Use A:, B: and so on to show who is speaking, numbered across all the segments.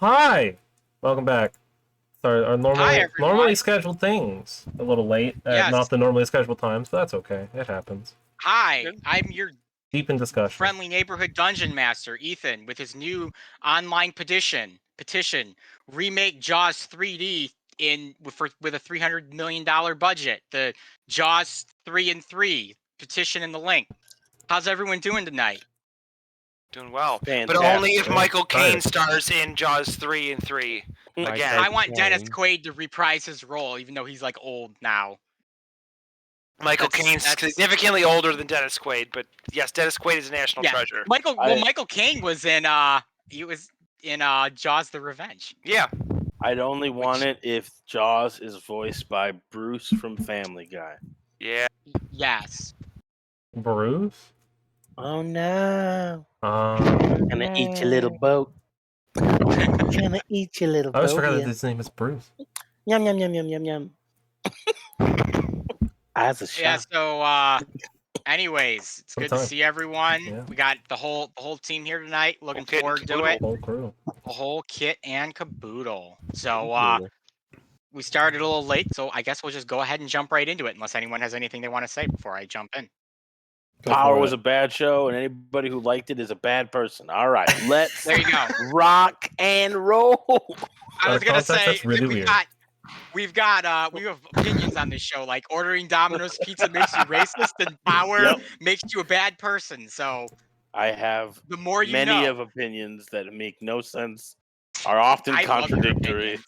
A: Hi, welcome back. Sorry, our
B: Hi,
A: normally
B: everyone.
A: scheduled things a little late at not
B: Yes.
A: the normally scheduled times. But that's okay. It happens.
B: Hi, I'm your
A: Deep in discussion.
B: friendly neighborhood dungeon master, Ethan, with his new online petition, remake Jaws 3D with a $300 million budget. The Jaws 3 and 3 petition in the link. How's everyone doing tonight?
C: Doing well, but
D: Fantastic.
C: only if Michael Caine
A: Excited.
C: stars in Jaws 3 and 3 again.
B: I want Dennis Quaid to reprise his role, even though he's like old now.
C: Michael Caine's
B: that's-
C: significantly older than Dennis Quaid, but yes, Dennis Quaid is a national
B: Yeah,
C: treasure.
B: Michael Caine was in Jaws: The Revenge.
C: Yeah,
D: I'd only want it if Jaws is voiced by Bruce from Family Guy.
C: yeah.
B: Yes.
A: Bruce?
D: Oh no!
A: Um,
D: Gonna eat your little boat. Gonna eat your little
A: I always
D: boat.
A: forgot that his name is Bruce.
D: Yum yum yum yum yum yum. As a shot.
B: Yeah, so anyways, it's good to
A: Sometime.
B: see everyone.
A: Yeah.
B: We got the whole team here tonight. Looking
C: Okay,
B: forward to it.
A: Whole crew.
B: The whole kit and caboodle. So we started a little late, so I guess we'll just go ahead and jump right into it unless anyone has anything they want to say before I jump in.
D: Power was a bad show, and anybody who liked it is a bad person. All right, let's
B: There you go.
D: rock and roll.
B: I was gonna say
A: that's really weird.
B: we have opinions on this show, like ordering Domino's pizza makes you racist and power makes you a bad person. So
D: I have
B: the more you
D: many
B: know.
D: of opinions that make no sense, are often
B: I love your
D: contradictory.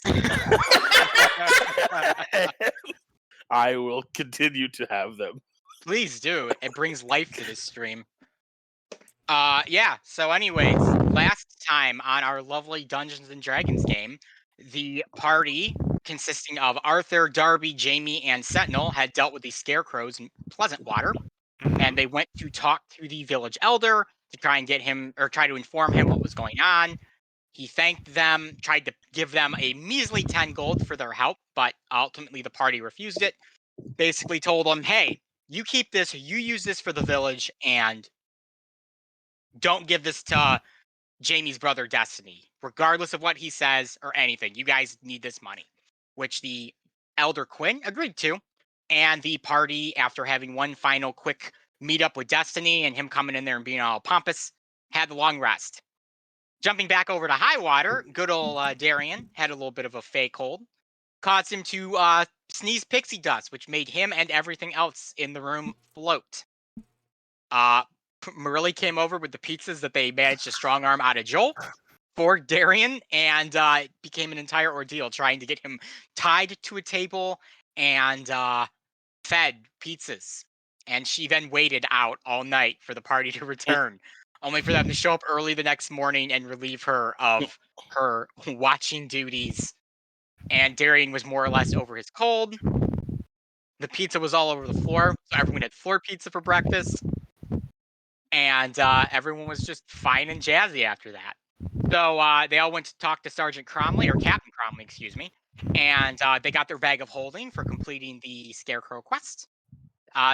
D: I will continue to have them.
B: Please do. It brings life to this stream. Yeah. So anyways, last time on our lovely Dungeons and Dragons game, the party consisting of Arthur, Darby, Jamie, and Sentinel had dealt with the scarecrows in Pleasant Water, and they went to talk to the village elder to try and get him, or try to inform him what was going on. He thanked them, tried to give them a measly 10 gold for their help, but ultimately the party refused it. Basically told them, hey, you keep this, you use this for the village, and don't give this to Jamie's brother Destiny, regardless of what he says or anything. You guys need this money, which the Elder Quinn agreed to. And the party, after having one final quick meetup with Destiny and him coming in there and being all pompous, had the long rest. Jumping back over to Highwater, good old Darian had a little bit of a fake cold. Caused him to sneeze pixie dust, which made him and everything else in the room float. Marilli came over with the pizzas that they managed to strong arm out of Joel for Darian, and it became an entire ordeal trying to get him tied to a table and fed pizzas. And she then waited out all night for the party to return, only for them to show up early the next morning and relieve her of her watching duties. And Darian was more or less over his cold. The pizza was all over the floor, so everyone had floor pizza for breakfast. And everyone was just fine and jazzy after that. So they all went to talk to Sergeant Cromley, or Captain Cromley, excuse me, and they got their bag of holding for completing the Scarecrow quest.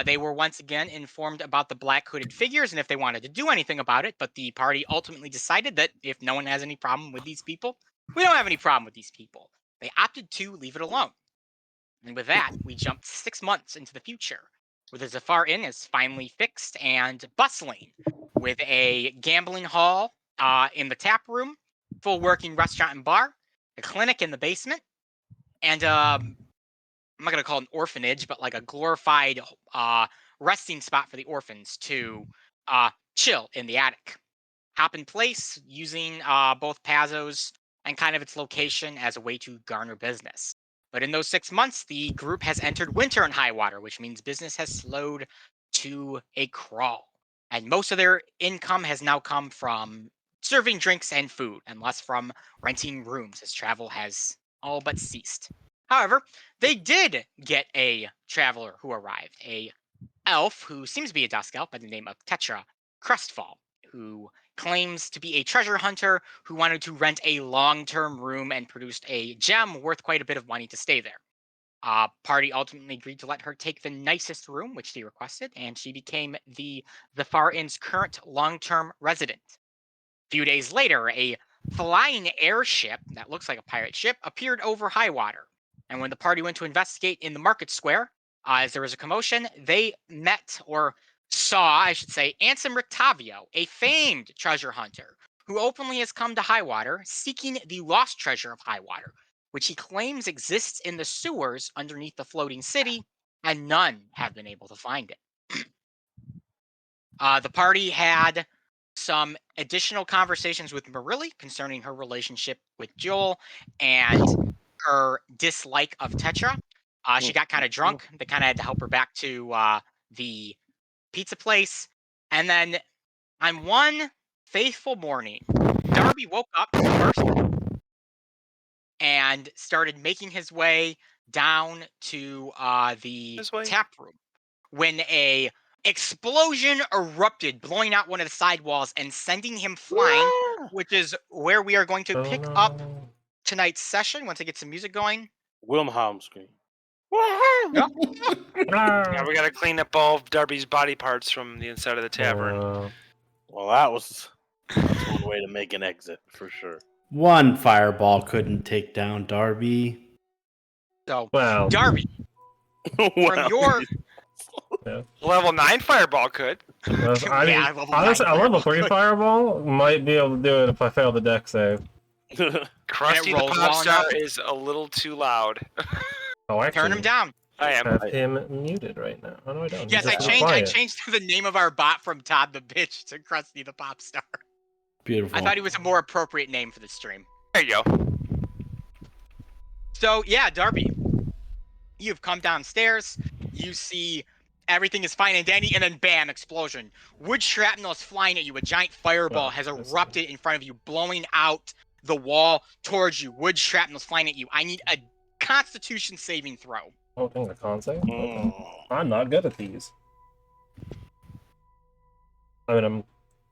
B: They were once again informed about the black hooded figures and if they wanted to do anything about it, but the party ultimately decided that if no one has any problem with these people, we don't have any problem with these people. They opted to leave it alone. And with that, we jumped 6 months into the future, where the Zafar Inn is finally fixed and bustling, with a gambling hall in the tap room, full working restaurant and bar, a clinic in the basement, and I'm not going to call it an orphanage, but like a glorified resting spot for the orphans to chill in the attic. Hop in place using both Pazos and kind of its location as a way to garner business. But in those 6 months, the group has entered winter in Highwater, which means business has slowed to a crawl. And most of their income has now come from serving drinks and food, and less from renting rooms, as travel has all but ceased. However, they did get a traveler who arrived, a elf who seems to be a dusk elf by the name of Tetra Crestfall, who claims to be a treasure hunter who wanted to rent a long-term room and produced a gem worth quite a bit of money to stay there. Party ultimately agreed to let her take the nicest room, which she requested, and she became the Far Inn's current long-term resident. A few days later, a flying airship that looks like a pirate ship appeared over high water. And when the party went to investigate in the market square, as there was a commotion, they met or saw, I should say, Ansem Rictavio, a famed treasure hunter who openly has come to Highwater seeking the lost treasure of Highwater, which he claims exists in the sewers underneath the floating city, and none have been able to find it. The party had some additional conversations with Marilli concerning her relationship with Joel and her dislike of Tetra. She got kind of drunk. They kind of had to help her back to the pizza place. And then on one faithful morning, Darby woke up first and started making his way down to the tap room when a explosion erupted, blowing out one of the sidewalls and sending him flying, which is where we are going to pick up tonight's session once I get some music going.
D: Wilhelm scream.
B: Yep.
C: Yeah, we got to clean up all of Darby's body parts from the inside of the tavern.
D: Well, that's one way to make an exit for sure.
E: One fireball couldn't take down Darby.
B: So,
A: Wow.
B: Darby, from your
C: Level 9 fireball could.
A: I mean,
B: Yeah, level
A: honestly,
B: 9
A: a level 3
B: fireball.
A: fireball might be able to do it if I fail the deck save.
C: Krusty the
B: rolls
C: Pop
B: well
C: Star
B: enough.
C: is a little too loud.
A: Oh, actually,
B: turn him down.
C: I am.
A: have him muted right now. Oh, no, I don't.
B: Yes, I changed the name of our bot from Todd the Bitch to Krusty the Pop Star.
E: Beautiful.
B: I thought he was a more appropriate name for the stream.
C: There you go.
B: So, yeah, Darby, you've come downstairs. You see everything is fine and dandy, and then bam, explosion. Wood shrapnel is flying at you. A giant fireball has erupted in front of you, blowing out the wall towards you. Wood shrapnel is flying at you. I need a Constitution saving throw.
A: Oh, thing the con save? Okay. I'm not good at these. I mean, I'm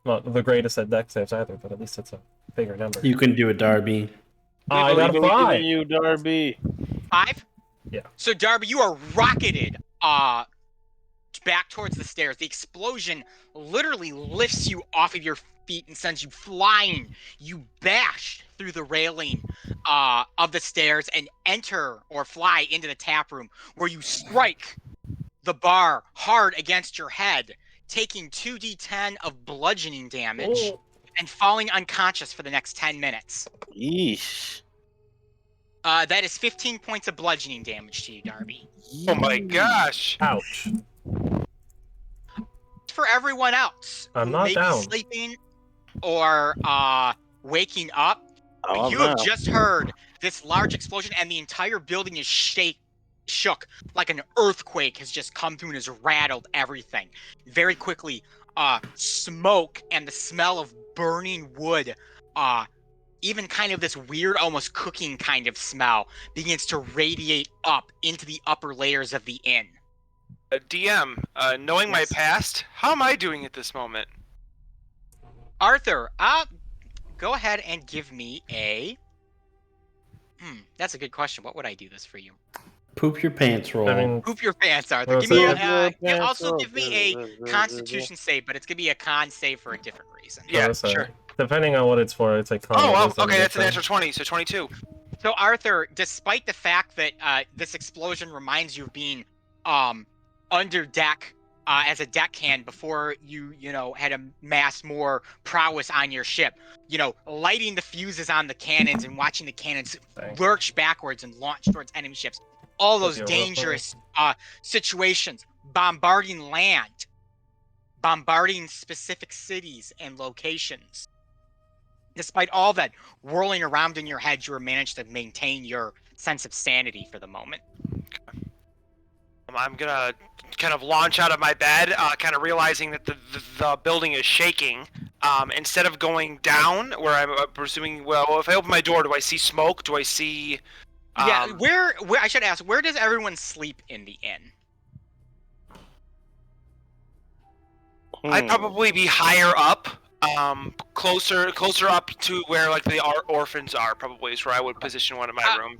A: not the greatest at deck saves either, but at least it's a bigger number.
E: You can do it, Darby.
A: I got a
D: believe
A: 5.
D: in you, Darby.
B: 5?
A: Yeah.
B: So, Darby, you are rocketed back towards the stairs. The explosion literally lifts you off of your feet and sends you flying. You bash through the railing of the stairs and enter or fly into the tap room, where you strike the bar hard against your head, taking 2d10 of bludgeoning damage and falling unconscious for the next 10 minutes.
D: Yeesh.
B: That is 15 points of bludgeoning damage to you, Darby.
C: Oh my gosh.
A: Ouch.
B: For everyone else
A: I'm
B: who
A: not
B: may
A: down.
B: be sleeping or waking up,
D: I'm
B: you have
D: out.
B: just heard this large explosion, and the entire building is shook like an earthquake has just come through and has rattled everything. Very quickly, smoke and the smell of burning wood, even kind of this weird, almost cooking kind of smell, begins to radiate up into the upper layers of the inn.
C: DM, knowing my past, how am I doing at this moment?
B: Arthur, go ahead and give me a... that's a good question. What would I do this for you?
E: Poop your pants roll.
A: I mean,
B: Poop your pants, Arthur.
A: Well,
B: Give me
A: so-
B: also give me a Constitution save, but it's gonna be a con save for a different reason.
C: Yeah,
A: so,
C: sure.
A: Depending on what it's for, it's like con.
C: Oh, well,
A: wisdom,
C: okay, that's an
A: wisdom.
C: natural 20, so 22.
B: So Arthur, despite the fact that this explosion reminds you of being under deck as a deckhand before you had amassed more prowess on your ship, lighting the fuses on the cannons and watching the cannons lurch backwards and launch towards enemy ships, all those dangerous situations, bombarding land, bombarding specific cities and locations. Despite all that whirling around in your head, you managed to maintain your sense of sanity for the moment.
C: I'm gonna kind of launch out of my bed, kind of realizing that the building is shaking. Instead of going down, where I'm presuming, well, if I open my door, do I see smoke? Do I see...
B: Yeah, where I should ask, where does everyone sleep in the inn?
C: I'd probably be higher up, closer up to where like the orphans are. Probably is where I would position one in my room.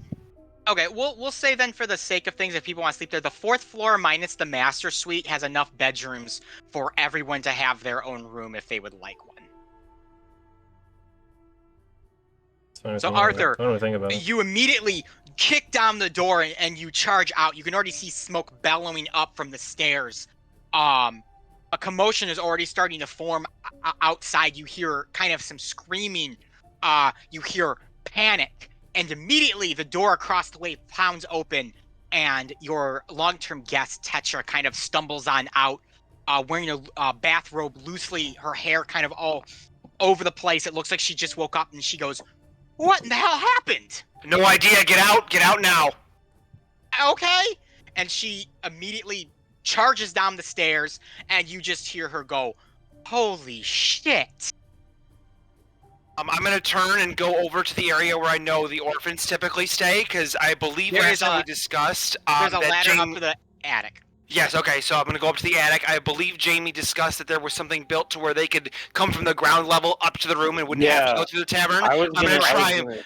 B: Okay, we'll say then, for the sake of things, if people want to sleep there, the 4th floor minus the master suite has enough bedrooms for everyone to have their own room if they would like one. So Arthur,
A: I don't really think about it.
B: you immediately kick down the door and you charge out. You can already see smoke bellowing up from the stairs. A commotion is already starting to form outside. You hear kind of some screaming. You hear panic, and immediately the door across the way pounds open, and your long-term guest Tetra kind of stumbles on out, wearing a bathrobe loosely, her hair kind of all over the place. It looks like she just woke up, and she goes, "What in the hell happened?"
C: No idea. Get out now.
B: Okay. And she immediately charges down the stairs, and you just hear her go, "Holy shit."
C: I'm gonna turn and go over to the area where I know the orphans typically stay, because I believe
B: There
C: last
B: is
C: time
B: a-
C: we discussed
B: There's a
C: that
B: ladder up
C: Jamie...
B: to the attic.
C: Yes, okay, so I'm gonna go up to the attic. I believe Jamie discussed that there was something built to where they could come from the ground level up to the room and wouldn't have to go through the tavern.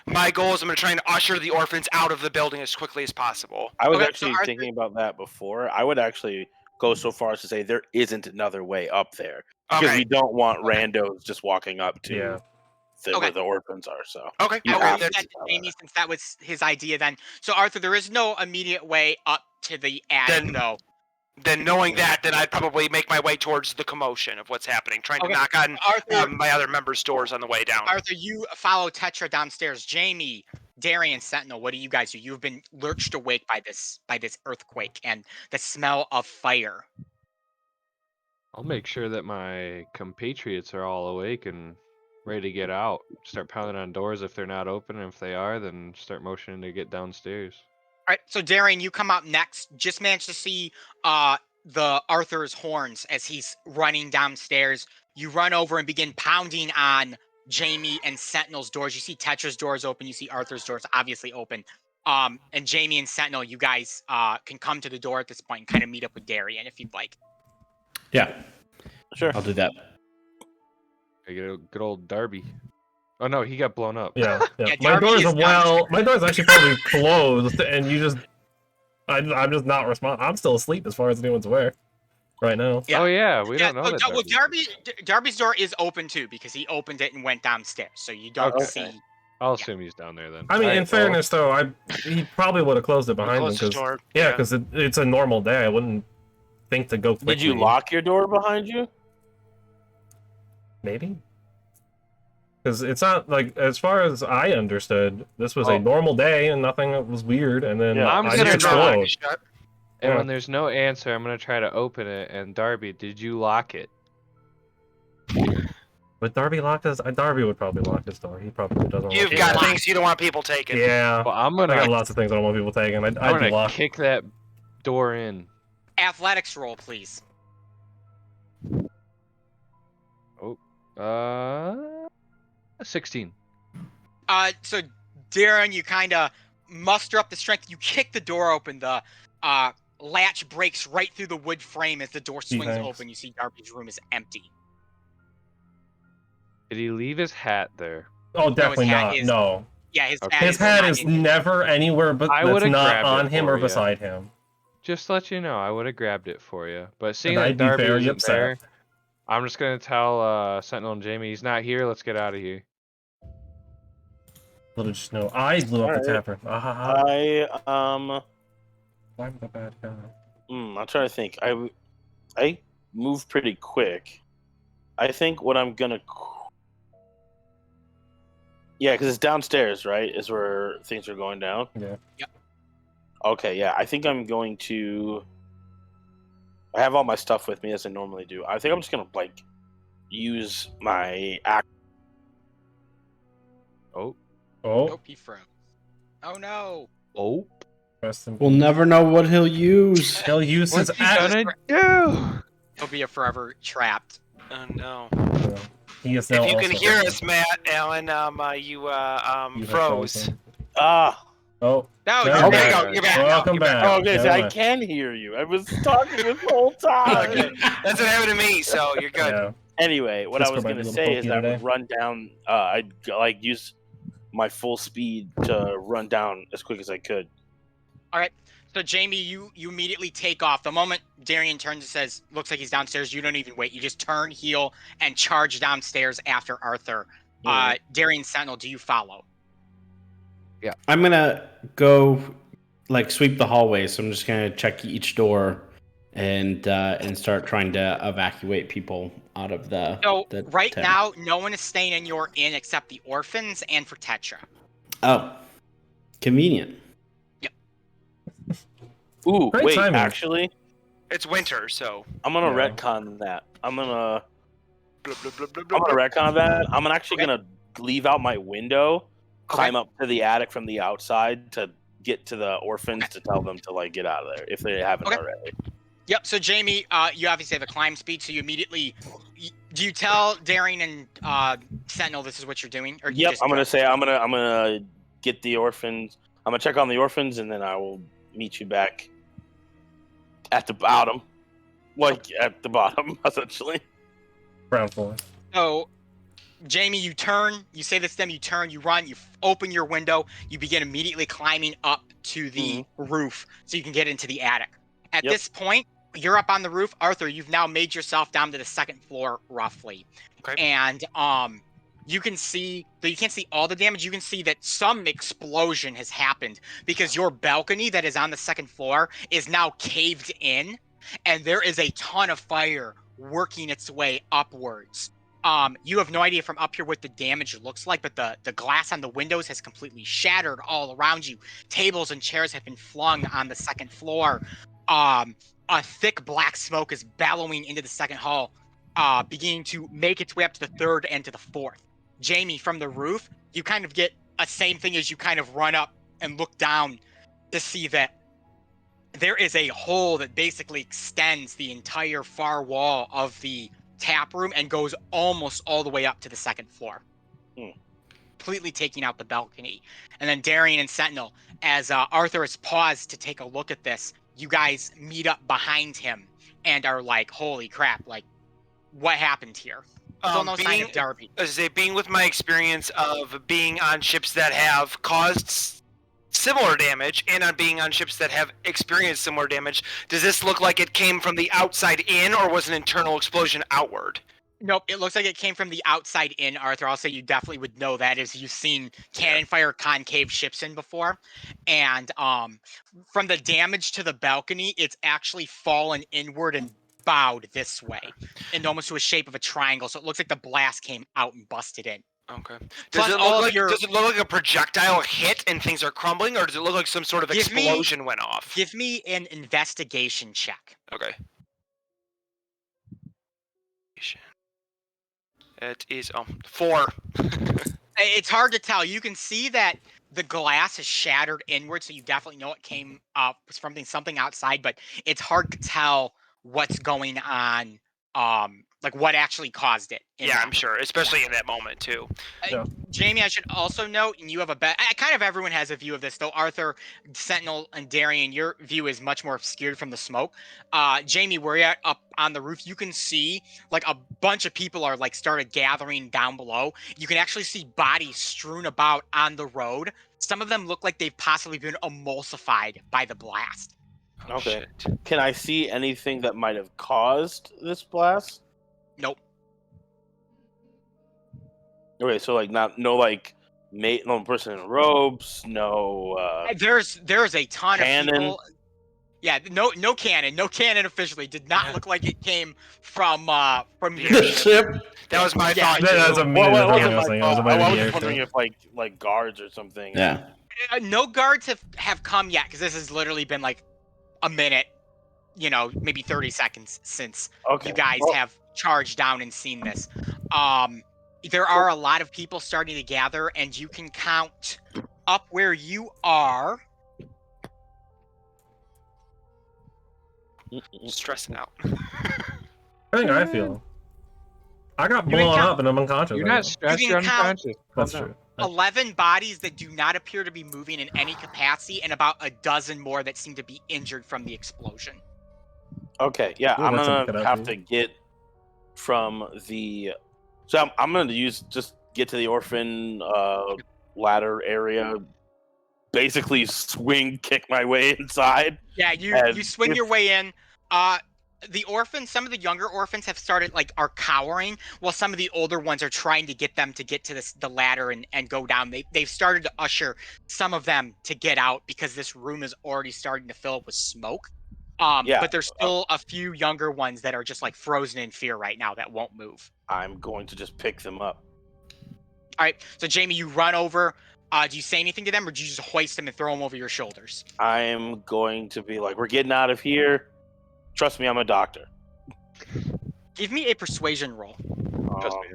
C: My goal is I'm gonna try and usher the orphans out of the building as quickly as possible.
D: I was
B: Okay,
D: actually
B: so
D: thinking about that before. I would actually go so far as to say there isn't another way up there. Because
C: Okay.
D: we don't want randos just walking up to
A: Yeah.
D: where the orphans are. So
C: Okay,
D: You
B: Okay,
D: have
B: you
D: to
B: said
D: tell
B: to Jamie
D: that.
B: since that was his idea then. So Arthur, there is no immediate way up to the attic though.
C: Then knowing that, then I'd probably make my way towards the commotion of what's happening, trying to knock on
B: Arthur,
C: my other members' doors on the way down.
B: Arthur, you follow Tetra downstairs. Jamie, Darian, Sentinel, what do you guys do? You've been lurched awake by this earthquake and the smell of fire.
F: I'll make sure that my compatriots are all awake and ready to get out. Start pounding on doors if they're not open, and if they are, then start motioning to get downstairs.
B: All right, so Darian, you come out next. Just managed to see the Arthur's horns as he's running downstairs. You run over and begin pounding on Jamie and Sentinel's doors. You see Tetra's doors open. You see Arthur's doors obviously open. And Jamie and Sentinel, you guys can come to the door at this point and kind of meet up with Darian if you'd like.
E: Yeah,
D: Sure.
E: I'll do that.
F: I get a good old Darby. Oh no, he got blown up.
A: Yeah.
B: Yeah,
A: My
B: Darby
A: door's
B: is
A: my door's actually probably closed, and you just, I'm just not responding. I'm still asleep as far as anyone's aware, right now.
B: Yeah.
F: Oh yeah, we don't know that.
B: Well,
F: Darby's-
B: Darby's door is open too because he opened it and went downstairs. So you don't
F: Okay.
B: see.
F: I'll assume he's down there then.
A: I mean,
F: Alright,
A: in
F: well,
A: fairness, though, he probably would have closed it behind him
C: Close the
A: because
C: door.
A: because it's a normal day. I wouldn't think to go quickly.
D: Did you lock your door behind you?
A: Maybe. Because it's not like, as far as I understood, this was
F: Oh.
A: a normal day and nothing was weird, and then
D: Yeah.
F: I'm
A: I
F: gonna
A: just
F: try-
A: explode.
F: and
A: Yeah.
F: when there's no answer, I'm gonna try to open it. And Darby, did you lock it?
A: But Darby locked his. Darby would probably lock his door. He probably doesn't.
C: You've
A: lock
C: got
A: his door.
C: things you don't want people taking.
A: Yeah.
F: Well, I'm
A: I got
F: gonna
A: lots of things I don't want people taking. I'd
F: I'm
A: be
F: gonna
A: locked.
F: kick that door in.
B: Athletics roll, please.
F: 16.
B: So Darren, you kind of muster up the strength. You kick the door open. The latch breaks right through the wood frame as the door swings
A: Thanks.
B: open. You see Darby's room is empty.
F: Did he leave his hat there?
A: Oh, definitely
B: hat
A: not.
B: is-
A: No.
B: Yeah, his
F: Okay.
B: hat
A: His
B: is
A: hat
B: not
A: is
B: in-
A: never anywhere but
F: I
A: that's
F: would've
A: not
F: grabbed
A: on
F: it
A: him
F: for
A: or
F: ya.
A: beside him.
F: Just to let you know, I would have grabbed it for you. But seeing
A: And
F: that
A: I'd be
F: Darby
A: very
F: isn't
A: upset.
F: there, I'm just gonna tell Sentinel and Jamie he's not here. Let's get out of here.
A: Little just know I blew up the
D: Alright.
A: tavern. Ah,
D: I
A: I'm the bad guy.
D: I'm trying to think. I move pretty quick. I think what I'm gonna. Yeah, because it's downstairs, right? Is where things are going down.
A: Yeah.
B: Yep.
D: Okay, yeah. I think I'm going to. I have all my stuff with me as I normally do. I think I'm just gonna use my act.
F: Oh,
A: Oh,
B: Nope, he froze. Oh no.
F: oh.
A: rest in
E: We'll never know what he'll use.
A: He'll use his
F: What's he
A: axe.
F: gonna do?
B: He'll be forever trapped.
C: Oh no.
A: He is now
C: If you can
A: also
C: hear
A: frozen.
C: us, Matt, Alan, you
A: You have
C: froze.
A: frozen.
D: Ah.
A: Oh,
B: No,
A: there
B: you're
A: we
B: back.
A: go.
C: You're back.
A: Welcome
C: You're back.
A: back.
D: Oh, okay, so
A: Never
D: I
A: mind.
D: can hear you. I was talking this whole time.
C: Okay. That's what happened to me, so you're good.
A: Yeah.
D: Anyway, what I
A: Cisco
D: was
A: might
D: gonna
A: be a little
D: say is
A: pokey
D: I would
A: today.
D: run down. I'd use my full speed to run down as quick as I could.
B: So Jamie, you immediately take off. The moment Darian turns and says, "Looks like he's downstairs," you don't even wait. You just turn, heel, and charge downstairs after Arthur. Darian, Sentinel, do you follow?
E: I'm gonna go like sweep the hallway. So I'm just gonna check each door and start trying to evacuate people out of the.
B: So
E: the
B: right
E: tent.
B: now, no one is staying in your inn except the orphans and for Tetra.
E: Oh, convenient.
D: Ooh,
A: Great
D: wait,
A: timing.
D: actually,
C: It's winter, so.
D: I'm gonna
A: Yeah.
D: retcon that. I'm gonna
C: Blub, blub, blub, blub,
D: I'm
C: blub,
D: gonna
C: blub.
D: retcon that. I'm actually
B: Okay.
D: gonna leave out my window, climb up to the attic from the outside to get to the orphans to tell them to like get out of there if they haven't
B: Okay.
D: already.
B: Yep. So Jamie, you obviously have a climb speed, so you immediately. Do you tell Darian and Sentinel this is what you're doing, or you
D: Yep,
B: just
D: I'm
B: go?
D: gonna say I'm gonna get the orphans. I'm gonna check on the orphans and then I will meet you back at the bottom, like at the bottom essentially.
A: Ground floor.
B: So, Jamie, you turn. You say this to them. You turn. You run. You open your window. You begin immediately climbing up to the roof so you can get into the attic. At
D: Yep.
B: this point, you're up on the roof, Arthur. You've now made yourself down to the second floor, roughly.
C: Okay.
B: And you can see, though you can't see all the damage, you can see that some explosion has happened because your balcony that is on the second floor is now caved in, and there is a ton of fire working its way upwards. You have no idea from up here what the damage looks like, but the glass on the windows has completely shattered all around you. Tables and chairs have been flung on the second floor. A thick black smoke is bellowing into the second hall, beginning to make its way up to the third and to the fourth. Jamie, from the roof, you kind of get a same thing as you kind of run up and look down to see that there is a hole that basically extends the entire far wall of the tap room and goes almost all the way up to the second floor, completely taking out the balcony. And then Darian and Sentinel, as Arthur has paused to take a look at this, you guys meet up behind him and are like, holy crap, like, what happened here? Still no sign of Darby.
C: As I say, being with my experience of being on ships that have caused similar damage and on being on ships that have experienced similar damage, does this look like it came from the outside in or was an internal explosion outward?
B: Nope, it looks like it came from the outside in, Arthur. I'll say you definitely would know that as you've seen cannon fire concave ships in before. And from the damage to the balcony, it's actually fallen inward and bowed this way, and almost to a shape of a triangle. So it looks like the blast came out and busted in.
C: Okay.
B: Plus,
C: Does it look like a projectile hit and things are crumbling, or does it look like some sort of explosion went off?
B: Give me an investigation check.
C: Okay. It is 4.
B: It's hard to tell. You can see that the glass is shattered inward, so you definitely know it came up from something outside, but it's hard to tell what's going on, like what actually caused it.
C: Yeah, I'm sure, especially in that moment too.
A: Yeah.
B: Jamie, I should also note, and you have a kind of everyone has a view of this, though. Arthur, Sentinel, and Darian, your view is much more obscured from the smoke. Jamie, where you're at up on the roof, you can see like a bunch of people are like started gathering down below. You can actually see bodies strewn about on the road. Some of them look like they've possibly been emulsified by the blast.
C: Oh,
D: Okay.
C: shit.
D: Can I see anything that might have caused this blast?
B: Nope.
D: Okay, so like no person in robes, no
B: There's a ton
D: cannon.
B: of people. Yeah, no cannon officially. Did not look like it came from your
E: ship.
C: That was my thought.
A: That was
C: too.
A: immediately the
D: Well,
A: first thing I was thinking. It was
D: I
A: about
D: was
A: the
D: just
A: air
D: wondering
A: too.
D: if like guards or something.
E: Yeah.
B: No guards have come yet, because this has literally been like a minute, maybe 30 seconds since
D: Okay.
B: you guys have charged down and seen this. There are a lot of people starting to gather, and you can count up where you are.
C: Stressing out.
A: I think I feel. I got
B: You can
A: blown
B: count-
A: up and I'm unconscious.
F: You're
A: right
F: not
A: now.
F: stressed,
B: You
F: you're
B: can count-
F: unconscious.
A: That's
F: Calm down.
A: true.
B: 11 bodies that do not appear to be moving in any capacity, and about a dozen more that seem to be injured from the explosion.
D: Okay, yeah,
A: Ooh,
D: I'm
A: that's a
D: gonna
A: good
D: have
A: idea.
D: to get from the. So I'm gonna get to the orphan ladder area. Basically, swing kick my way inside.
B: Yeah, you
D: And
B: swing
D: if-
B: your way in. some of the younger orphans have started are cowering, while some of the older ones are trying to get them to get to the ladder and go down. They've started to usher some of them to get out because this room is already starting to fill up with smoke. But there's still a few younger ones that are just frozen in fear right now that won't move.
D: I'm going to just pick them up.
B: All right, so Jamie, you run over. Do you say anything to them, or do you just hoist them and throw them over your shoulders?
D: I'm going to be like, we're getting out of here. Trust me, I'm a doctor.
B: Give me a persuasion roll.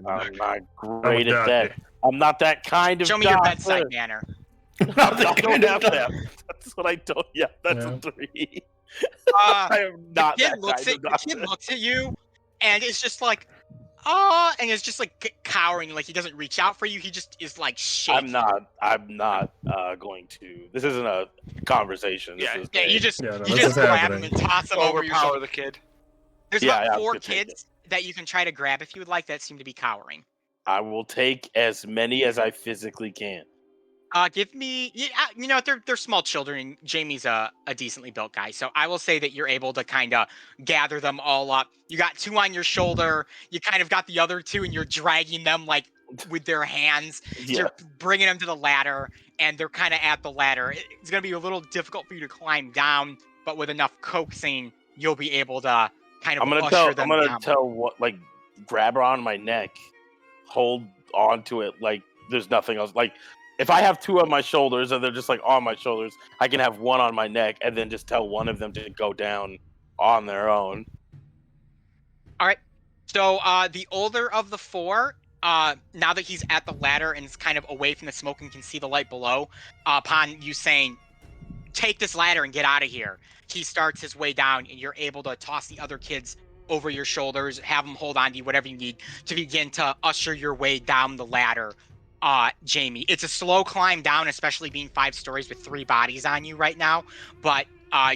D: I'm not great at that. I'm not that kind of
B: Show me
D: doctor.
B: your bedside manner.
D: I don't have that. That's what I don't. Yeah, that's a 3. I am not that kind of doctor.
B: The kid looks at you, and it's just and it's just cowering, he doesn't reach out for you. He just is shaking.
D: I'm not going to. This isn't a conversation.
B: You just grab him and toss him over your shoulder.
C: The kid.
B: There's about 4 kids that you can try to grab if you would like that seem to be cowering.
D: I will take as many as I physically can.
B: Give me, they're small children, and Jamie's a decently built guy, so I will say that you're able to kind of gather them all up. You got 2 on your shoulder, you kind of got the other 2, and you're dragging them with their hands.
D: Yeah.
B: You're bringing them to the ladder, and they're kind of at the ladder. It's going to be a little difficult for you to climb down, but with enough coaxing, you'll be able to kind of usher them down.
D: I'm gonna tell grab her on my neck, hold on to it there's nothing else. If I have 2 on my shoulders and they're just on my shoulders, I can have 1 on my neck and then just tell one of them to go down on their own.
B: All right. So the older of the 4, now that he's at the ladder and is kind of away from the smoke and can see the light below, upon you saying, "Take this ladder and get out of here," he starts his way down, and you're able to toss the other kids over your shoulders, have them hold on to you, whatever you need, to begin to usher your way down the ladder. Jamie, it's a slow climb down, especially being 5 stories with 3 bodies on you right now, but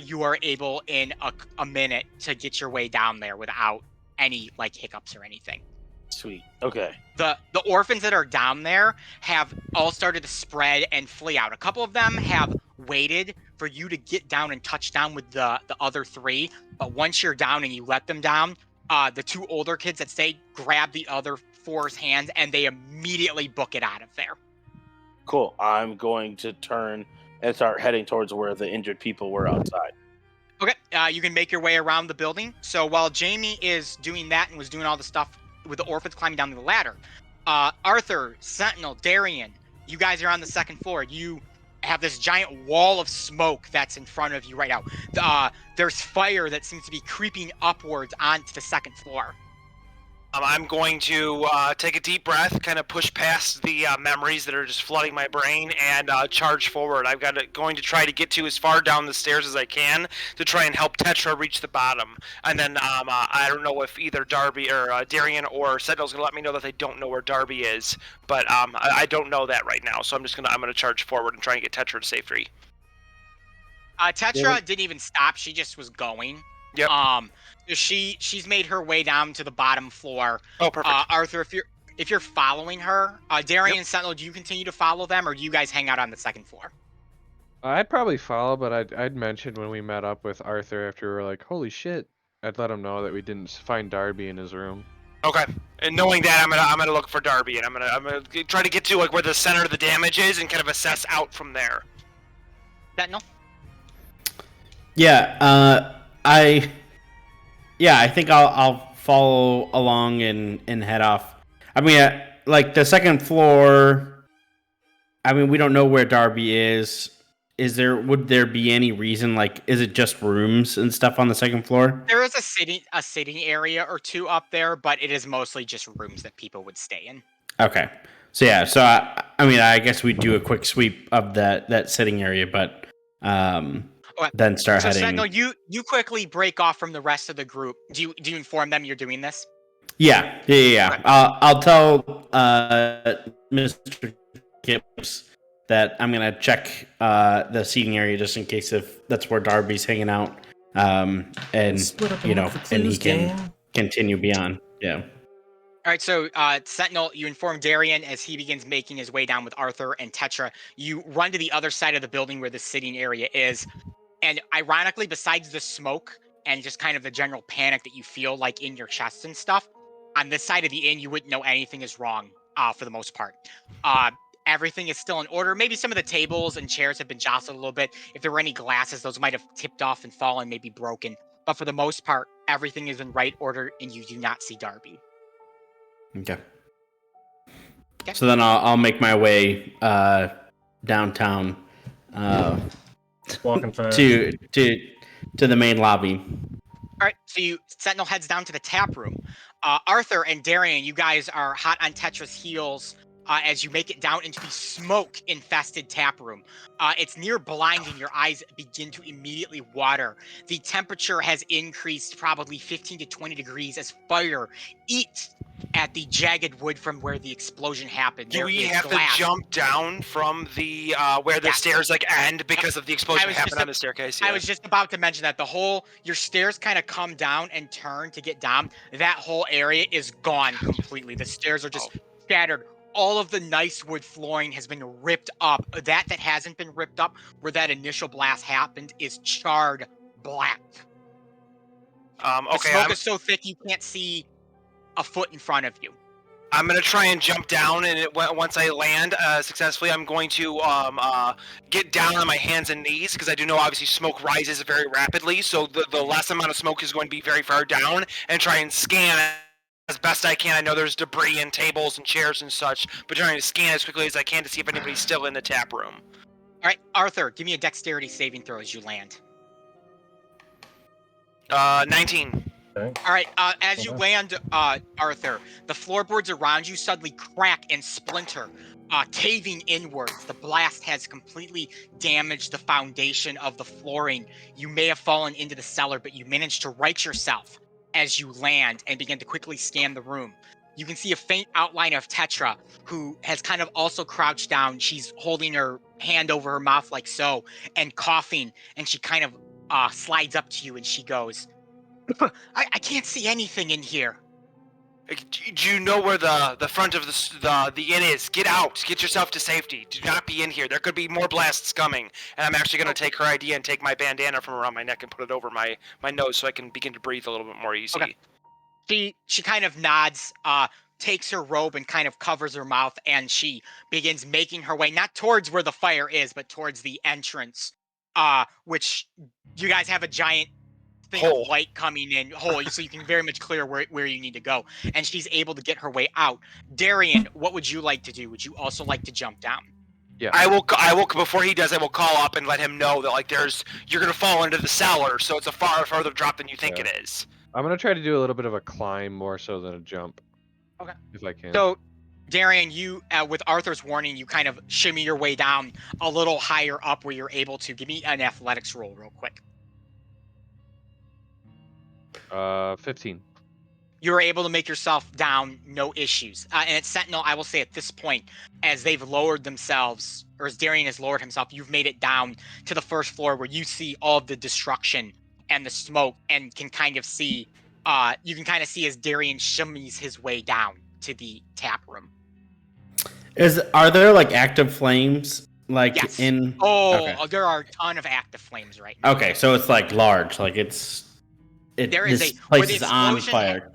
B: you are able in a minute to get your way down there without any hiccups or anything.
D: Sweet. Okay.
B: The orphans that are down there have all started to spread and flee out. A couple of them have waited for you to get down and touch down with the other 3, but once you're down and you let them down, the 2 older kids that stayed grab the other 4's hands, and they immediately book it out of there.
D: Cool. I'm going to turn and start heading towards where the injured people were outside.
B: Okay. You can make your way around the building. So while Jamie is doing that and was doing all the stuff with the orphans climbing down the ladder, Arthur, Sentinel, Darian, you guys are on the 2nd floor. You have this giant wall of smoke that's in front of you right now. There's fire that seems to be creeping upwards onto the 2nd floor.
C: I'm going to take a deep breath, kind of push past the memories that are just flooding my brain, and charge forward. Going to try to get to as far down the stairs as I can to try and help Tetra reach the bottom. And then I don't know if either Darby or Darian or Sentinel's going to let me know that they don't know where Darby is, but I don't know that right now. So I'm gonna charge forward and try and get Tetra to safety.
B: Tetra didn't even stop; she just was going.
C: Yep.
B: She's made her way down to the bottom floor.
C: Oh, perfect.
B: Arthur, if you're following her, Darian and Sentinel, do you continue to follow them, or do you guys hang out on the 2nd floor?
F: I'd probably follow, but I'd mentioned when we met up with Arthur after we were like, "Holy shit!" I'd let him know that we didn't find Darby in his room.
C: Okay. And knowing that, I'm gonna look for Darby, and I'm gonna try to get to where the center of the damage is, and kind of assess out from there.
B: Sentinel?
E: Yeah. I think I'll follow along and head off. I mean, the 2nd floor. I mean, we don't know where Darby is. Would there be any reason? Is it just rooms and stuff on the 2nd floor?
B: There is a sitting area or 2 up there, but it is mostly just rooms that people would stay in.
E: Okay. So yeah. So I guess we'd do a quick sweep of that sitting area, but then start heading. So
B: Sentinel, you quickly break off from the rest of the group. Do you inform them you're doing this?
E: Yeah. Okay. I'll tell Mr. Gibbs that I'm gonna check the seating area just in case if that's where Darby's hanging out, and and he can continue beyond. Yeah.
B: All right, so Sentinel, you inform Darian as he begins making his way down with Arthur and Tetra. You run to the other side of the building where the sitting area is, and ironically, besides the smoke, and just kind of the general panic that you feel like in your chest and stuff. On this side of the inn, you wouldn't know anything is wrong for the most part. Everything is still in order. Maybe some of the tables and chairs have been jostled a little bit. If there were any glasses, those might have tipped off and fallen, maybe broken. But for the most part, everything is in right order, and you do not see Darby.
E: Okay. So then I'll make my way downtown
A: Walking fast.
E: to the main lobby.
B: All right, so Sentinel heads down to the tap room. Arthur and Darian, you guys are hot on Tetra's heels as you make it down into the smoke-infested tap room. It's near blinding. Your eyes begin to immediately water. The temperature has increased probably 15 to 20 degrees as fire eats at the jagged wood from where the explosion happened.
C: Do we have to jump down from the where the stairs like end because of the explosion happened on the staircase? Yeah.
B: I was just about to mention that your stairs kind of come down and turn to get down. That whole area is gone completely. The stairs are just scattered. All of the nice wood flooring has been ripped up. That hasn't been ripped up, where that initial blast happened, is charred black. The smoke is so thick you can't see a foot in front of you.
C: I'm gonna try and jump down, and once I land successfully, I'm going to get down on my hands and knees because I do know obviously smoke rises very rapidly. So the less amount of smoke is going to be very far down, and try and scan as best I can. I know there's debris and tables and chairs and such, but trying to scan as quickly as I can to see if anybody's still in the tap room.
B: All right, Arthur, give me a dexterity saving throw as you land.
C: 19.
A: Okay.
B: All right, as you land, Arthur, the floorboards around you suddenly crack and splinter, caving inwards. The blast has completely damaged the foundation of the flooring. You may have fallen into the cellar, but you managed to right yourself as you land and begin to quickly scan the room. You can see a faint outline of Tetra, who has kind of also crouched down. She's holding her hand over her mouth like so, and coughing, and she kind of slides up to you and she goes, I can't see anything in here.
C: Do you know where the front of the inn is? Get out. Get yourself to safety. Do not be in here. There could be more blasts coming. And I'm actually going to take her ID and take my bandana from around my neck and put it over my nose so I can begin to breathe a little bit more easy.
B: Okay. She kind of nods, takes her robe and kind of covers her mouth, and she begins making her way, not towards where the fire is, but towards the entrance, which you guys have a giant thing of light coming in, so you can very much clear where you need to go. And she's able to get her way out. Darian, what would you like to do? Would you also like to jump down?
C: Yeah. I will before he does, I will call up and let him know that like you're gonna fall into the cellar, so it's a farther drop than you think it is.
F: I'm gonna try to do a little bit of a climb more so than a jump.
B: Okay.
F: If I can.
B: So, Darian, you with Arthur's warning, you kind of shimmy your way down a little higher up where you're able to. Give me an athletics roll real quick.
F: 15.
B: You're able to make yourself down, no issues. And at Sentinel, I will say at this point, as they've lowered themselves, or as Darian has lowered himself, you've made it down to the first floor where you see all of the destruction and the smoke, and can kind of see, you can kind of see as Darian shimmies his way down to the tap room.
E: Are there like active flames? Like
B: yes.
E: in?
B: Okay. There are a ton of active flames right now.
E: Okay, so it's like large, like
B: there is
E: this
B: a
E: place is on fire.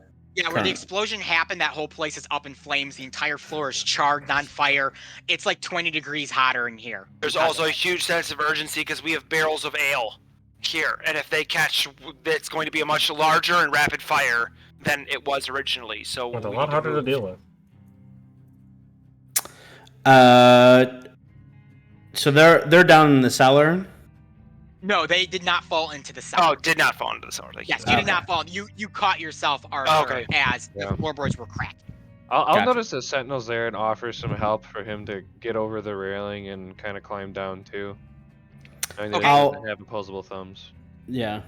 B: Where the explosion happened, that whole place is up in flames. The entire floor is charred, on fire. It's like 20 degrees hotter in here.
C: There's also a huge sense of urgency because we have barrels of ale here, and if they catch, it's going to be a much larger and rapid fire than it was originally. So
A: it's a lot harder to deal with.
E: So they're down in the cellar.
B: No, they did not fall into the cellar.
C: Oh, did not fall into the cellar.
B: Yes, you did not fall. You caught yourself, Arthur, as the floorboards were cracking.
F: I'll notice that Sentinel's there and offer some help for him to get over the railing and kind of climb down too. I mean,
E: I'll
F: have opposable thumbs.
E: Yeah.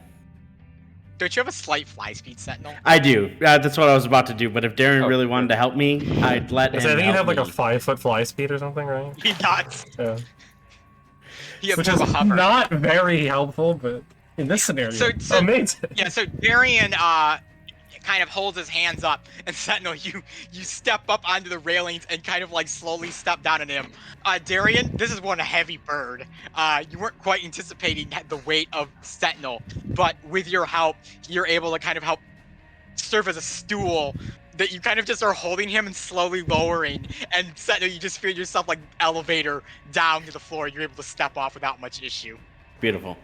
B: Don't you have a slight fly speed, Sentinel?
E: I do. That's what I was about to do. But if Darren really wanted to help me, I'd let him.
A: I think he'd have like
E: me.
A: a 5-foot fly speed or something, right?
B: He does.
A: Yeah.
B: Which is
A: not very helpful, but in this scenario, amazing.
B: Yeah, so Darian kind of holds his hands up, and Sentinel, you step up onto the railings and kind of like slowly step down on him. Darian, this is one heavy bird. You weren't quite anticipating the weight of Sentinel, but with your help, you're able to kind of help serve as a stool that you kind of just are holding him and slowly lowering, and Sentinel, you just feel yourself like elevator down to the floor. You're able to step off without much issue.
E: Beautiful.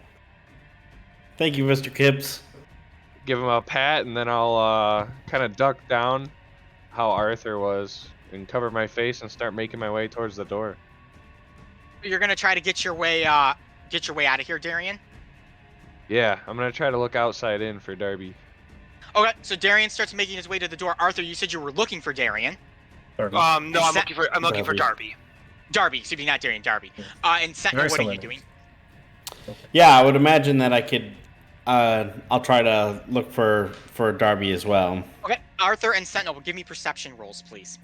E: Thank you, Mr. Kipps.
F: Give him a pat, and then I'll kind of duck down how Arthur was and cover my face and start making my way towards the door.
B: You're gonna try to get your way out of here, Darian?
F: Yeah, I'm gonna try to look outside in for Darby.
B: Okay, so Darian starts making his way to the door. Arthur, you said you were looking for Darian.
A: Darby.
C: No, I'm looking for Darby.
B: Darby, excuse me, not Darian, Darby. And Sentinel, what are you doing?
E: Yeah, I would imagine that I could. I'll try to look for Darby as well.
B: Okay, Arthur and Sentinel, give me perception rolls, please.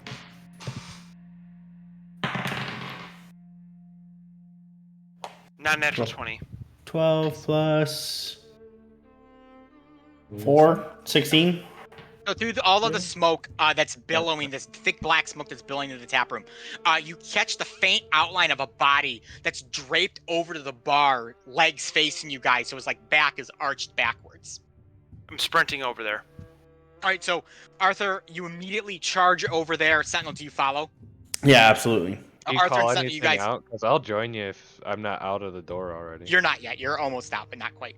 C: Not natural 20.
E: 12 plus 4, 16.
B: So through all of the smoke that's billowing, this thick black smoke that's billowing into the tap room, you catch the faint outline of a body that's draped over to the bar, legs facing you guys, so his like back is arched backwards.
C: I'm sprinting over there.
B: All right, so Arthur, you immediately charge over there. Sentinel, do you follow?
E: Yeah, absolutely.
F: Do you
B: Arthur
F: call
B: and Sentinel,
F: anything
B: you guys.
F: out? Because I'll join you if I'm not out of the door already.
B: You're not yet. You're almost out, but not quite.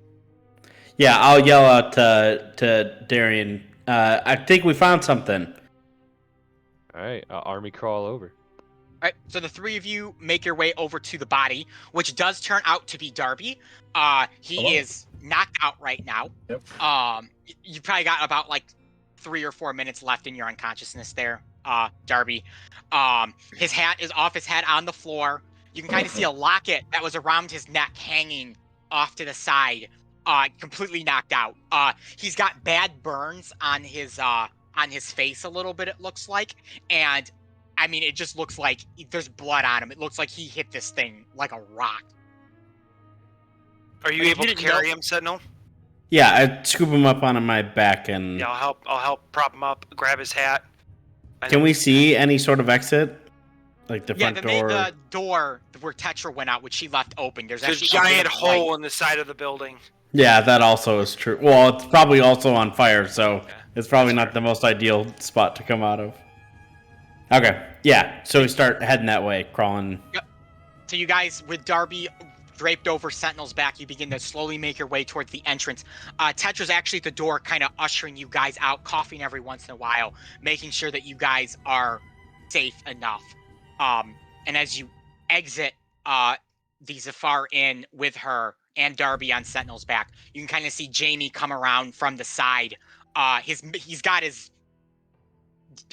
E: Yeah, I'll yell out to Darian. I think we found something.
F: All right, I'll army crawl over.
B: All right, so the three of you make your way over to the body, which does turn out to be Darby. He is knocked out right now.
A: Yep.
B: You probably got about like 3 or 4 minutes left in your unconsciousness there, Darby. His hat is off his head on the floor. You can kind of see a locket that was around his neck hanging off to the side, completely knocked out. He's got bad burns on his face a little bit, it looks like, and I mean, it just looks like there's blood on him. It looks like he hit this thing like a rock.
C: Are you able to carry him, Sentinel?
E: Yeah, I scoop him up onto my back and.
C: Yeah, I'll help prop him up, grab his hat.
E: Can we see any sort of exit? Like the front door?
B: Yeah, the door where Tetra went out, which she left open. There's
C: a giant hole in the side of the building.
E: Yeah, that also is true. Well, it's probably also on fire, so it's probably not the most ideal spot to come out of. Okay, yeah, so we start heading that way, crawling.
B: Yep. So you guys, with Darby draped over Sentinel's back, you begin to slowly make your way towards the entrance. Tetra's actually at the door, kind of ushering you guys out, coughing every once in a while, making sure that you guys are safe enough. And as you exit the Zafar Inn with her and Darby on Sentinel's back, you can kind of see Jamie come around from the side. He's got his...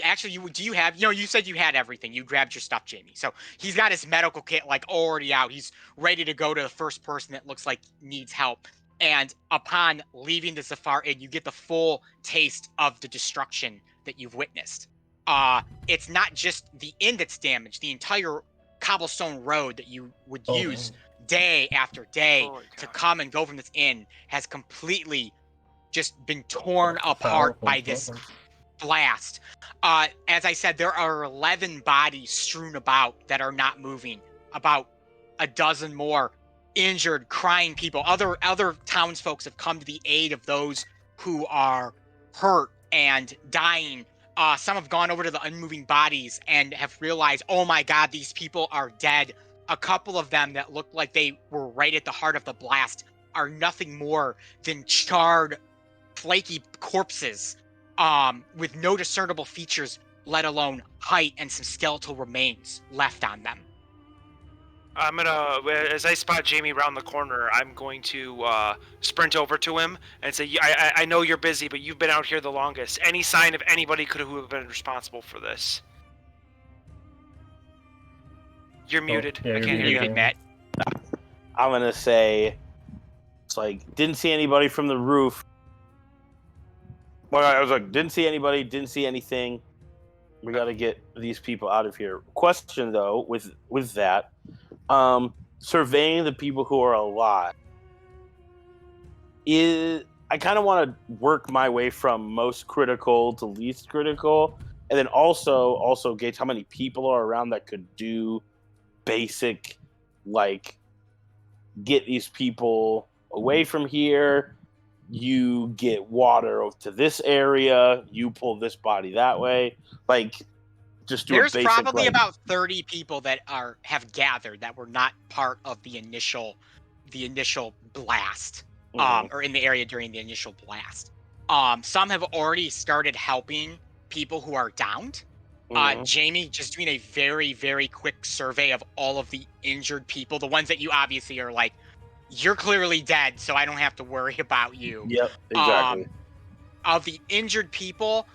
B: Actually, you said you had everything. You grabbed your stuff, Jamie. So he's got his medical kit like already out. He's ready to go to the first person that looks like needs help. And upon leaving the Zafar Inn, you get the full taste of the destruction that you've witnessed. It's not just the inn that's damaged. The entire cobblestone road that you would use day after day to come and go from this inn has completely just been torn apart by this blast. As I said, there are 11 bodies strewn about that are not moving. About a dozen more injured, crying people. Other townsfolk have come to the aid of those who are hurt and dying. Some have gone over to the unmoving bodies and have realized, oh my God, these people are dead. A couple of them that looked like they were right at the heart of the blast are nothing more than charred, flaky corpses. With no discernible features, let alone height and some skeletal remains left on them.
C: I'm gonna, as I spot Jamie around the corner, I'm going to sprint over to him and say, I know you're busy, but you've been out here the longest. Any sign of anybody who have been responsible for this? You're muted.
A: Yeah,
C: I can't hear you.
B: Matt.
D: I'm gonna say, it's like, didn't see anybody from the roof. Well, I was like, didn't see anybody, didn't see anything. We got to get these people out of here. Question though, with that, surveying the people who are alive, I I kind of want to work my way from most critical to least critical, and then also gauge how many people are around that could do basic, like, get these people away from here. You get water to this area. You pull this body that way. Like, just do
B: There's
D: a basic.
B: Probably about 30 people that have gathered that were not part of the initial blast, or in the area during the initial blast. Some have already started helping people who are downed. Jamie, just doing a very, very quick survey of all of the injured people, the ones that you obviously are like, you're clearly dead, so I don't have to worry about you.
D: Yep, exactly.
B: Of the injured people,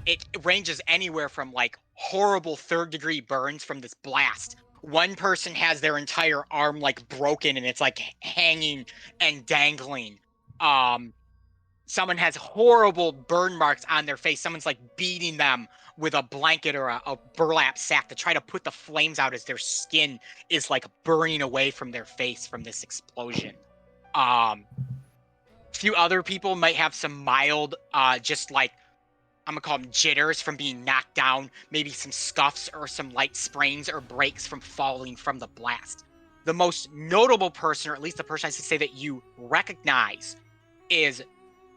B: it ranges anywhere from like horrible 3rd-degree burns from this blast. One person has their entire arm like broken and it's like hanging and dangling. Someone has horrible burn marks on their face. Someone's like beating them with a blanket or a burlap sack to try to put the flames out as their skin is like burning away from their face from this explosion. Few other people might have some mild, just like, I'm gonna call them jitters from being knocked down, maybe some scuffs or some light sprains or breaks from falling from the blast. The most notable person, or at least the person I should say that you recognize, is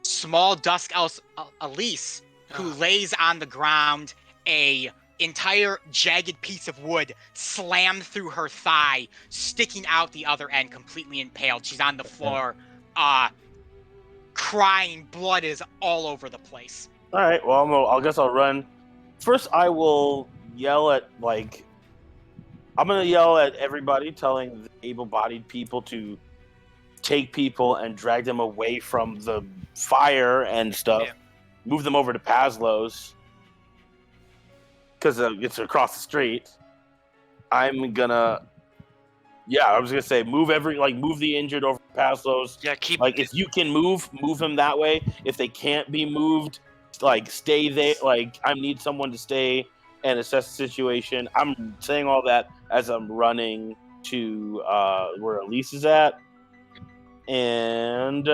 B: small dusk elf Elise, who lays on the ground, a entire jagged piece of wood slammed through her thigh, sticking out the other end, completely impaled. She's on the floor, crying. Blood is all over the place.
D: All right. Well, I guess I'll run. First, I will yell at I'm gonna yell at everybody, telling the able-bodied people to take people and drag them away from the fire and stuff. Yeah. Move them over to Pazlo's because it's across the street. I'm gonna. Yeah, I was gonna say move the injured over to Pazlo's.
C: Yeah,
D: if you can move him that way. If they can't be moved, stay there. I need someone to stay and assess the situation. I'm saying all that as I'm running to where Elise is at. And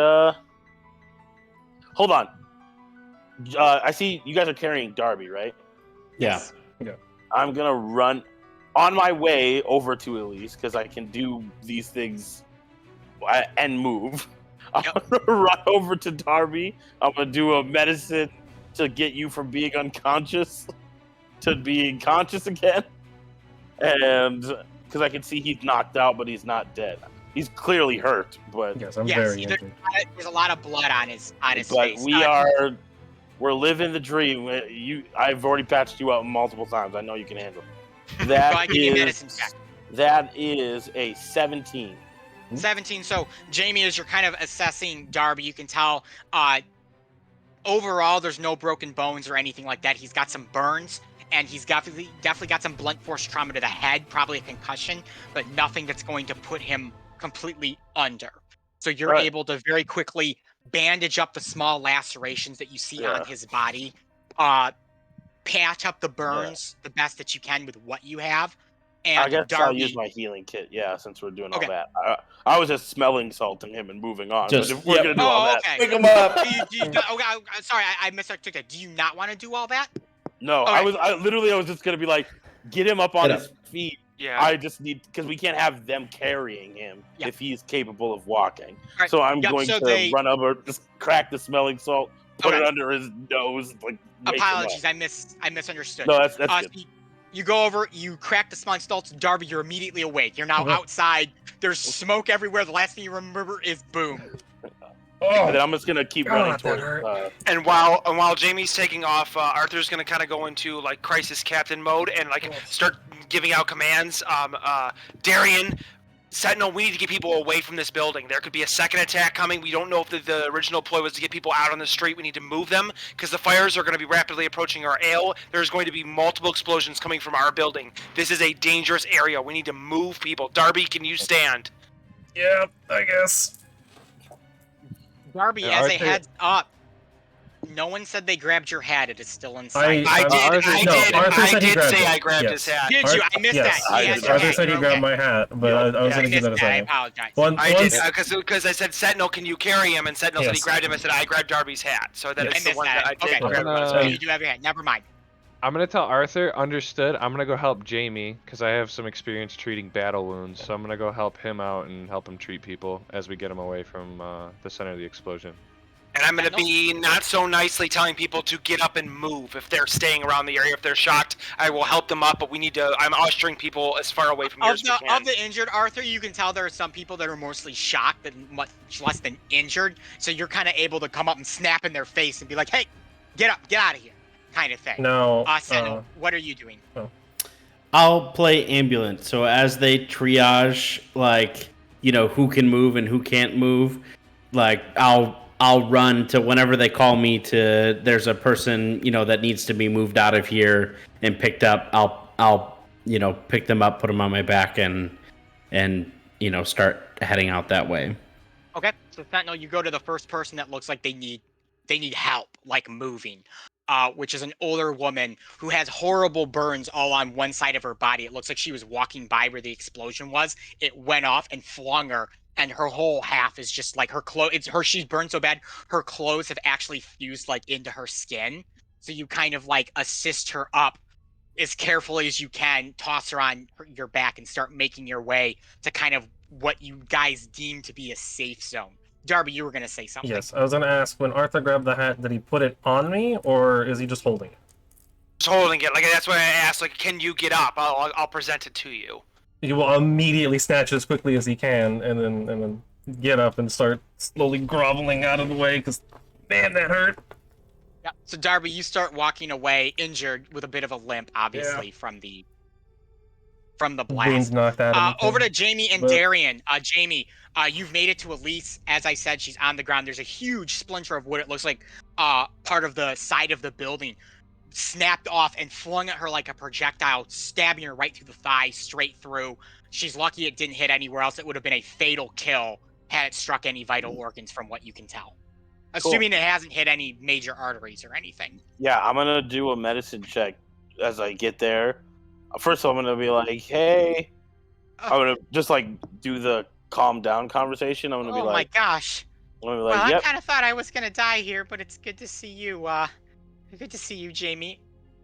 D: hold on. I see you guys are carrying Darby, right?
E: Yeah.
D: I'm gonna run on my way over to Elise because I can do these things and move. I'm gonna run over to Darby. I'm gonna do a medicine to get you from being unconscious to being conscious again, and because I can see he's knocked out, but he's not dead. He's clearly hurt, but
A: yes, very injured.
B: There's a lot of blood on his face.
D: But we're living the dream. I've already patched you out multiple times. I know you can handle it. That is a 17.
B: 17. So, Jamie, as you're kind of assessing Darby, you can tell overall there's no broken bones or anything like that. He's got some burns, and he's definitely got some blunt force trauma to the head, probably a concussion, but nothing that's going to put him completely under. So you're able to very quickly bandage up the small lacerations that you see on his body, patch up the burns the best that you can with what you have. And
D: I guess
B: Darby,
D: I'll use my healing kit, since we're doing all that. I was just smelling salting him and moving on. But if we're going to do all that,
E: pick him up.
B: Sorry, I mistook that. Do you not want to do all that?
D: No, I was just going to be like, get him up on his feet.
C: Yeah.
D: I just need, because we can't have them carrying him if he's capable of walking. Right. So I'm going to run over, just crack the smelling salt, put it under his nose.
B: Apologies, I misunderstood.
D: No, that's good.
B: You go over, you crack the smelling salts, Darby, you're immediately awake. You're now outside. There's smoke everywhere. The last thing you remember is boom.
D: And then I'm just gonna keep running towards.
C: And while Jamie's taking off, Arthur's gonna kind of go into crisis captain mode and start giving out commands. Darian, Sentinel, we need to get people away from this building. There could be a second attack coming. We don't know if the original ploy was to get people out on the street. We need to move them because the fires are going to be rapidly approaching our ale. There's going to be multiple explosions coming from our building. This is a dangerous area. We need to move people. Darby, can you stand?
A: Yeah, I guess.
B: Darby, as a heads up, No one said they grabbed your hat. It is still inside.
A: Arthur
C: say I grabbed his hat.
B: Did you? I missed that.
A: Arthur said he grabbed my hat, but I was going to do that in a
B: I
A: second.
B: apologize.
C: I did, because I said, Sentinel, can you carry him? And Sentinel said he grabbed him. I said, I grabbed Darby's hat. So that is the one that I did grab.
B: So you do have your hat. Never mind.
F: I'm going to tell Arthur, understood. I'm going to go help Jamie, because I have some experience treating battle wounds. So I'm going to go help him out and help him treat people as we get him away from the center of the explosion.
C: And I'm going to be not so nicely telling people to get up and move if they're staying around the area. If they're shocked, I will help them up, but we need to. I'm ushering people as far away from here as we can.
B: Of the injured, Arthur, you can tell there are some people that are mostly shocked and much less than injured. So you're kind of able to come up and snap in their face and be like, "Hey, get up, get out of here," kind of thing.
A: No.
B: Sentinel, what are you doing?
E: I'll play ambulance. So as they triage, like, who can move and who can't move, like I'll run to whenever they call me to. There's a person that needs to be moved out of here and picked up. I'll pick them up, put them on my back, and start heading out that way.
B: Okay, so Sentinel, you go to the first person that looks like they need help, like moving, which is an older woman who has horrible burns all on one side of her body. It looks like she was walking by where the explosion was. It went off and flung her. And her whole half is just like her clothes. She's burned so bad, her clothes have actually fused like into her skin. So you kind of like assist her up as carefully as you can, toss her on your back, and start making your way to kind of what you guys deem to be a safe zone. Darby, you were going to say something.
A: Yes, I was going to ask, when Arthur grabbed the hat, did he put it on me, or is he just holding it?
C: Just holding it. Like, that's why I asked, like, can you get up? I'll present it to you.
A: He will immediately snatch it as quickly as he can, and then get up and start slowly groveling out of the way, because, man, that hurt.
B: Yeah. So, Darby, you start walking away, injured, with a bit of a limp, obviously, from the blast.
A: Beans knocked out
B: over to Jamie and Darian. Jamie, you've made it to Elise. As I said, she's on the ground. There's a huge splinter of wood. It looks like part of the side of the building snapped off and flung at her like a projectile, stabbing her right through the thigh, straight through. She's lucky it didn't hit anywhere else. It would have been a fatal kill had it struck any vital organs, from what you can tell. Assuming it hasn't hit any major arteries or anything.
D: Yeah, I'm going to do a medicine check as I get there. First of all, I'm going to be like, hey. I'm going to just like do the calm down conversation. I'm going to be like,
B: oh my gosh.
D: Well, I
B: kind of thought I was going to die here, but it's good to see you. Good to see you, Jamie.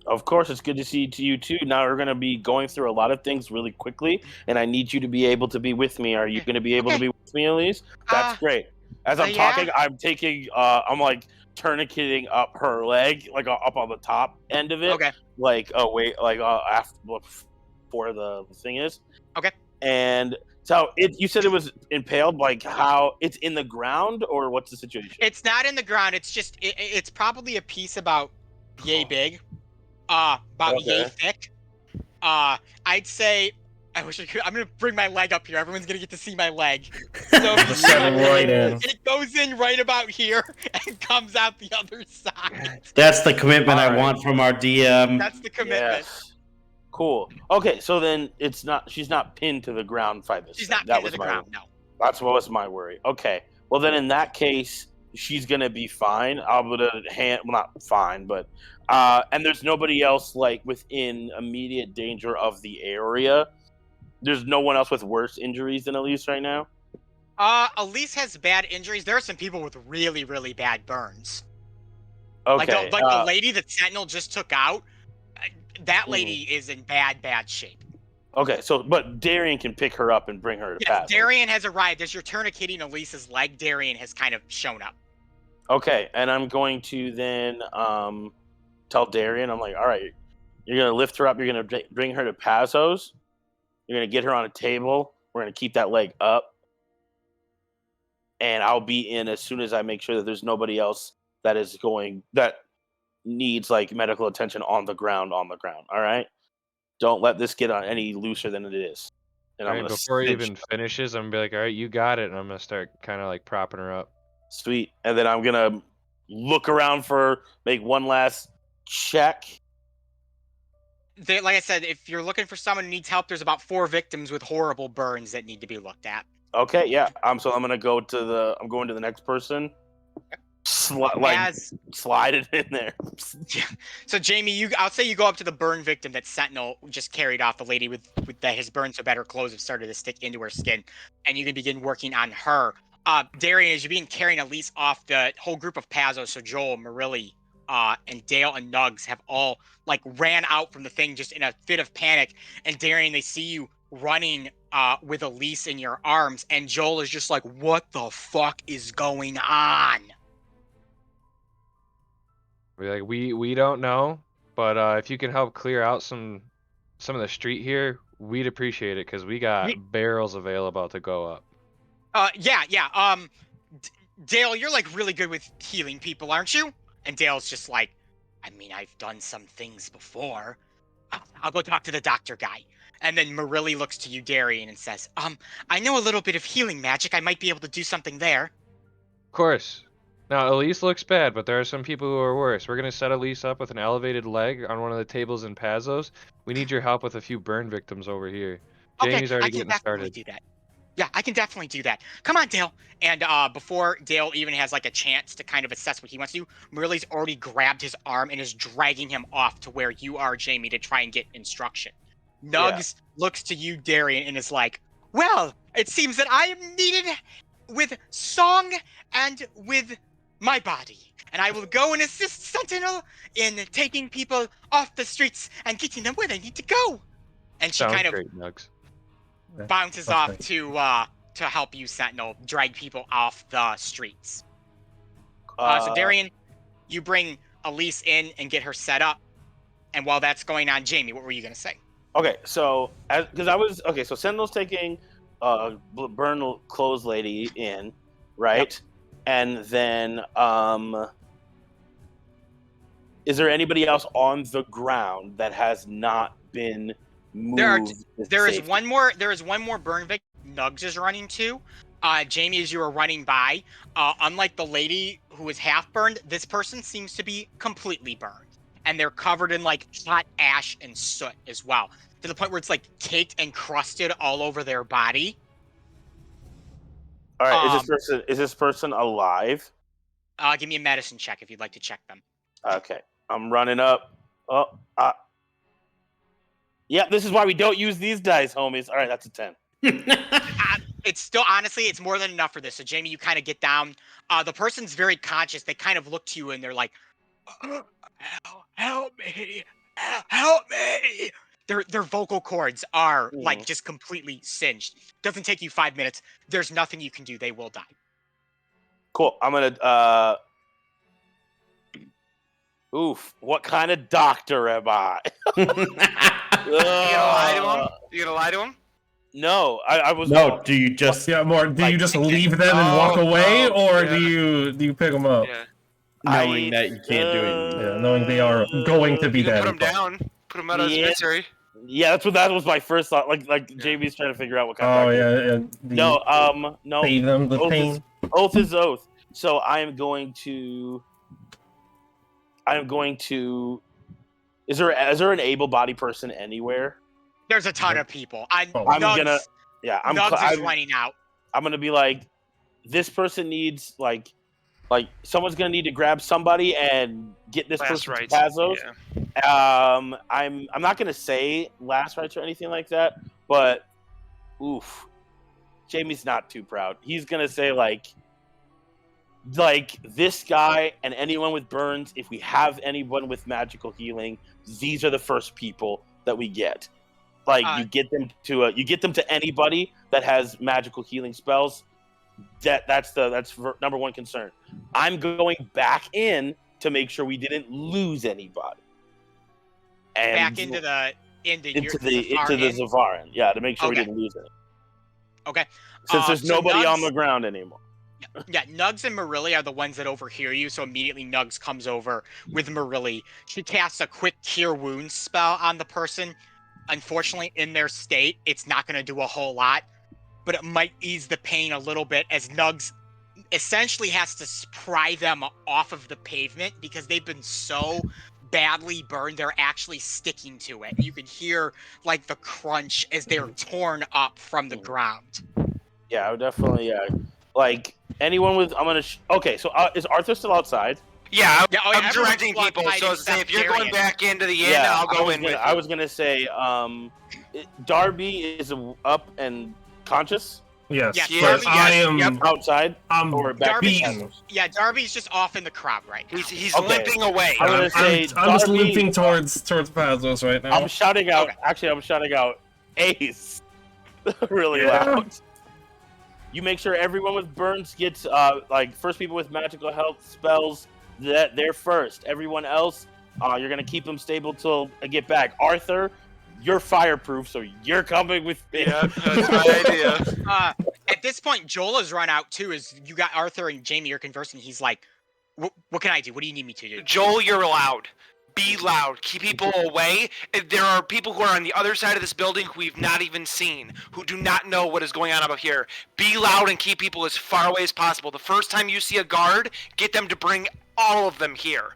D: Of course, it's good to see you too. Now we're going to be going through a lot of things really quickly, and I need you to be able to be with me. Are you going to be able to be with me, Elise? That's great. As I'm talking, I'm taking, I'm like tourniqueting up her leg, like up on the top end of it.
B: Okay.
D: Like, after before the thing is.
B: Okay.
D: And so you said it was impaled, like how it's in the ground, or what's the situation?
B: It's not in the ground. It's just, it's probably a piece about yay big, about yay thick. I'd say, I wish I could, I'm going to bring my leg up here. Everyone's going to get to see my leg. So it goes in right about here and comes out the other side.
E: That's the commitment I want from our DM.
B: That's the commitment.
D: Yes. Cool. Okay, so then she's not pinned to the ground by this.
B: She's not pinned to the ground, no.
D: That's what was my worry. Okay. Well, then in that case, she's going to be fine. Not fine, but and there's nobody else like within immediate danger of the area. There's no one else with worse injuries than Elise right now?
B: Elise has bad injuries. There are some people with really, really bad burns.
D: Okay.
B: Like the lady that Sentinel just took out, that lady is in bad shape.
D: Okay, but Darian can pick her up and bring her to pass.
B: Darian has arrived. As you're tourniqueting Elise's leg, Darian has kind of shown up.
D: Okay, and I'm going to then tell Darian, I'm like, all right, you're going to lift her up. You're going to bring her to Pazos. You're going to get her on a table. We're going to keep that leg up. And I'll be in as soon as I make sure that there's nobody else that needs like medical attention on the ground. All right? Don't let this get on any looser than it is. And
F: all right, before he even finishes, I'm going to be like, all right, you got it. And I'm going to start kind of like propping her up.
D: Sweet. And then I'm going to look around make one last check.
B: Like I said, if you're looking for someone who needs help, there's about 4 victims with horrible burns that need to be looked at.
D: Okay, yeah. So I'm going to go to I'm going to the next person. slide it in there.
B: Yeah. So Jamie, I'll say you go up to the burn victim that Sentinel just carried off, the lady with that has burned so bad her clothes have started to stick into her skin, and you can begin working on her. Darian, as you're being carrying Elise off, the whole group of Pazos, so Joel, Marilli, and Dale and Nugs have all like ran out from the thing just in a fit of panic. And Darian, they see you running with Elise in your arms, and Joel is just like, "What the fuck is going on?"
F: We're like, we don't know, but if you can help clear out some of the street here, we'd appreciate it because we got barrels available to go up.
B: Yeah. Dale, you're like really good with healing people, aren't you? And Dale's just like, I mean, I've done some things before. I'll go talk to the doctor guy. And then Marilli looks to you, Darian, and says, I know a little bit of healing magic. I might be able to do something there.
F: Of course. Now, Elise looks bad, but there are some people who are worse. We're going to set Elise up with an elevated leg on one of the tables in Pazos. We need your help with a few burn victims over here. Jamie's already getting started.
B: Do that. Yeah, I can definitely do that. Come on, Dale. And before Dale even has like a chance to kind of assess what he wants to do, Marilli's already grabbed his arm and is dragging him off to where you are, Jamie, to try and get instruction. Nugs looks to you, Darian, and is like, well, it seems that I am needed with song and with my body. And I will go and assist Sentinel in taking people off the streets and getting them where they need to go. And she
F: Sounds
B: kind of
F: great, Nugs.
B: bounces off to help you, Sentinel, drag people off the streets. So Darian, you bring Elise in and get her set up. And while that's going on, Jamie, what were you going to say?
D: Okay, so so Sentinel's taking burn clothes lady in, right? Yep. And then is there anybody else on the ground that has not been moved?
B: There is one more burn victim Nugs is running to. Jamie, as you are running by, unlike the lady who is half burned, this person seems to be completely burned. And they're covered in like hot ash and soot as well, to the point where it's like caked and crusted all over their body.
D: All right, is this person alive?
B: Give me a medicine check if you'd like to check them.
D: Okay, I'm running up. Yeah, this is why we don't use these dice, homies. All right, that's a 10.
B: It's still, honestly, it's more than enough for this. So, Jamie, you kind of get down. The person's very conscious. They kind of look to you and they're like, help me. Help me. Their vocal cords are like just completely singed. Doesn't take you 5 minutes. There's nothing you can do. They will die.
D: Cool. I'm gonna oof. What kind of doctor am I?
C: You gonna lie to him?
D: No, I was.
E: No, do you just
A: do you just leave them and walk away, or do you pick them up?
C: Yeah.
E: knowing that you can't do it?
A: Yeah, knowing they are going to be dead.
C: Put them down. Put them out of his misery.
D: Yeah, that was my first thought. Like Jamie's trying to figure out what kind of.
A: No.
D: No.
A: Save them the pain.
D: Oath is oath. So I am going to. Is there an able-bodied person anywhere?
B: There's a ton of people.
D: Nugs
B: is running out.
D: I'm gonna be like, this person needs like someone's gonna need to grab somebody and get this person to Pazos. Yeah. I'm not gonna say last rites or anything like that, but oof, Jamie's not too proud. He's gonna say like this guy and anyone with burns. If we have anyone with magical healing, these are the first people that we get. Like you get them to anybody that has magical healing spells. That's number one concern. I'm going back in to make sure we didn't lose anybody. And
B: back into the
D: Zavarin. Yeah, to make sure we didn't lose any.
B: Okay.
D: Since there's nobody on the ground anymore.
B: Yeah, Nugs and Marilli are the ones that overhear you, so immediately Nugs comes over with Marilli. She casts a quick Cure Wounds spell on the person. Unfortunately, in their state, it's not going to do a whole lot, but it might ease the pain a little bit as Nugs essentially has to pry them off of the pavement because they've been so badly burned, they're actually sticking to it. You can hear like the crunch as they're torn up from the ground.
D: Yeah, I would definitely, like, anyone with okay. So is Arthur still outside?
C: Yeah,
B: Yeah,
C: I'm
B: everyone's
C: directing
B: still
C: people.
B: outside
C: So
B: except
C: if you're going
B: Darian.
C: back into the inn, I'll go in with you.
D: I was gonna say, Darby is up and conscious.
A: Yes,
B: Yes,
A: but
B: Darby-
A: I
C: yes,
A: am.
C: yep.
D: Outside
A: I'm
D: or back
B: Darby's
D: to
A: beaten.
D: Tazos?
B: Yeah, Darby's just off in the crowd right now.
C: He's
D: Okay.
C: limping away.
D: I'm gonna say
A: I'm just
D: Darby-
A: limping towards Pazos right now.
D: I'm shouting out.
B: Okay.
D: Actually, I'm shouting out Ace, really
A: Yeah.
D: loud. You make sure everyone with burns gets like first people with magical health spells that they're first. Everyone else, you're gonna keep them stable till I get back. Arthur, you're fireproof, so you're coming with me.
C: Yeah, that's my idea.
B: At this point, Joel has run out too. As you got Arthur and Jamie, you're conversing. He's like, "What can I do? What do you need me to do?"
C: Joel, you're loud. Be loud. Keep people away. There are people who are on the other side of this building who we've not even seen, who do not know what is going on up here. Be loud and keep people as far away as possible. The first time you see a guard, get them to bring all of them here.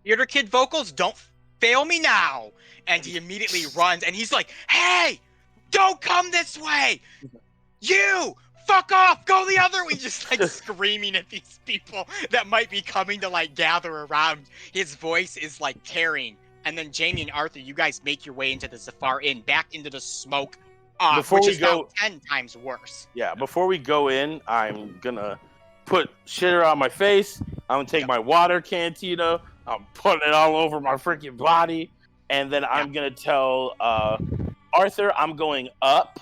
B: Theater Kid vocals, don't fail me now. And he immediately runs, and he's like, "Hey, don't come this way! You! Fuck off! Go the other way!" Just like screaming at these people that might be coming to like gather around. His voice is like tearing. And then Jamie and Arthur, you guys make your way into the Zafar Inn, back into the smoke,
D: Before
B: which
D: we
B: is now
D: go-
B: 10 times worse.
D: Yeah, before we go in, I'm gonna put shit around my face. I'm gonna take my water cantina. I'm putting it all over my freaking body, and then I'm gonna tell Arthur I'm going up.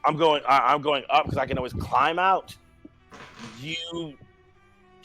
D: I'm going up because I can always climb out. You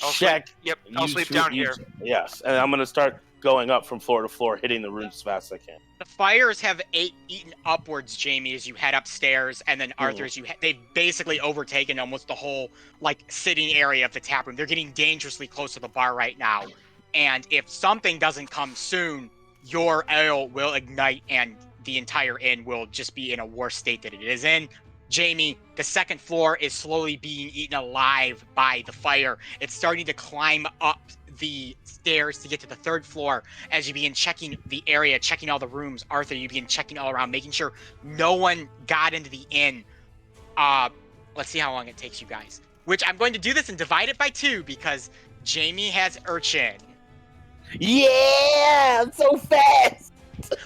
C: I'll
D: check.
C: Sleep. Yep, I'll
D: you
C: sleep
D: two-
C: down
D: you-
C: here.
D: Yes, and I'm gonna start going up from floor to floor, hitting the rooms as fast as I can.
B: The fires have eaten upwards, Jamie, as you head upstairs, and then Arthur, as they've basically overtaken almost the whole like sitting area of the tap room. They're getting dangerously close to the bar right now, and if something doesn't come soon, your ale will ignite, and the entire inn will just be in a worse state that it is in. Jamie, the second floor is slowly being eaten alive by the fire. It's starting to climb up the stairs to get to the third floor as you begin checking the area, checking all the rooms. Arthur, you begin checking all around, making sure no one got into the inn. Let's see how long it takes you guys. Which I'm going to do this and divide it by 2 because Jamie has Urchin.
D: Yeah, I'm so fast.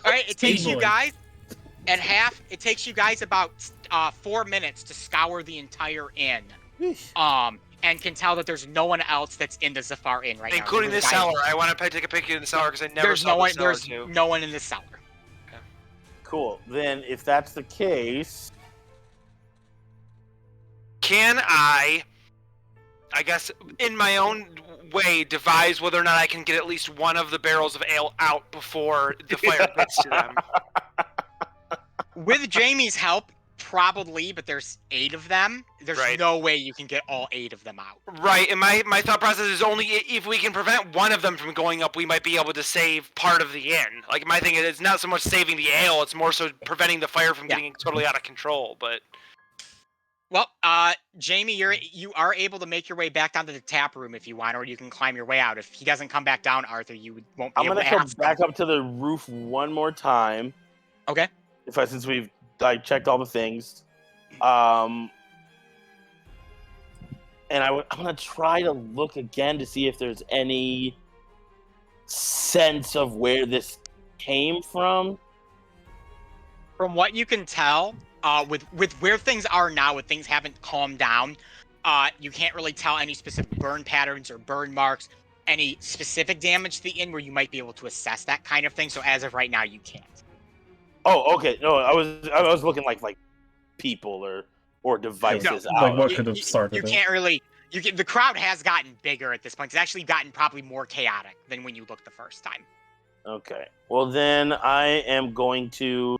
B: All right, it takes you
A: Speed boy.
B: guys at half. It takes you guys about 4 minutes to scour the entire inn. And can tell that there's no one else that's in the Zafar Inn right now.
C: Including the
B: Guys-
C: cellar. I want to take a picture in the cellar because I never
B: There's
C: saw
B: no
C: the
B: one.
C: cellar
B: There's
C: too.
B: no one in the cellar.
D: Cool. Then, if that's the case,
C: Can I guess, in my own way, devise whether or not I can get at least one of the barrels of ale out before the fire gets to them?
B: With Jamie's help, probably, but there's 8 of them. There's
C: Right.
B: no way you can get all 8 of them out.
C: Right, and my thought process is only if we can prevent one of them from going up, we might be able to save part of the inn. Like, my thing is, it's not so much saving the ale, it's more so preventing the fire from getting totally out of control, but...
B: Well, Jamie, you are able to make your way back down to the tap room if you want, or you can climb your way out. If he doesn't come back down, Arthur, won't be
D: I'm
B: able
D: gonna
B: to
D: come
B: ask
D: back
B: him.
D: up to the roof one more time.
B: Okay.
D: Since we've checked all the things, and I'm gonna try to look again to see if there's any sense of where this came from.
B: From what you can tell, with where things are now, with things haven't calmed down, you can't really tell any specific burn patterns or burn marks, any specific damage to the inn where you might be able to assess that kind of thing. So as of right now, you can't.
D: Oh, okay. No, I was looking like people or devices
B: No,
D: out.
A: Like what could have started
B: You
A: it?
B: can't really. The crowd has gotten bigger at this point. It's actually gotten probably more chaotic than when you looked the first time.
D: Okay. Well, then I am going to.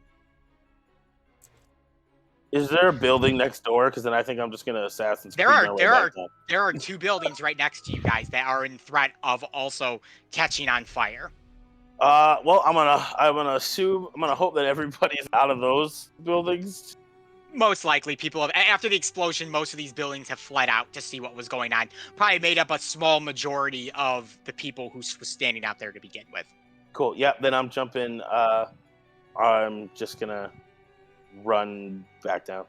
D: Is there a building next door? Because then I think I'm just gonna Assassin's Creed my way back up.
B: There are 2 buildings right next to you guys that are in threat of also catching on fire.
D: Well, I'm gonna hope that everybody's out of those buildings.
B: Most likely, people have, after the explosion, most of these buildings have fled out to see what was going on. Probably made up a small majority of the people who was standing out there to begin with.
D: Cool. Yeah. Then I'm jumping. I'm just gonna run back down.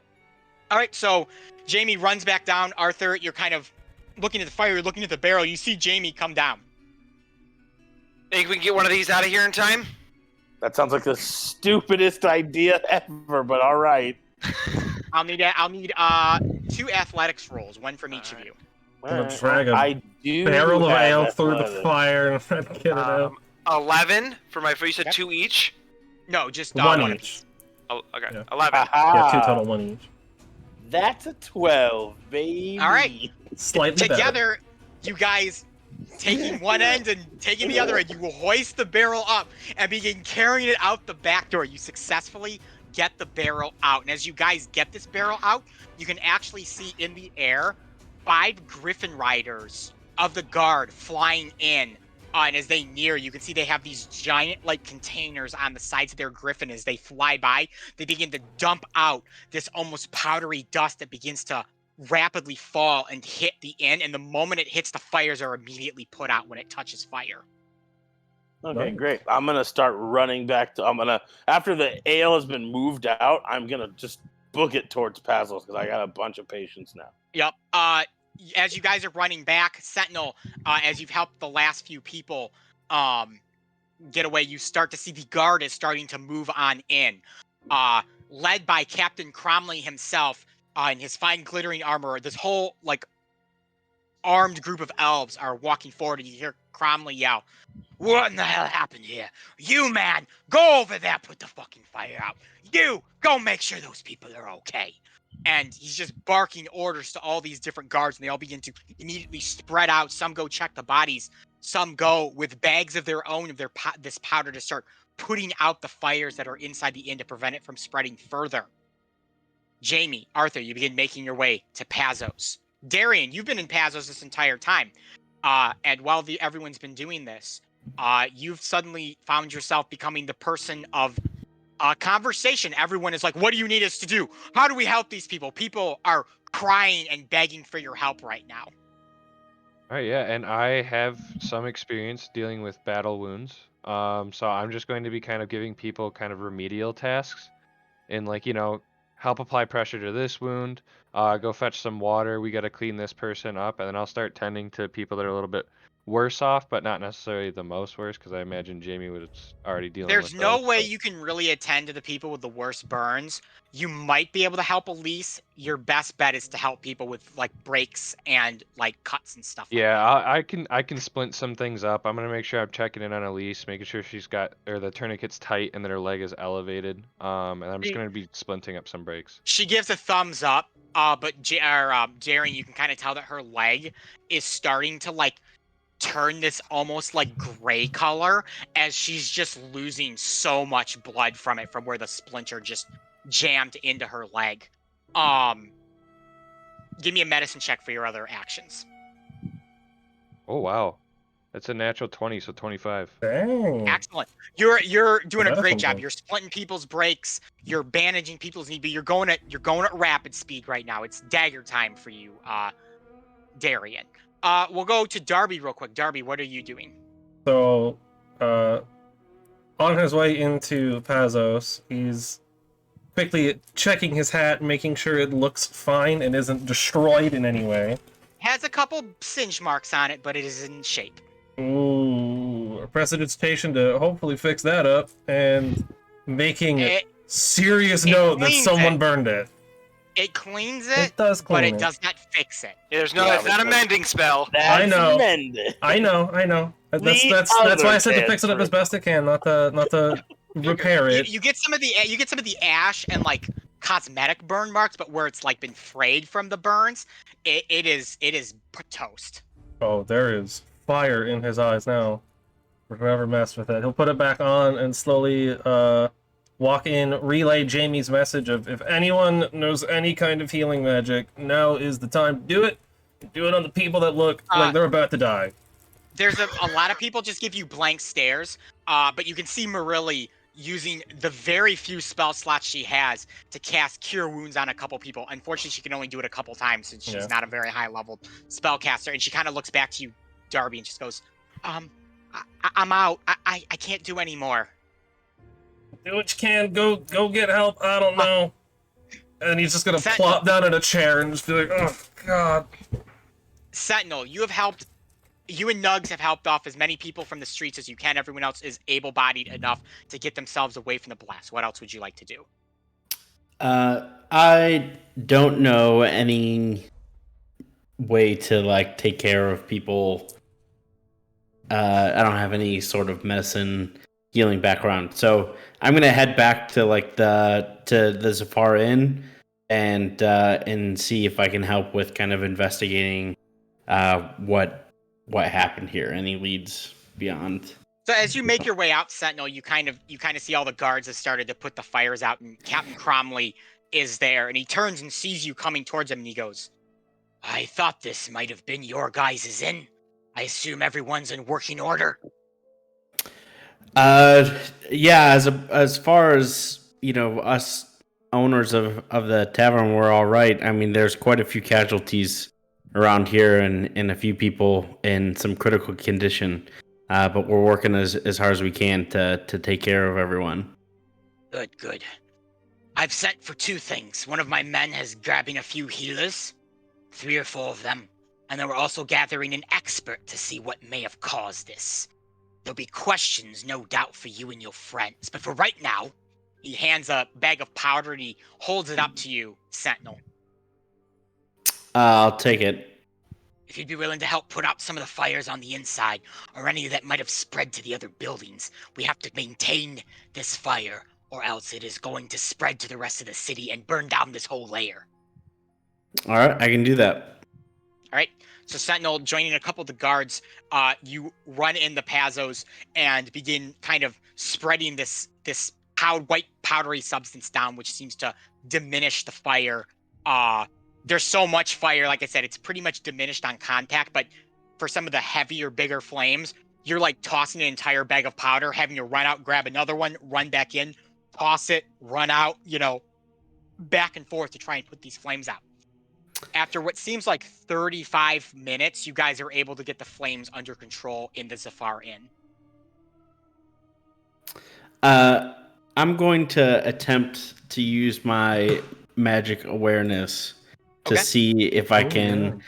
B: All right, so Jamie runs back down. Arthur, you're kind of looking at the fire, you're looking at the barrel. You see Jamie come down.
C: Think we can get one of these out of here in time?
D: That sounds like the stupidest idea ever, but all right.
B: I'll need 2 athletics rolls, one from each of you.
A: I'm gonna drag a
D: I do
A: barrel of
D: have
A: ale through the
D: athletics.
A: fire and try to get it out.
C: 11 for my. You said
B: Yep.
C: 2 each.
B: No, just
A: One
B: one
A: each.
C: Oh, okay.
A: Yeah.
C: 11.
A: Yeah, 2 total, 1 each.
D: That's a 12, baby.
B: All right.
A: Slightly better.
B: Together, you guys taking one end and taking the other end, you will hoist the barrel up and begin carrying it out the back door. You successfully get the barrel out. And as you guys get this barrel out, you can actually see in the air 5 Griffin Riders of the guard flying in. And as they near, you can see they have these giant like containers on the sides of their Griffin. As they fly by, they begin to dump out this almost powdery dust that begins to rapidly fall and hit the inn. And the moment it hits, the fires are immediately put out when it touches fire.
D: Okay,
A: Nice.
D: great. I'm gonna start running back to. After the ale has been moved out, I'm gonna just book it towards Pazos because I got a bunch of patients now.
B: Yep. As you guys are running back, Sentinel, as you've helped the last few people get away, you start to see the guard is starting to move on in. Led by Captain Cromley himself in his fine glittering armor. This whole like armed group of elves are walking forward, and you hear Cromley yell, "What in the hell happened here? You, man, go over there, put the fucking fire out. You, go make sure those people are okay." And he's just barking orders to all these different guards, and they all begin to immediately spread out. Some go check the bodies. Some go with bags of their own of their this powder to start putting out the fires that are inside the inn to prevent it from spreading further. Jamie, Arthur, you begin making your way to Pazos. Darian, you've been in Pazos this entire time. And while everyone's been doing this, you've suddenly found yourself becoming the person of conversation. Everyone is like, what do you need us to do? How do we help these people? People are crying and begging for your help right now.
F: All right, yeah, and I have some experience dealing with battle wounds. So I'm just going to be kind of giving people kind of remedial tasks and like, help apply pressure to this wound, go fetch some water, we got to clean this person up, and then I'll start tending to people that are a little bit worse off, but not necessarily the most worse, because I imagine Jamie was already dealing with
B: There's no
F: those,
B: way
F: but-
B: you can really attend to the people with the worst burns. You might be able to help Elise. Your best bet is to help people with like breaks and like cuts and stuff.
F: Yeah,
B: like that.
F: I can splint some things up. I'm gonna make sure I'm checking in on Elise, making sure the tourniquet's tight and that her leg is elevated. And I'm just gonna be splinting up some breaks.
B: She gives a thumbs up, but Jaren, you can kind of tell that her leg is starting to like turn this almost like gray color as she's just losing so much blood from it, from where the splinter just jammed into her leg. Give me a medicine check for your other actions.
F: Oh wow, that's a natural 20, so 25.
A: Dang.
B: Excellent. You're doing a
A: Medicine
B: great job.
A: check.
B: You're splinting people's breaks. You're bandaging people's knee. But you're going at rapid speed right now. It's dagger time for you, Darian. We'll go to Darby real quick. Darby, what are you doing?
A: So, on his way into Pazos, he's quickly checking his hat, making sure it looks fine and isn't destroyed in any way.
B: Has a couple singe marks on it, but it is in shape.
A: Ooh, a prestidigitation to hopefully fix that up, and making serious
B: it
A: note that
B: cleans
A: someone
B: it.
A: burned it.
B: It cleans it,
A: It does clean
B: but it
A: it.
B: does not fix it.
C: There's no,
D: Yeah,
C: it's not a
D: but-
C: mending spell.
A: I know.
D: Amended.
A: I know. That's
D: The
A: why I said to
D: other
A: fix it up as best I can, not to repair it.
B: You get some of the ash and like cosmetic burn marks, but where it's like been frayed from the burns, it is toast.
A: Oh, there is fire in his eyes now. We're never mess with it. He'll put it back on and slowly walk in, relay Jamie's message of if anyone knows any kind of healing magic, now is the time to do it. Do it on the people that look like they're about to die.
B: There's a lot of people just give you blank stares, but you can see Marilli using the very few spell slots she has to cast Cure Wounds on a couple people. Unfortunately, she can only do it a couple times since she's not a very high-level spellcaster. And she kind of looks back to you, Darby, and just goes, I'm out. I can't do anymore.
A: Do what you can. Go get help. I don't know. And he's just gonna plop down in a chair and just be like, oh, God.
B: Sentinel, you and Nugs have helped off as many people from the streets as you can. Everyone else is able-bodied enough to get themselves away from the blast. What else would you like to do?
E: I don't know any way to like take care of people. I don't have any sort of medicine healing background, so I'm gonna head back to like the Zafar Inn and see if I can help with kind of investigating what happened here. Any leads beyond?
B: So as you make your way out, Sentinel, you kind of see all the guards have started to put the fires out, and Captain Cromley is there, and he turns and sees you coming towards him, and he goes, "I thought this might have been your guys' inn. I assume everyone's in working order."
E: Yeah. As far as us owners of the tavern, we're all right. I mean, there's quite a few casualties around here, and a few people in some critical condition. But we're working as hard as we can to take care of everyone.
B: Good. I've sent for 2 things. One of my men is grabbing a few healers, 3 or 4 of them, and then we're also gathering an expert to see what may have caused this. There'll be questions, no doubt, for you and your friends, but for right now, he hands a bag of powder and he holds it up to you, Sentinel.
E: I'll take it.
B: If you'd be willing to help put out some of the fires on the inside, or any that might have spread to the other buildings, we have to maintain this fire, or else it is going to spread to the rest of the city and burn down this whole layer.
E: All right, I can do that.
B: All right, so Sentinel, joining a couple of the guards, you run in the Pazos and begin kind of spreading this white powdery substance down, which seems to diminish the fire. There's so much fire, like I said, it's pretty much diminished on contact, but for some of the heavier, bigger flames, you're like tossing an entire bag of powder, having to run out, grab another one, run back in, toss it, run out, back and forth to try and put these flames out. After what seems like 35 minutes, you guys are able to get the flames under control in the Zafar Inn.
E: I'm going to attempt to use my magic awareness to see if I can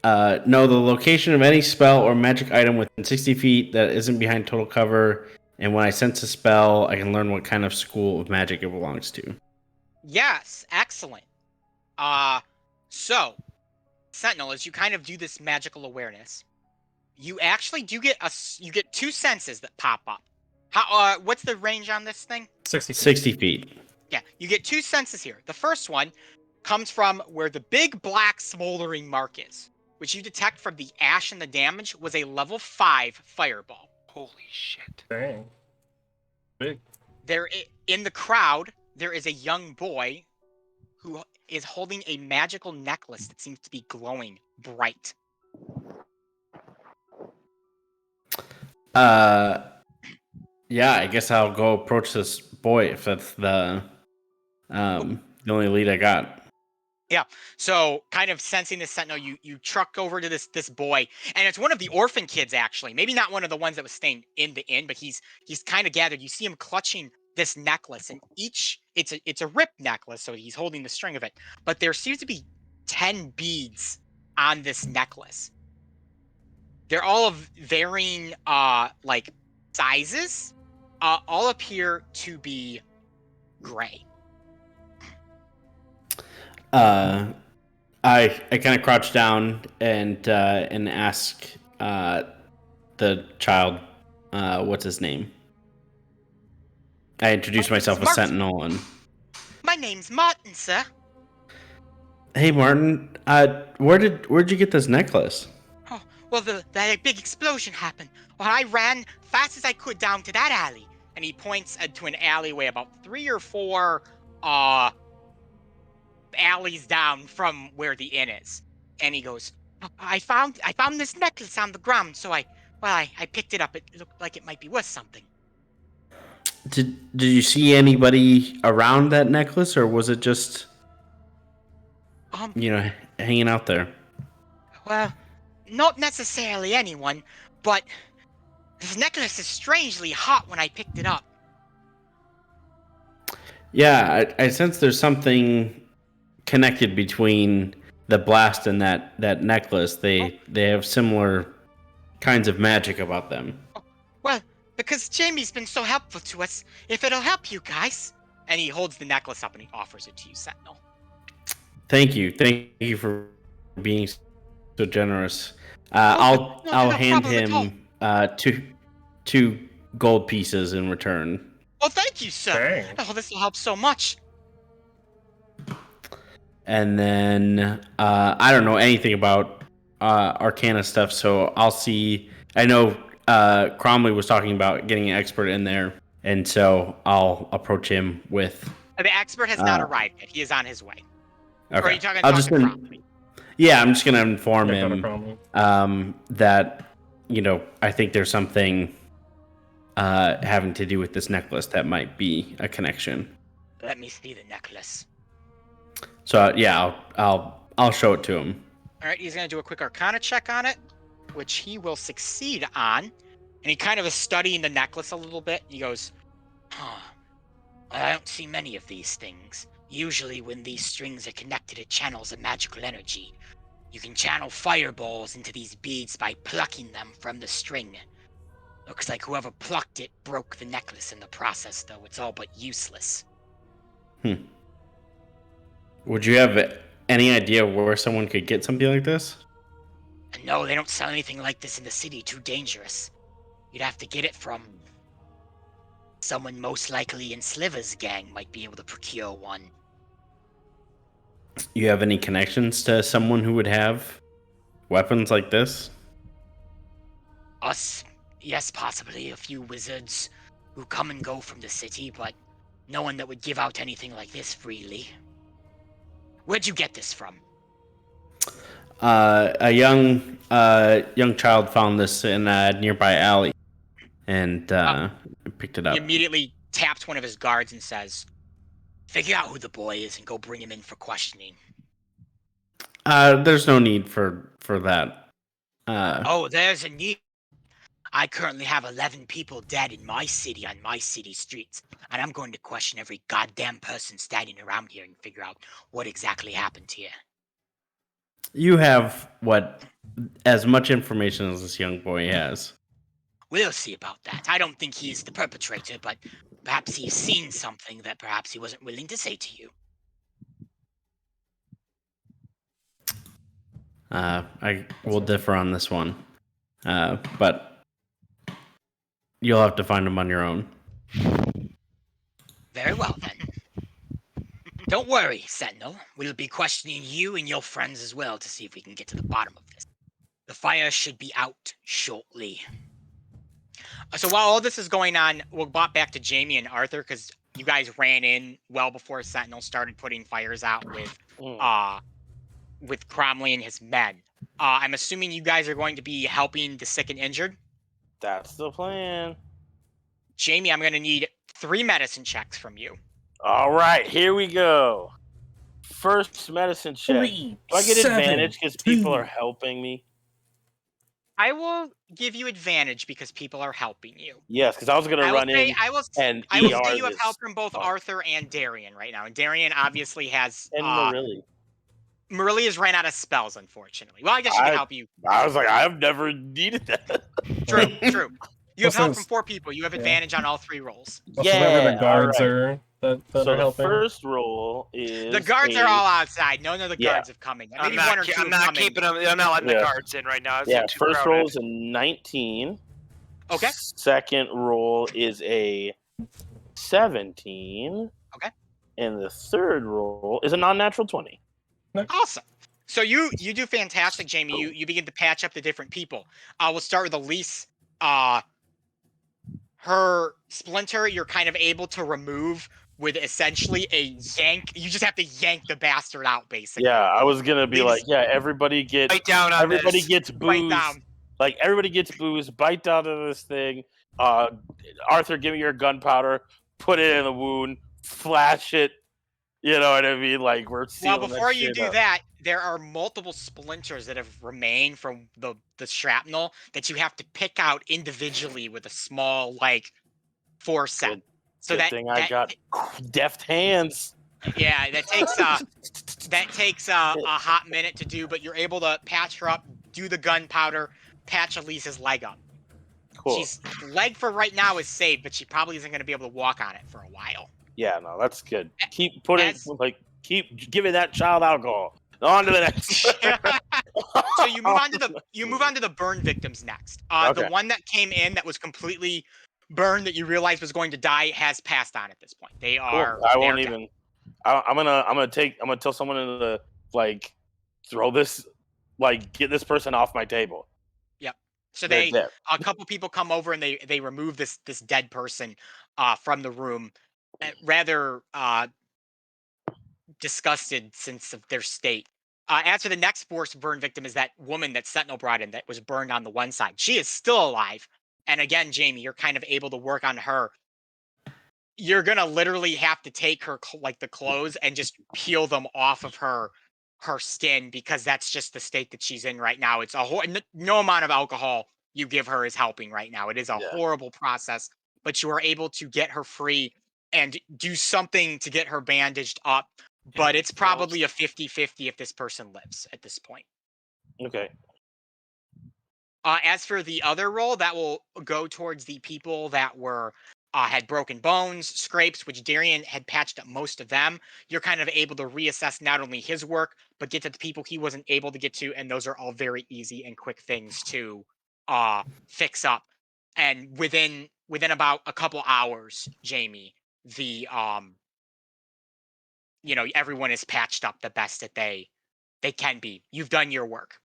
E: know the location of any spell or magic item within 60 feet that isn't behind total cover. And when I sense a spell, I can learn what kind of school of magic it belongs to.
B: Yes, excellent. So, Sentinel, as you kind of do this magical awareness, you actually do get you get 2 senses that pop up. What's the range on this thing?
E: 60 feet.
B: Yeah, you get 2 senses here. The first one comes from where the big black smoldering mark is, which you detect from the ash and the damage was a level 5 fireball.
C: Holy shit.
A: Dang. Big.
B: In the crowd, there is a young boy who is holding a magical necklace that seems to be glowing bright.
E: Yeah, I guess I'll go approach this boy if that's the only lead I got.
B: Yeah, so kind of sensing this Sentinel, you truck over to this boy, and it's one of the orphan kids, actually. Maybe not one of the ones that was staying in the inn, but he's kind of gathered. You see him clutching this necklace, and it's a rip necklace, so he's holding the string of it. But there seems to be 10 beads on this necklace. They're all of varying like sizes. All appear to be gray.
E: I kind of crouch down and ask the child what's his name. I introduce myself as Sentinel and.
B: My name's Martin, sir.
E: Hey, Martin. Where'd you get this necklace?
B: Oh, well, that big explosion happened. Well, I ran fast as I could down to that alley, and he points to an alleyway about 3 or 4 alleys down from where the inn is. And he goes, I found this necklace on the ground, so I picked it up. It looked like it might be worth something.
E: Did you see anybody around that necklace, or was it just hanging out there?
B: Well, not necessarily anyone, but this necklace is strangely hot when I picked it up.
E: Yeah, I sense there's something connected between the blast and that necklace. They have similar kinds of magic about them.
B: Well, because Jamie's been so helpful to us, if it'll help you guys. And he holds the necklace up and he offers it to you, Sentinel.
E: Thank you for being so generous. I'll hand him two gold pieces in return.
B: Oh, thank you, sir. Oh, this will help so much.
E: And then I don't know anything about Arcana stuff, so I'll see. I know Cromley was talking about getting an expert in there, and so I'll approach him with.
B: The expert has not arrived yet. He is on his way.
E: Okay.
B: Or are you talking to Cromley?
E: Yeah, I'm just gonna inform him that I think there's something having to do with this necklace that might be a connection.
B: Let me see the necklace.
E: So yeah, I'll show it to him.
B: All right, he's gonna do a quick Arcana check on it, which he will succeed on. And he kind of is studying the necklace a little bit. He goes, I don't see many of these things. Usually when these strings are connected, it channels a magical energy. You can channel fireballs into these beads by plucking them from the string. Looks like whoever plucked it broke the necklace in the process, though. It's all but useless.
E: Would you have any idea where someone could get something like this?
B: No, they don't sell anything like this in the city. Too dangerous. You'd have to get it from someone most likely in Sliver's gang might be able to procure one.
E: You have any connections to someone who would have weapons like this?
B: Us? Yes, possibly. A few wizards who come and go from the city, but no one that would give out anything like this freely. Where'd you get this from?
E: A young child found this in a nearby alley and picked it up.
B: He immediately taps one of his guards and says, figure out who the boy is and go bring him in for questioning.
E: There's no need for that.
B: Oh, there's a need. I currently have 11 people dead in my city on my city streets, and I'm going to question every goddamn person standing around here and figure out what exactly happened here.
E: You have as much information as this young boy has.
B: We'll see about that. I don't think he's the perpetrator, but perhaps he's seen something that perhaps he wasn't willing to say to you.
E: I will differ on this one, but you'll have to find him on your own.
B: Very well, then. Don't worry, Sentinel. We'll be questioning you and your friends as well to see if we can get to the bottom of this. The fire should be out shortly. So while all this is going on, we'll bop back to Jamie and Arthur because you guys ran in well before Sentinel started putting fires out with Cromley and his men. I'm assuming you guys are going to be helping the sick and injured?
D: That's the plan.
B: Jamie, I'm going to need 3 medicine checks from you.
D: All right, here we go. First medicine check.
A: 3,
D: Do I get
A: 7,
D: advantage because
A: 2.
D: people are helping me?
B: I will give you advantage because people are helping you.
D: Yes, because I was going to run in
B: I will say you have help from both Arthur and Darian right now. And Darian obviously has...
D: And Marilli.
B: Marilli has ran out of spells, unfortunately. Well, I guess she can help you.
D: I was like, I've never needed that.
B: True. You have help from 4 people. You have advantage on all 3 rolls.
A: Whoever the guards are that
D: so
A: are helping.
D: The first roll is
B: the guards are all outside. None of the guards have come in. Maybe one or two.
C: I'm not keeping them. I'm not letting the guards in right now.
D: It's first roll is a 19.
B: Okay.
D: Second roll is a 17.
B: Okay.
D: And the third roll is a non-natural 20.
B: Awesome. So you do fantastic, Jamie. You begin to patch up the different people. We'll start with Elise. Her splinter, you're kind of able to remove with essentially a yank. You just have to yank the bastard out, basically.
D: Yeah, I was gonna be like, everybody gets
C: bite down on
D: everybody
C: this.
D: gets booze. Like everybody gets booze. Bite down on this thing. Arthur, give me your gunpowder. Put it in the wound. Flash it. You know what I mean? Like we're sealing.
B: Well, before you do that, there are multiple splinters that have remained from the shrapnel that you have to pick out individually with a small forceps. So
D: Good thing I got deft hands.
B: Yeah, that takes That takes a hot minute to do, but you're able to patch her up, do the gunpowder, patch Elisa's leg up.
D: Cool.
B: She's leg for right now is saved, but she probably isn't going to be able to walk on it for a while.
D: Yeah, no, that's good. Keep keep giving that child alcohol. On to the next.
B: So you move on to the burn victims next.
D: Okay.
B: The one that came in that was completely burned that you realized was going to die has passed on at this point. They are.
D: Cool. I won't even. I'm gonna tell someone to throw this, get this person off my table.
B: Yep. So
D: They're dead.
B: a couple people come over and they remove this dead person from the room, rather disgusted since of their state. After the next forced burn victim is that woman that Sentinel brought in that was burned on the one side. She is still alive. And again, Jamie, you're kind of able to work on her. You're going to literally have to take her, the clothes and just peel them off of her skin because that's just the state that she's in right now. It's no amount of alcohol you give her is helping right now. It is a horrible process, but you are able to get her free and do something to get her bandaged up. But it's probably a 50-50 if this person lives at this point.
D: Okay.
B: As for the other role, that will go towards the people that were had broken bones, scrapes, which Darian had patched up most of them. You're kind of able to reassess not only his work, but get to the people he wasn't able to get to, and those are all very easy and quick things to fix up. And within about a couple hours, Jamie, the everyone is patched up the best that they can be. You've done your work.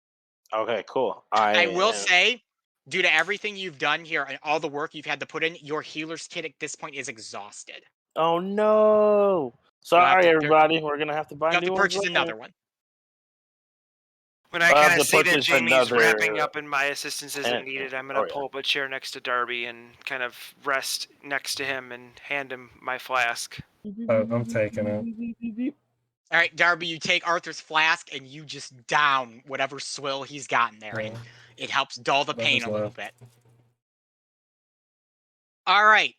D: Okay, cool.
B: I will say, due to everything you've done here and all the work you've had to put in, your healer's kit at this point is exhausted.
D: Oh no! Sorry, everybody. We're gonna have to buy.
B: You have to purchase another one.
C: When I kind of see that Jamie's wrapping up and my assistance isn't needed, I'm gonna pull up a chair next to Darby and kind of rest next to him and hand him my flask.
A: I'm taking it.
B: All right, Darby, you take Arthur's flask and you just down whatever swill he's gotten there, and it helps dull the pain a little bit. All right,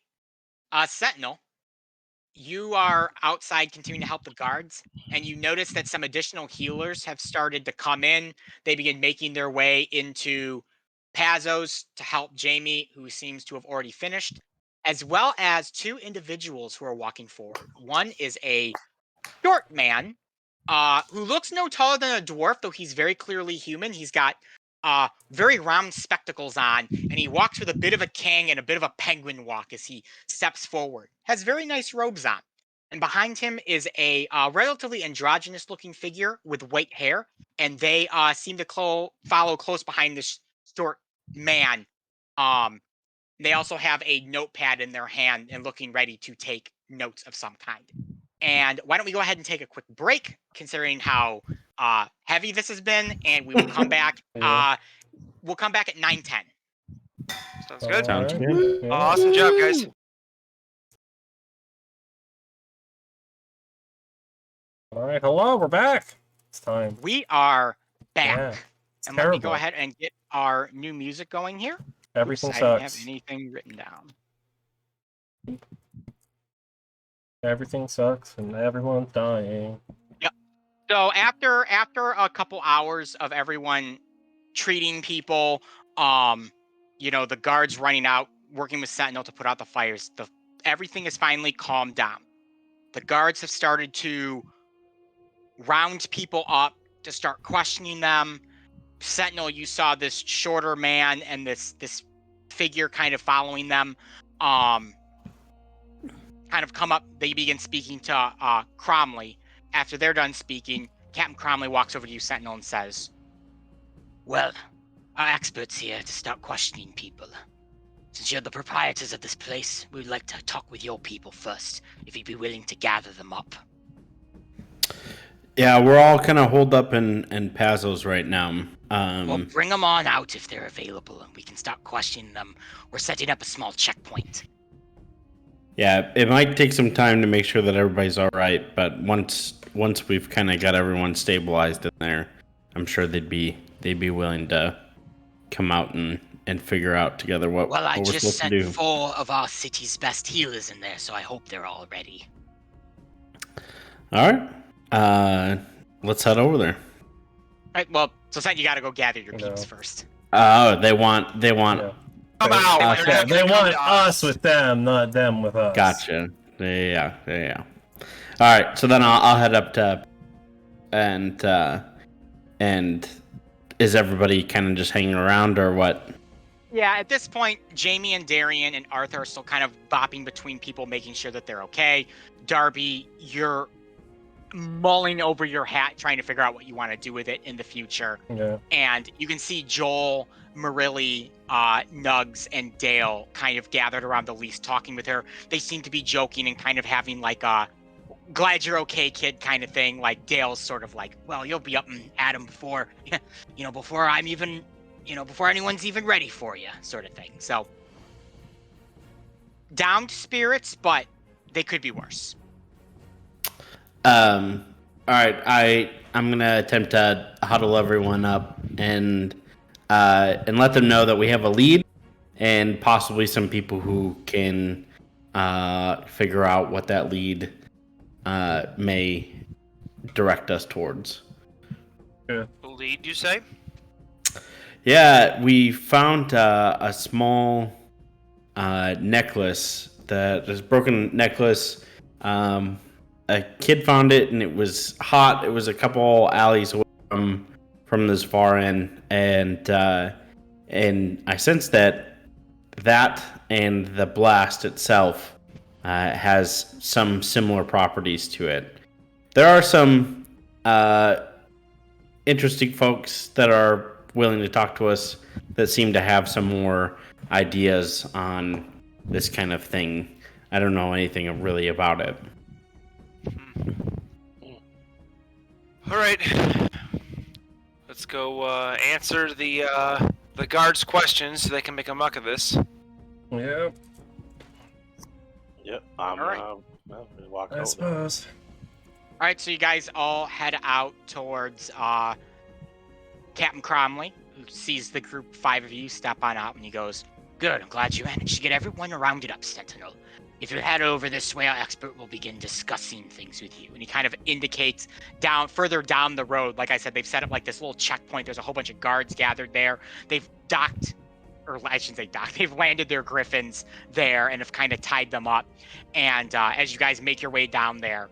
B: Sentinel, you are outside continuing to help the guards, and you notice that some additional healers have started to come in. They begin making their way into Pazos to help Jamie, who seems to have already finished, as well as two individuals who are walking forward. One is a short man who looks no taller than a dwarf, though he's very clearly human. He's got very round spectacles on, and he walks with a bit of a king and a bit of a penguin walk as he steps forward. Has very nice robes on. And behind him is a relatively androgynous looking figure with white hair, and they seem to follow close behind this short man. They also have a notepad in their hand and looking ready to take notes of some kind. And why don't we go ahead and take a quick break, considering how heavy this has been, and we will come back. We'll come back at 9:10.
C: Sounds good.
E: Sounds good.
A: Yeah.
C: Awesome job, guys.
A: All right, hello, we're back. It's time.
B: We are back.
A: Yeah,
B: and
A: terrible.
B: Let me go ahead and get our new music going here.
A: Everything
B: I don't have
A: sucks.
B: anything written down.
A: Everything sucks, and everyone's dying.
B: Yep. So after a couple hours of everyone treating people, the guards running out, working with Sentinel to put out the fires, everything is finally calmed down. The guards have started to round people up to start questioning them. Sentinel, you saw this shorter man and this figure kind of following them, kind of come up. They begin speaking to Cromley. After they're done speaking, Captain Cromley walks over to you, Sentinel, and says, "Well, our expert's here to start questioning people. Since you're the proprietors of this place, we'd like to talk with your people first, if you'd be willing to gather them up."
E: Yeah, we're all kind of holed up in Pazos right now.
B: Well, bring them on out if they're available, and we can start questioning them. We're setting up a small checkpoint.
E: Yeah, it might take some time to make sure that everybody's all right, but once we've kind of got everyone stabilized in there, I'm sure they'd be willing to come out and figure out together what we're supposed to do.
B: Well, I just sent 4 of our city's best healers in there, so I hope they're all ready.
E: All right. Let's head over there.
B: Right. Well, so then you got to go gather your peeps
A: No.
B: first.
E: Oh, they want.
A: Yeah.
C: Come out.
E: Okay.
C: They're not
A: They
C: gonna come
A: want
C: to
A: us with them, not them with us.
E: Gotcha. Yeah. All right, so then I'll head up to, and is everybody kind of just hanging around or what?
B: Yeah, at this point, Jamie and Darian and Arthur are still kind of bopping between people, making sure that they're okay. Darby, you're mulling over your hat, trying to figure out what you want to do with it in the future.
A: Yeah.
B: And you can see Joel, Marilli, Nugs, and Dale kind of gathered around Elise, talking with her. They seem to be joking and kind of having like a glad you're okay, kid kind of thing. Like Dale's sort of like, well, you'll be up and at him before, before I'm even, before anyone's even ready for you, sort of thing. So downed spirits, but they could be worse.
E: All right, I'm gonna attempt to huddle everyone up and let them know that we have a lead and possibly some people who can figure out what that lead may direct us towards.
C: The lead, you say?
E: Yeah, we found a small necklace, this broken necklace. A kid found it, and it was hot. It was a couple alleys away from this far end, and I sensed that and the blast itself has some similar properties to it. There are some interesting folks that are willing to talk to us that seem to have some more ideas on this kind of thing. I don't know anything really about it.
C: All right, let's go answer the guards' questions so they can make a muck of this.
A: Yep.
D: Yep.
B: All right.
D: Walk
A: I
D: over.
A: suppose.
B: All right, so you guys all head out towards Captain Cromley, who sees the group 5 of you step on out, and he goes, "Good, I'm glad you managed to get everyone rounded up, Sentinel. If you head over this way, our expert will begin discussing things with you." And he kind of indicates further down the road. Like I said, they've set up like this little checkpoint. There's a whole bunch of guards gathered there. They've docked, or I shouldn't say docked, they've landed their griffins there and have kind of tied them up. And as you guys make your way down there,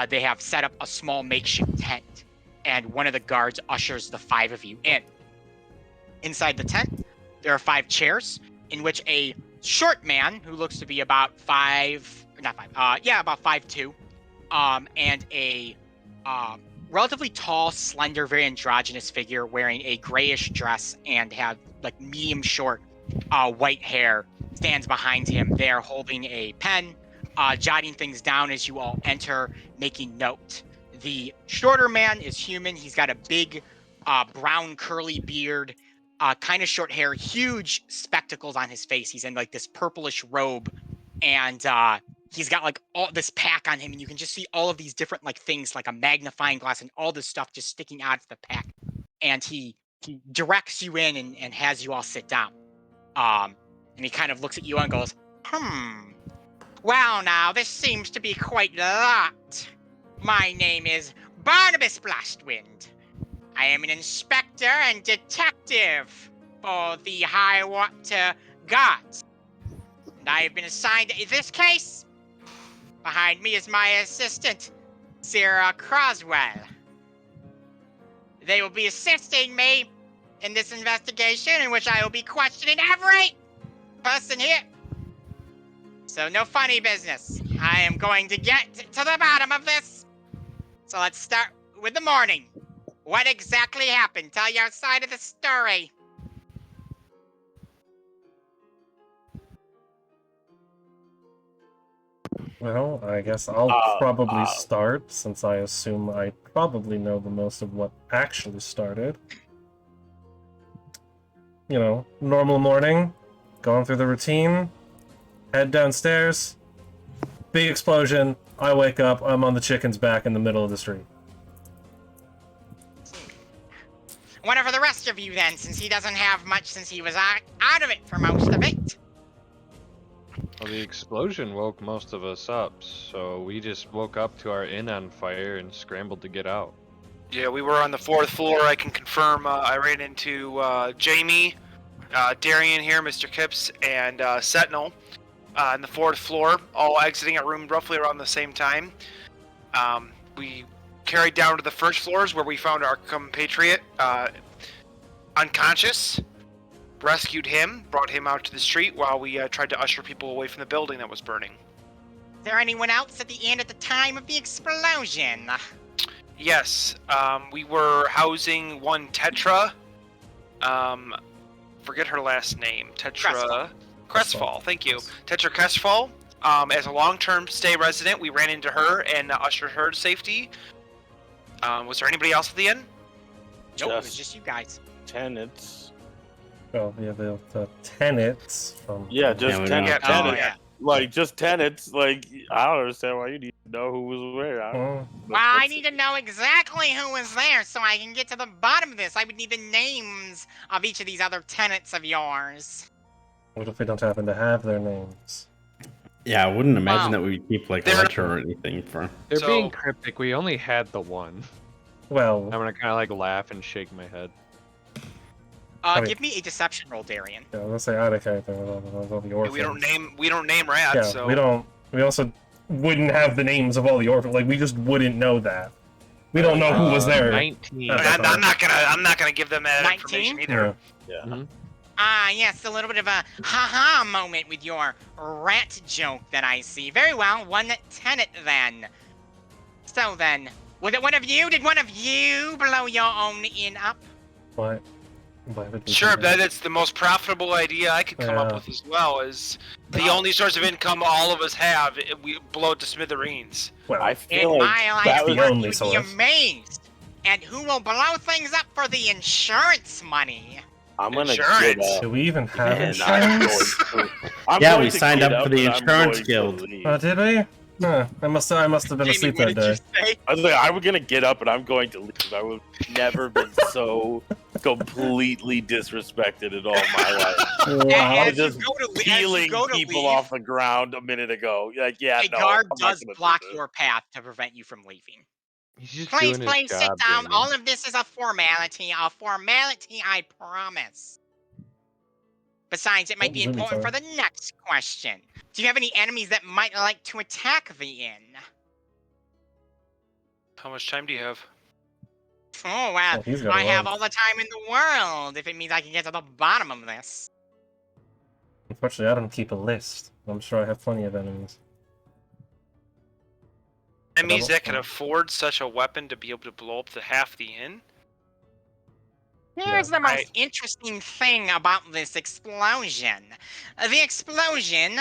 B: they have set up a small makeshift tent. And one of the guards ushers the 5 of you in. Inside the tent, there are 5 chairs in which a short man who looks to be about 5'2", and a relatively tall, slender, very androgynous figure wearing a grayish dress and have like medium short white hair stands behind him there holding a pen, jotting things down as you all enter, making note. The shorter man is human. He's got a big brown curly beard, kind of short hair, huge spectacles on his face. He's in like this purplish robe, and he's got like all this pack on him, and you can just see all of these different like things, like a magnifying glass and all this stuff just sticking out of the pack. And he directs you in and has you all sit down. And he kind of looks at you and goes, "Well, now this seems to be quite a lot. My name is Barnabas Blastwind. I am an inspector and detective for the High Water Guards. And I have been assigned to this case. Behind me is my assistant, Sarah Croswell. They will be assisting me in this investigation in which I will be questioning every person here. So no funny business. I am going to get to the bottom of this. So let's start with the morning. What exactly happened? Tell your side of the story."
A: Well, I guess I'll probably start, since I assume I probably know the most of what actually started. Normal morning, going through the routine, head downstairs, big explosion, I wake up, I'm on the chicken's back in the middle of the street.
B: One for the rest of you then, since he doesn't have much since he was out of it for most of it.
F: Well, the explosion woke most of us up, so we just woke up to our inn on fire and scrambled to get out.
C: Yeah, we were on the 4th floor. I can confirm I ran into Jamie, Darian here, Mr. Kips, and Sentinel on the 4th floor, all exiting a room roughly around the same time. We carried down to the 1st floors where we found our compatriot unconscious, rescued him, brought him out to the street while we tried to usher people away from the building that was burning.
B: Is there anyone else at the inn at the time of the explosion?
C: Yes, we were housing one Tetra. Forget her last name. Tetra Crestfall. Thank you, Tetra Crestfall. As a long-term stay resident, we ran into her and ushered her to safety. Was there anybody else at the inn?
B: Nope, it was just you guys.
D: Tenants.
A: Oh, yeah, the tenants from...
D: Yeah, just tenants.
B: Oh, yeah.
D: Like, just tenants. Like, I don't understand why you need to know who was where.
A: Oh,
B: Well, I need to know exactly who was there so I can get to the bottom of this. I would need the names of each of these other tenants of yours.
A: what if we don't happen to have their names?
E: Yeah, I wouldn't imagine
B: Wow.
E: that we would keep like a
C: They're-
E: letter or anything for.
F: They're
C: So-
F: being cryptic. We only had the one.
A: Well,
F: I'm gonna kind of like laugh and shake my head.
A: I mean-
B: Give me a deception roll, Darian.
A: yeah, let's say out of character with all the orphans.
C: We don't name rats.
A: Yeah,
C: so
A: we also wouldn't have the names of all the orphans. Like, we just wouldn't know that. We don't know who was there.
F: 19.
C: I'm not gonna give them that
B: 19?
C: information either.
D: Yeah.
B: Yes, a little bit of a ha-ha moment with your rat joke that I see. Very well, one tenant then. So then, was it one of you? Did one of you blow your own inn up?
A: Why would we
C: Sure,
A: do that?
C: that's the most profitable idea I could come up
A: Yeah.
C: with as well. Is the only source of income all of us have. We blow it to smithereens.
A: Well,
D: I
B: In
D: feel like
B: my line
D: that
B: of
D: was
A: the
B: work,
A: only
B: you'd be
A: source.
B: amazed at who will blow things up for the insurance money.
D: I'm gonna
C: Insurance.
D: get up.
A: do we even have
D: And I'm
A: insurance?
D: going to- I'm
E: Yeah,
D: going
E: we
D: to
E: signed
D: get
E: up for the
D: and I'm
E: insurance
D: going to
E: guild.
D: leave.
A: Did we? No, I must have been
B: Jamie,
A: asleep
B: what
A: that
B: did you
A: day.
B: say?
D: I was like, I'm gonna get up and I'm going to leave. I would never been so completely disrespected in all my life.
A: Wow.
D: I
B: As
D: was
B: you
D: just
B: go to- as you
D: peeling
B: go to
D: people
B: leave,
D: off the ground a minute ago. Like, yeah,
B: a
D: no,
B: guard
D: I'm not
B: does
D: gonna do
B: block
D: this.
B: your path to prevent you from leaving.
F: He's just
B: Please,
F: doing his
B: please sit
F: job,
B: down.
F: Jamie.
B: All of this is a formality, I promise. Besides, it might be
A: Oh, Jimmy's
B: important for
A: fine.
B: the next question. Do you have any enemies that might like to attack the inn?
C: How much time do you have?
B: Oh, well,
A: Oh, he's got
B: I
A: a
B: have
A: lot.
B: all the time in the world, if it means I can get to the bottom of this.
A: Unfortunately, I don't keep a list. I'm sure I have plenty of enemies.
C: Enemies that can
A: Double-
C: afford such a weapon to be able to blow up the half the inn?
B: Here's the most
C: Right.
B: interesting thing about this explosion. The explosion,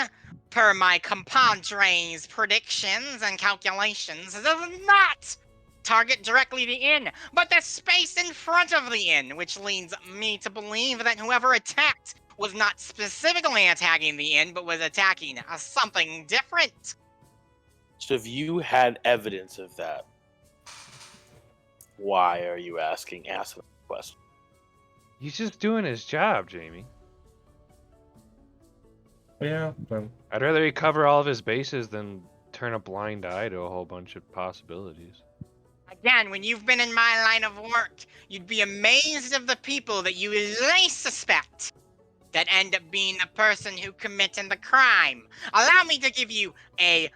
B: per my compadre's predictions and calculations, does not target directly the inn, but the space in front of the inn, which leads me to believe that whoever attacked was not specifically attacking the inn, but was attacking something different.
D: So if you had evidence of that, why are you asking the question?
F: He's just doing his job, Jamie.
A: Yeah,
F: I'd rather he cover all of his bases than turn a blind eye to a whole bunch of possibilities.
B: Again, when you've been in my line of work, you'd be amazed of the people that you least suspect that end up being the person who committed the crime. Allow me to give you a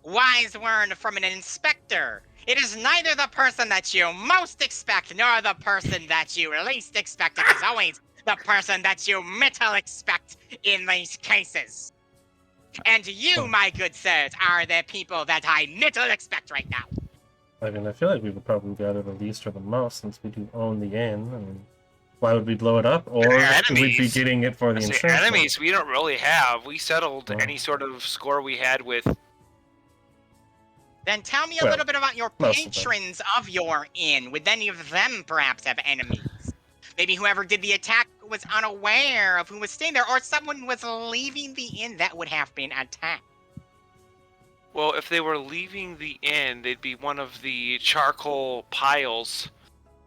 B: wise word from an inspector. It is neither the person that you most expect nor the person that you least expect. It is always the person that you middle expect in these cases. And you, my good sirs, are the people that I middle expect right now.
A: I mean, I feel like we would probably be either the least or the most since we do own the inn. I mean, why would we blow it up? Or
C: They're
A: we'd be
C: enemies.
A: getting it for the
C: I say
A: insurance.
C: enemies we don't really have. We settled
A: Oh.
C: any sort of score we had with.
B: Then tell me a
A: Well,
B: little bit about your
A: most of them.
B: patrons of your inn. Would any of them perhaps have enemies? Maybe whoever did the attack was unaware of who was staying there, or someone was leaving the inn that would have been attacked.
C: Well, if they were leaving the inn, they'd be one of the charcoal piles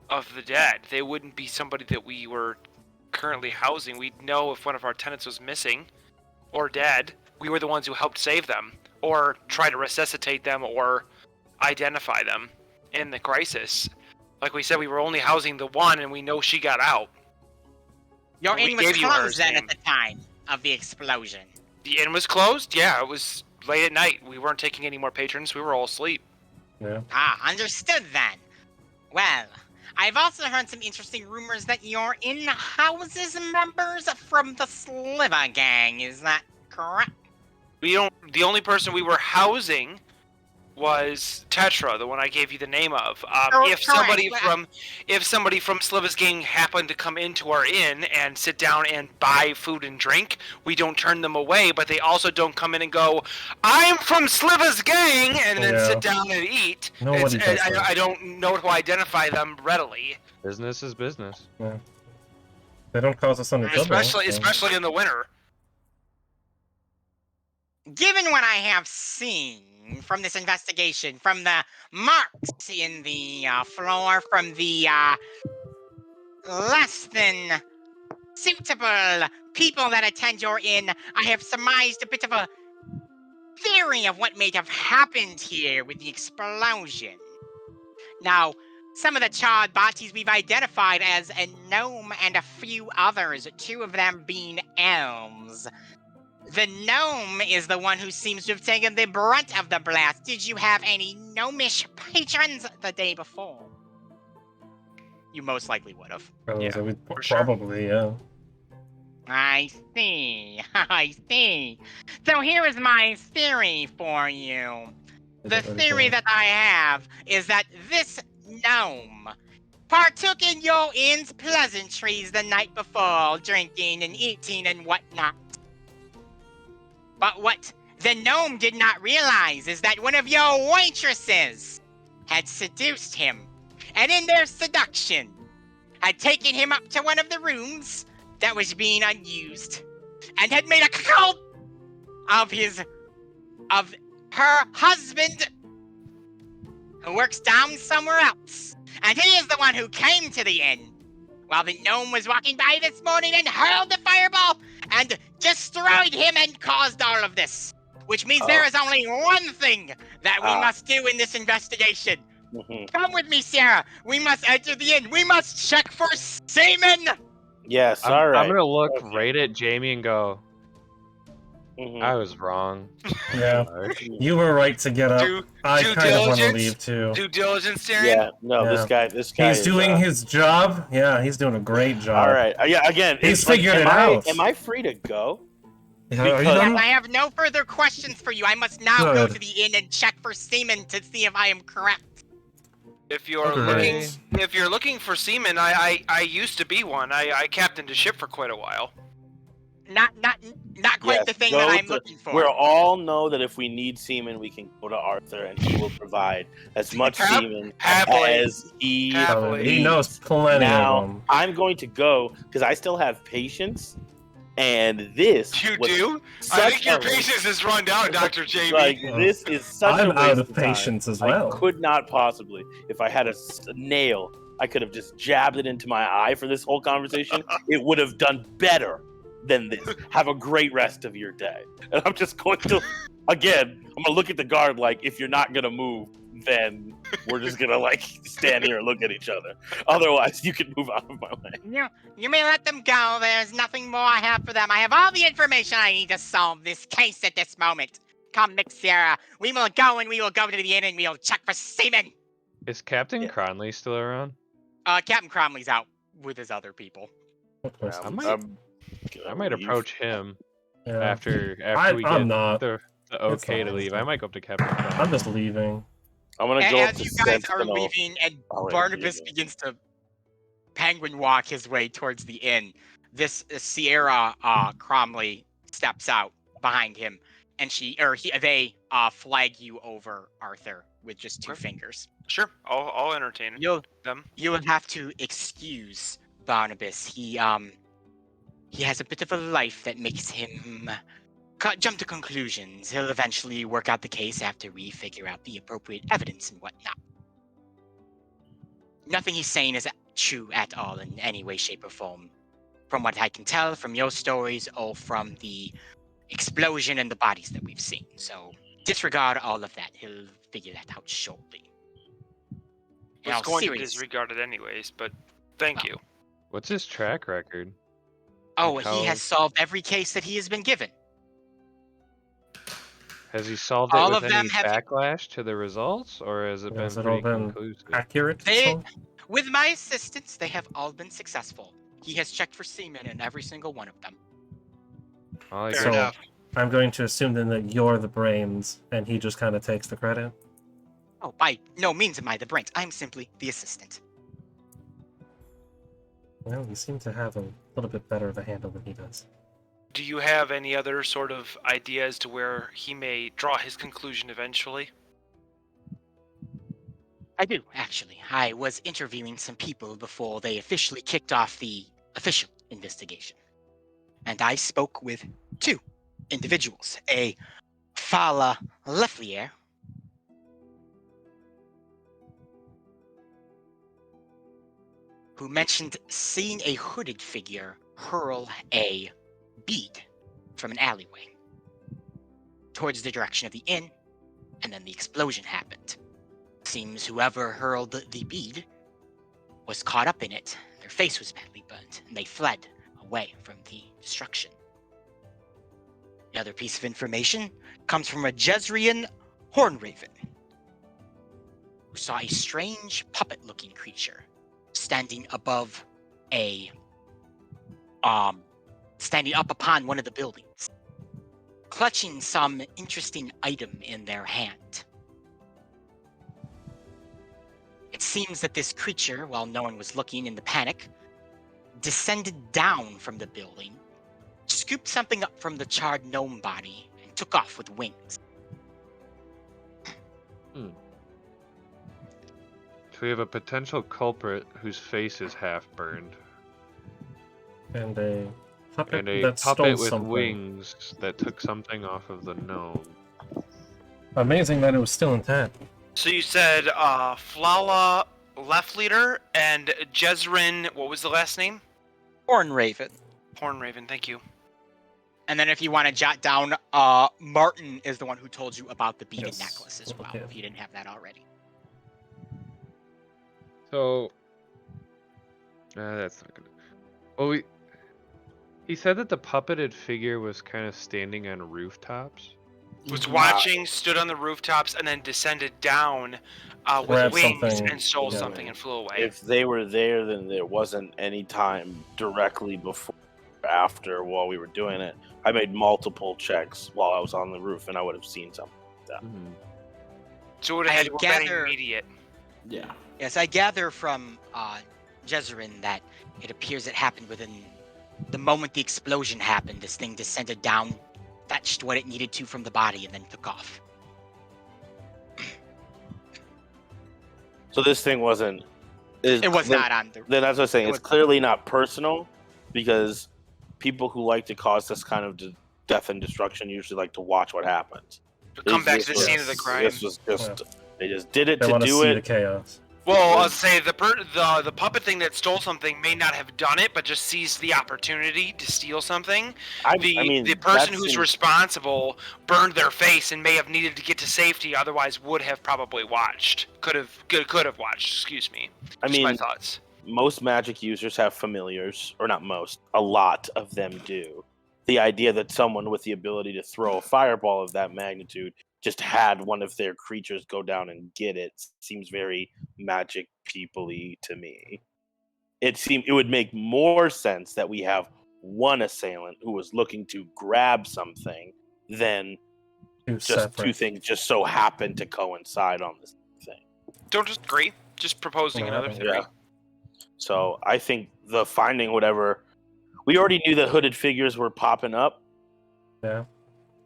C: of the dead. They wouldn't be somebody that we were currently housing. We'd know if one of our tenants was missing or dead. We were the ones who helped save them, or try to resuscitate them, or identify them in the crisis. Like we said, we were only housing the one, and we know she got out.
B: Your
C: We
B: inn was
C: gave you her
B: closed then
C: name.
B: at the time of the explosion.
C: The inn was closed? Yeah, it was late at night. We weren't taking any more patrons. We were all asleep.
A: Yeah.
B: Ah, understood then. Well, I've also heard some interesting rumors that your inn houses members from the Sliver Gang. Is that correct?
C: The only person we were housing was Tetra, the one I gave you the name of. If somebody from Sliver's gang happened to come into our inn and sit down and buy food and drink, we don't turn them away, but they also don't come in and go, "I'm from Sliver's gang," and then sit down and eat.
A: Nobody does that.
C: I don't know how to identify them readily.
F: Business is business.
A: Yeah. They don't cause us any trouble.
C: Especially in the winter.
B: Given what I have seen from this investigation, from the marks in the floor, from the less than suitable people that attend your inn, I have surmised a bit of a theory of what may have happened here with the explosion. Now, some of the charred bodies we've identified as a gnome and a few others, 2 of them being elves. The gnome is the one who seems to have taken the brunt of the blast. Did you have any gnomish patrons the day before? You most likely would have.
A: Probably, yeah.
B: I see. I see. So here is my theory for you. The theory that I have is that this gnome partook in your inn's pleasantries the night before, drinking and eating and whatnot. But what the gnome did not realize is that one of your waitresses had seduced him, and in their seduction, had taken him up to one of the rooms that was being unused, and had made a cult of her husband, who works down somewhere else. And he is the one who came to the inn while the gnome was walking by this morning and hurled the fireball and destroyed him and caused all of this. Which means there is only one thing that we must do in this investigation. Come with me, Sarah. We must enter the inn. We must check for semen.
D: Yes, all right.
F: I'm gonna look right at Jamie and go, I was wrong.
A: Yeah. You were right to get up. I kind of want to leave too.
C: Due diligence, Darren?
D: Yeah, no,
A: Yeah.
D: this guy
A: He's
D: is,
A: doing his job. Yeah, he's doing a great job.
D: All right. Yeah, again,
A: He's
D: it's like,
A: figured it out.
D: Am I free to go?
A: Yeah, are you
D: Because-
A: done?
B: I have no further questions for you. I must now go to the inn and check for semen to see if I am correct.
C: If you're looking for semen, I used to be one. I captained a ship for quite a while.
B: Not quite the thing that I'm looking for.
D: We all know that if we need semen, we can go to Arthur, and he will provide as much semen as he
A: He knows plenty of them.
D: I'm going to go because I still have patience, and this.
C: You do? I think your patience is run down, Dr. Jamie.
D: Like this is such a waste
A: out of patience
D: time.
A: as well.
D: I could not possibly. If I had a nail, I could have just jabbed it into my eye for this whole conversation. It would have done better than this. Have a great rest of your day. And I'm just going to, again, I'm gonna look at the guard like, if you're not gonna move, then we're just gonna like stand here and look at each other. Otherwise, you can move out of my way.
B: You may let them go. There's nothing more I have for them. I have all the information I need to solve this case at this moment. Come, Mick Sierra. We will go and we will go to the inn and we'll check for semen.
F: Is Captain Cronley still around?
B: Captain Cromley's out with his other people.
F: I might approach him after we
A: I'm
F: get
A: not.
F: the okay to leave. I might go up to Captain Cronley.
A: I'm just leaving.
D: I'm gonna go
B: as you guys are leaving, and Barnabas begins to penguin walk his way towards the inn, this Sierra Cromley steps out behind him, and they flag you over, Arthur, with just 2 fingers.
C: Sure, I'll entertain them.
B: You will have to excuse Barnabas. He has a bit of a life that makes him jump to conclusions. He'll eventually work out the case after we figure out the appropriate evidence and whatnot. Nothing he's saying is true at all in any way, shape, or form. From what I can tell from your stories or from the explosion and the bodies that we've seen. So disregard all of that. He'll figure that out shortly. In
C: was
B: all
C: going to
B: seriousness.
C: disregard it anyways, but thank you.
F: What's his track record?
B: Oh,
F: Like
B: he has solved every case that he has been given.
F: Has he solved it
B: All
F: with
B: of them
F: any
B: have.
F: backlash to the results, or has it been
A: Has it all
F: pretty
A: been
F: conclusive?
A: accurate?
B: They,
A: So?
B: with my assistance, they have all been successful. He has checked for semen in every single one of them.
F: I
C: Fair
A: So-
F: guess-
C: enough.
A: I'm going to assume then that you're the brains, and he just kind of takes the credit.
B: Oh, by no means am I the brains. I'm simply the assistant.
A: Well, you seem to have a little bit better of a handle than he does.
C: Do you have any other sort of idea as to where he may draw his conclusion eventually?
B: I do, actually. I was interviewing some people before they officially kicked off the official investigation. And I spoke with 2 individuals. A Fala Leflier, who mentioned seeing a hooded figure hurl a bead from an alleyway towards the direction of the inn, and then the explosion happened. Seems whoever hurled the bead was caught up in it. Their face was badly burnt, and they fled away from the destruction. The other piece of information comes from a Jezrean Hornraven, who saw a strange puppet-looking creature standing above standing up upon one of the buildings, clutching some interesting item in their hand. It seems that this creature, while no one was looking in the panic, descended down from the building, scooped something up from the charred gnome body, and took off with wings.
F: So we have a potential culprit whose face is half burned,
A: And a puppet
F: and a
A: that stole
F: puppet with
A: something.
F: wings that took something off of the gnome.
A: Amazing that it was still intact.
C: So you said Flala Left Leader and Jezrin, what was the last name?
B: Hornraven.
C: Hornraven, thank you.
B: And then if you want to jot down, Martin is the one who told you about the beaded
A: Yes.
B: necklace as well,
A: Okay.
B: if you didn't have that already.
F: So, that's not gonna. Well, he said that the puppeted figure was kind of standing on rooftops.
C: Was watching, stood on the rooftops, and then descended down with
A: Grabbed
C: wings
A: something,
C: and stole
A: yeah.
C: something and flew away.
D: If they were there, then there wasn't any time directly before or after while we were doing it. I made multiple checks while I was on the roof, and I would have seen something.
C: So it would have had to have been
B: gather-
C: immediate.
E: Yeah.
B: Yes, I gather from Jezrin that it appears it happened within the moment the explosion happened. This thing descended down, fetched what it needed to from the body, and then took off.
D: So this thing wasn't.
B: It was not on the.
D: Then that's what I'm saying.
B: It
D: It's
B: was-
D: clearly not personal, because people who like to cause this kind of death and destruction usually like to watch what happens.
C: Come back to the
D: This
C: scene
D: was-
C: of the crime.
D: This was just. They just did it
A: They
D: to
A: want to
D: do
A: see
D: it.
A: the chaos.
C: Well, I'll say the puppet thing that stole something may not have done it, but just seized the opportunity to steal something.
D: I
C: The
D: mean,
C: person
D: that
C: who's
D: seems-
C: responsible burned their face and may have needed to get to safety. Otherwise, would have probably watched. Could have watched. Excuse me.
D: I
C: Just my
D: mean,
C: thoughts.
D: most magic users have familiars, or not most, a lot of them do. The idea that someone with the ability to throw a fireball of that magnitude just had one of their creatures go down and get it seems very magic people-y to me. It would make more sense that we have one assailant who was looking to grab something than just
A: Separate.
D: two things just so happen to coincide on this thing.
C: Don't just agree. Just proposing
A: Well,
C: another
A: yeah.
C: theory.
D: So I think the finding, whatever, we already knew that hooded figures were popping up.
A: Yeah.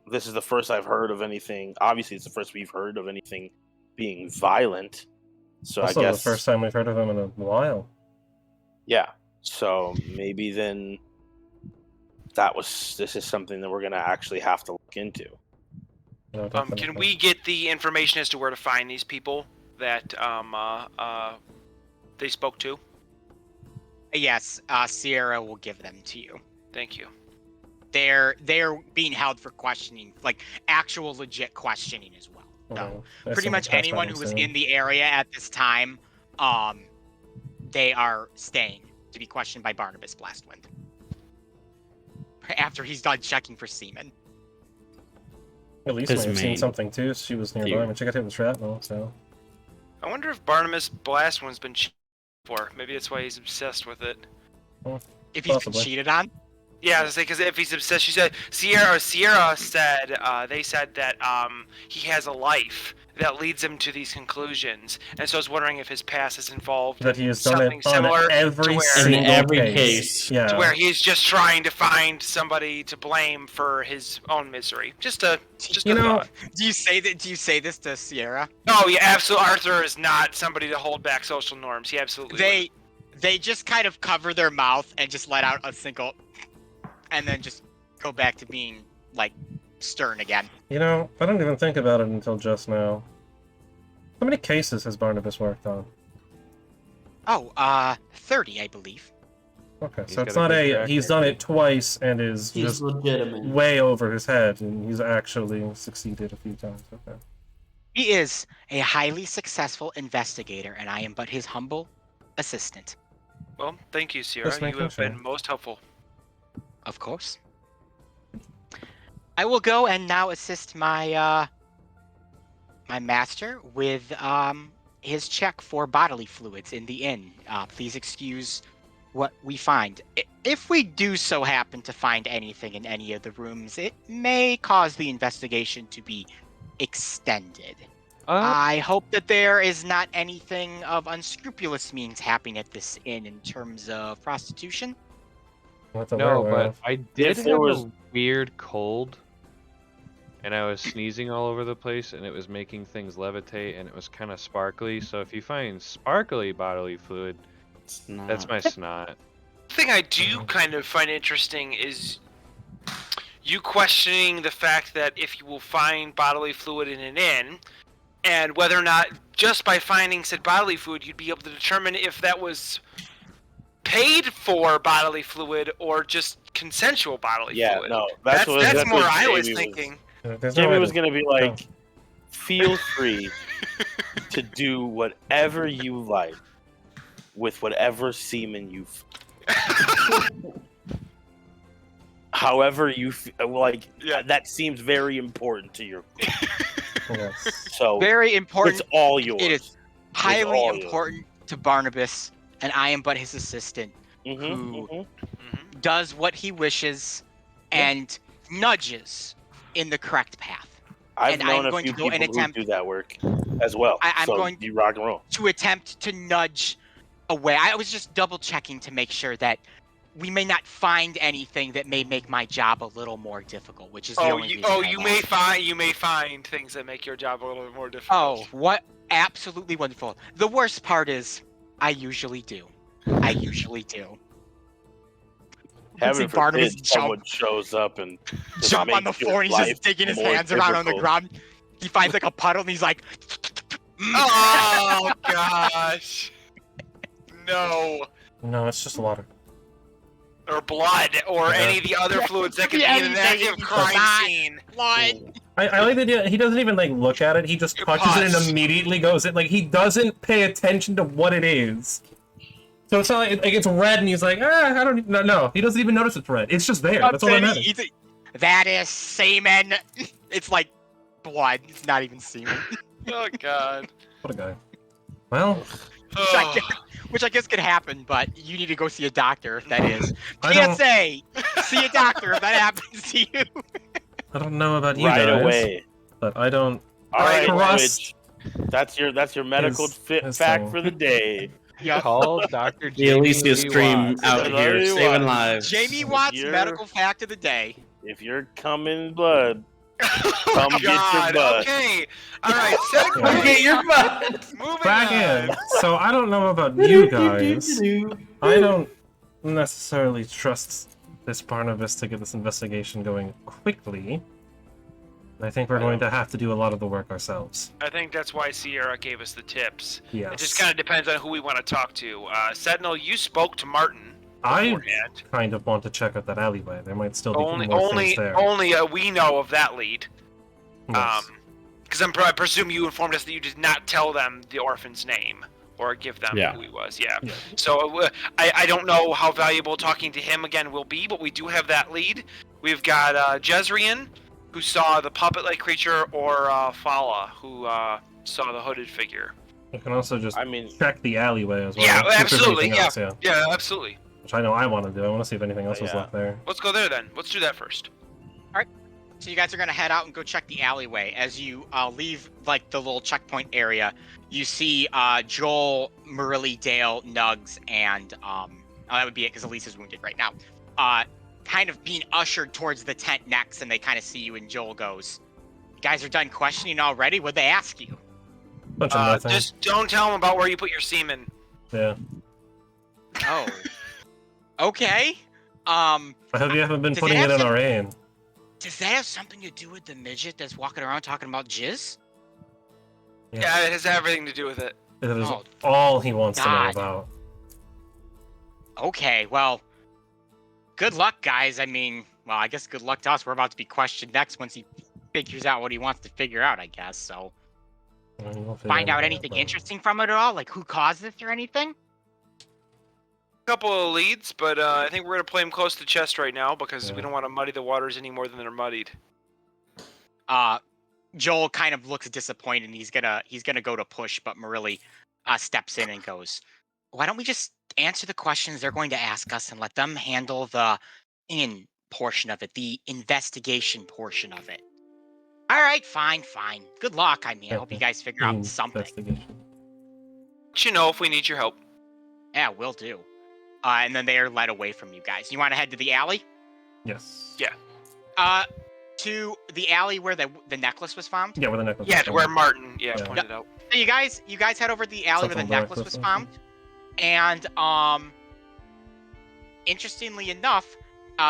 D: This is the first I've heard of anything. Obviously, it's the first we've heard of anything being violent. So
A: Also,
D: I guess
A: the first time we've heard of him in a while.
D: yeah. So maybe then this is something that we're gonna actually have to look into.
A: No,
C: Can
A: definitely.
C: we get the information as to where to find these people that they spoke to?
B: Yes, Sierra will give them to you.
C: Thank you.
B: They're being held for questioning, like actual legit questioning as well. So
A: I
B: pretty
A: assume
B: much
A: we'll pass
B: anyone
A: by
B: who was
A: soon.
B: in the area at this time they are staying to be questioned by Barnabas Blastwind after he's done checking for semen.
A: Elyssia may have seen something too. She was nearby. I mean, she got hit with shrapnel, so.
C: I wonder if Barnabas Blastwind's been cheated for. Maybe that's why he's obsessed with it.
B: If he's been cheated on?
C: Yeah, I was gonna say, because if he's obsessed, she said, Sierra said, they said that he has a life that leads him to these conclusions. And so I was wondering if his past is involved
A: that he has done
C: something
A: it
C: similar
A: on every
E: in every case.
A: Yeah.
C: To where he's just trying to find somebody to blame for his own misery. Just a thought.
B: Do you say this to Sierra?
C: Oh yeah, absolutely. Arthur is not somebody to hold back social norms. He absolutely
B: They just kind of cover their mouth and just let out a single, and then just go back to being like stern again.
A: I didn't even think about it until just now. How many cases has Barnabas worked on?
B: 30, I believe.
A: Okay, so it's not he's done it twice and is just
G: legitimate.
A: Way over his head, and he's actually succeeded a few times. Okay.
B: He is a highly successful investigator, and I am but his humble assistant.
C: Well, thank you, Sierra. You have been most helpful.
B: Of course. I will go and now assist my my master with his check for bodily fluids in the inn. Please excuse what we find. If we do so happen to find anything in any of the rooms, it may cause the investigation to be extended. I hope that there is not anything of unscrupulous means happening at this inn in terms of prostitution.
F: No, but I did have a weird cold, and I was sneezing all over the place, and it was making things levitate, and it was kind of sparkly. So if you find sparkly bodily fluid, that's my snot.
C: The thing I do kind of find interesting is you questioning the fact that if you will find bodily fluid in an inn, and whether or not just by finding said bodily fluid you'd be able to determine if that was paid for bodily fluid or just consensual bodily fluid.
D: No,
C: that's
D: more
C: what I was
D: Jamie
C: thinking.
D: Jamie was going to be like, feel free to do whatever you like with whatever semen you however you like. That seems very important to your so
B: very important.
D: It's all yours.
B: It is highly important to Barnabas, and I am but his assistant, who does what he wishes and nudges in the correct path.
D: I've known a few people who do that work as well.
B: I'm going
D: to rock and roll
B: to attempt to nudge away. I was just double checking to make sure that we may not find anything that may make my job a little more difficult, which is the only reason
C: you may find things that make your job a little bit more difficult.
B: Oh, what absolutely wonderful. The worst part is I usually do.
D: Heaven forbid someone shows up and
B: jump on the floor and he's just digging his hands around on the ground. He finds like a puddle and he's like,
C: oh gosh. No,
A: it's just water.
C: Or blood, or any of the other fluids that could be in an active crime scene.
B: Blood.
A: I like the idea. He doesn't even like look at it. He just touches it and immediately goes in. Like he doesn't pay attention to what it is. So it's not like it's red, and he's like, I don't know. No, he doesn't even notice it's red. It's just there. That's all that matters.
B: That is semen. It's like blood. It's not even semen.
C: Oh god.
A: What a guy. Well.
B: Which I guess could happen, but you need to go see a doctor if that is. PSA! See a doctor if that happens to you.
A: I don't know about you guys.
D: Right away.
A: But I don't.
D: All right, Twitch. That's your medical fact for the day.
F: Call Dr.
E: The Elyssia stream out here, saving lives.
B: Jamie Watts' medical fact of the day.
D: If you're coming blood, come get your butt.
C: Okay. All right.
E: Come get your butt.
C: Moving
A: back
C: on.
A: in. So I don't know about you guys. I don't necessarily trust this Barnabas to get this investigation going quickly. I think we're going to have to do a lot of the work ourselves.
C: I think that's why Sierra gave us the tips.
A: Yes.
C: It just kind of depends on who we want to talk to. Sentinel, you spoke to Martin beforehand.
A: I kind of want to check out that alleyway. There might still be more things there.
C: Only we know of that lead.
A: Yes.
C: Because I presume you informed us that you did not tell them the orphan's name or give them
E: Yeah.
C: who he was. Yeah.
A: Yeah.
C: So I don't know how valuable talking to him again will be, but we do have that lead. We've got Jezrien, who saw the puppet-like creature, or Fala, who saw the hooded figure.
A: You can also just
D: I mean,
A: check the alleyway as well.
C: Yeah,
A: see if there's
C: absolutely.
A: anything else, yeah.
C: Yeah, absolutely.
A: Which I know I want to do. I want to see if anything else was
D: Yeah.
A: left there.
C: Let's go there then. Let's do that first.
B: So you guys are gonna head out and go check the alleyway. As you leave like the little checkpoint area, you see Joel, Murilli, Dale, Nugs, and that would be it because Elyssa's wounded right now. Kind of being ushered towards the tent next, and they kind of see you, and Joel goes, "You guys are done questioning already? What'd they ask you?"
A: Bunch of nothing.
C: Just don't tell him about where you put your semen.
A: Yeah.
B: Oh. Okay.
A: I hope you haven't been
B: Does
A: putting
B: it
A: it
B: have
A: in
B: to-
A: our aim.
B: Does that have something to do with the midget that's walking around talking about jizz?
C: Yeah, it has everything to do with it.
A: It is
B: Oh,
A: all he wants to know
B: God.
A: about.
B: Okay, well, good luck, guys. I mean, well, I guess good luck to us. We're about to be questioned next once he figures out what he wants to figure out, I guess. So,
A: We'll figure
B: find out
A: it
B: anything
A: but-
B: interesting from it at all? Like who caused this or anything?
C: Couple of leads, but I think we're gonna play him close to chest right now because we
A: Yeah.
C: don't want to muddy the waters any more than they're muddied.
B: Joel kind of looks disappointed and he's gonna go to push, but Murilli steps in and goes, "Why don't we just answer the questions they're going to ask us and let them handle the in portion of it, the investigation portion of it?" All right, fine. Good luck. I mean, I hope you guys figure out something.
A: Investigation.
C: Let you know if we need your help.
B: Yeah, will do. And then they are led away from you guys. You want to head to the alley?
A: Yes.
C: Yeah.
B: To the alley where the necklace was found?
A: Yeah, where the necklace
C: Yeah,
A: was
C: to where
A: found.
C: Martin
A: Yeah.
C: pointed out.
B: So you guys head over to the alley where the
A: Something dark
B: necklace was
A: was
B: found. And interestingly enough,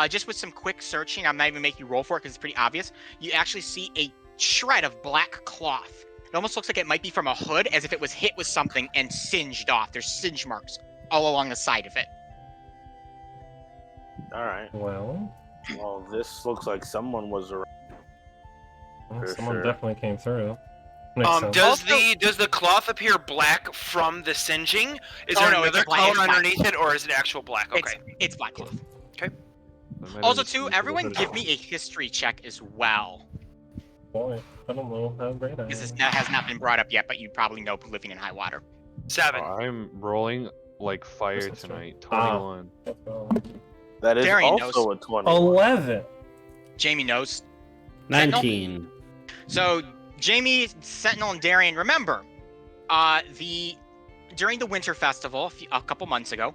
B: just with some quick searching, I'm not even making you roll for it because it's pretty obvious. You actually see a shred of black cloth. It almost looks like it might be from a hood, as if it was hit with something and singed off. There's singe marks all along the side of it.
D: all right.
A: Well,
D: Well, this looks like someone was around. For
A: someone
D: sure.
A: definitely came through. Makes sense.
C: Does the cloth appear black from the singeing? Is
B: Oh,
C: there
B: no, it's
C: another
B: black-
C: color
B: it's black.
C: underneath it, or is it actual black? Okay.
B: It's black cloth.
F: That might
B: Also,
F: have just
B: too,
F: been
B: everyone
F: delivered.
B: give me a history check as well.
A: Boy, I don't know how great I am.
B: Because that has not been brought up yet, but you probably know living in high water.
C: 7.
F: I'm rolling like fire
A: This is true.
F: tonight.
A: Ah.
F: 21.
A: Let's go.
D: That is
B: Darian
D: also a 20.
A: 11.
B: Jamie knows.
E: 19.
B: So, Jamie, Sentinel, and Darian, remember, during the Winter Festival a couple months ago,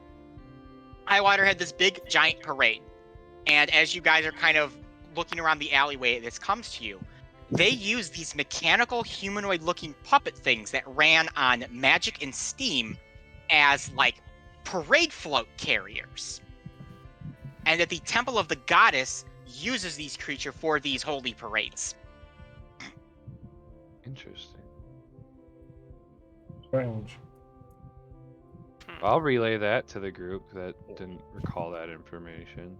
B: Highwater had this big, giant parade. And as you guys are kind of looking around the alleyway, this comes to you. They used these mechanical, humanoid-looking puppet things that ran on magic and steam as, like, parade float carriers. And that the Temple of the Goddess uses these creatures for these holy parades.
F: Interesting.
A: Strange.
F: I'll relay that to the group that didn't recall that information.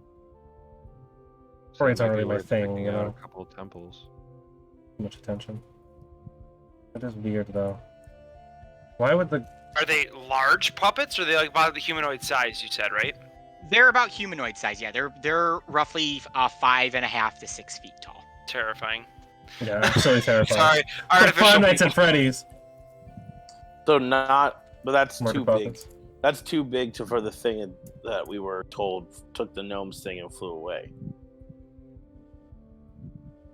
A: Parades
F: Seems
A: aren't
F: like
A: really my
F: worth
A: thing,
F: checking
A: you
F: out
A: know.
F: A couple of temples.
A: Too much attention. That is weird, though. Why would the...
C: Are they large puppets, or are they like about the humanoid size? You said, right?
B: They're about humanoid size, yeah. They're roughly 5.5 to 6 feet tall.
C: Terrifying.
A: Yeah, absolutely terrifying.
C: Sorry,
A: It's like
C: artificial.
A: Five Nights at
C: people.
A: Freddy's.
D: So not, but that's
A: Murder
D: too big.
A: puppets.
D: That's too big for the thing that we were told took the gnomes thing and flew away.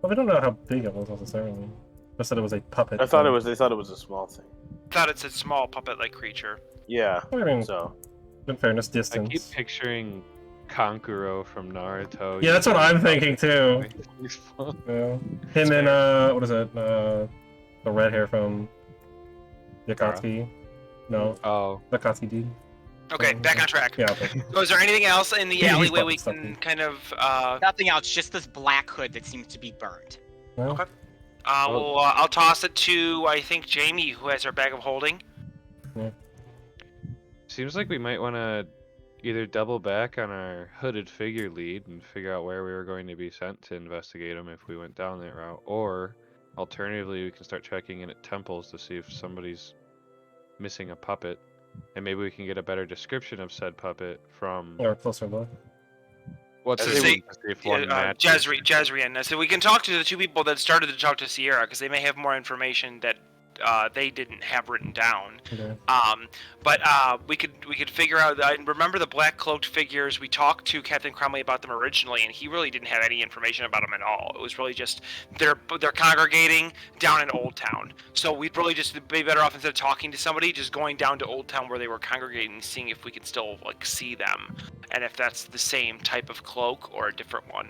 A: Well, we don't know how big it was necessarily. Just said it was a puppet.
D: I thought
A: thing.
D: it was. They thought it was a small thing.
C: Thought it's a small puppet-like creature.
D: Yeah.
A: I mean,
D: So
A: in fairness,
F: I
A: distance.
F: keep picturing Kankuro from Naruto.
A: Yeah, that's what I'm thinking too.
F: Oh,
A: Yeah. Him and what is it? The red hair from Yakatsuki. No,
F: Oh,
A: Yakatsuki dude.
C: Okay, back on track.
A: Yeah. Okay.
C: So is there anything else in the
A: He's
C: alleyway we
A: puppet
C: can
A: stuff.
C: kind of
B: Nothing else, just this black hood that seems to be burned.
A: Well,
C: Okay. I'll toss it to, I think, Jamie, who has our bag of holding.
F: seems like we might want to either double back on our hooded figure lead and figure out where we were going to be sent to investigate them if we went down that route, or alternatively, we can start checking in at temples to see if somebody's missing a puppet. and maybe we can get a better description of said puppet from.
A: Or closer look.
F: What's
C: As
F: his
C: I say,
F: name? To see if one matches.
C: Jezrien. So we can talk to the two people that started to talk to Sierra because they may have more information that they didn't have written down.
A: Okay.
C: But we could figure out. I remember the black cloaked figures. We talked to Captain Cromley about them originally, and he really didn't have any information about them at all. It was really just they're congregating down in Old Town. So we'd really just be better off instead of talking to somebody, just going down to Old Town where they were congregating, and seeing if we could still like see them, and if that's the same type of cloak or a different one.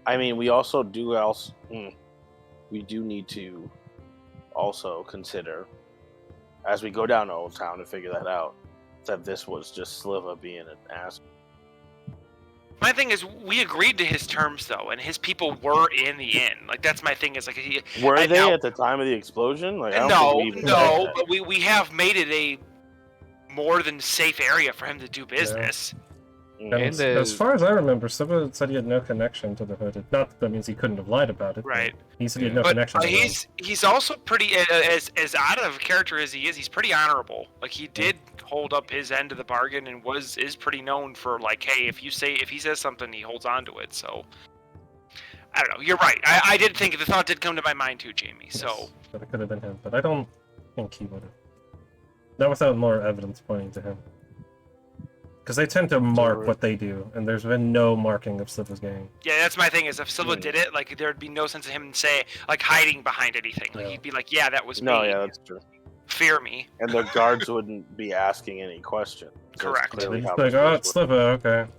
D: I mean, we also do we do need to also consider, as we go down to Old Town to figure that out, that this was just Sliva being an ass.
C: My thing is, we agreed to his terms though, and his people were in the inn. Like that's my thing. Is like
D: were they at the time of the explosion? Like, I don't think we even said that.
C: but we have made it a more than safe area for him to do business.
A: And
F: And
A: as far as I remember, Sliva said he had no connection to the Hood. Not that means he couldn't have lied about it.
C: Right.
A: He said he had no
C: But
A: connection to them.
C: he's also pretty as out of character as he is. He's pretty honorable. Like he did hold up his end of the bargain and is pretty known for like, hey, if he says something, he holds on to it. So I don't know. You're right. I did think the thought did come to my mind too, Jamie.
A: Yes,
C: So
A: but it could have been him, but I don't think he would have. Not without more evidence pointing to him. Because they tend to mark what they do, and there's been no marking of Sliva's gang.
C: yeah, that's my thing. Is if Silva did it, like there'd be no sense of him hiding behind anything. Like
A: Yeah.
C: he'd be like, yeah, that was
D: No,
C: me.
D: yeah, that's true.
C: Fear me.
D: And the guards wouldn't be asking any questions. So it's
C: Correct.
D: clearly
A: He's
D: how
A: like,
D: this
A: oh,
D: was
A: it's Sliva, okay.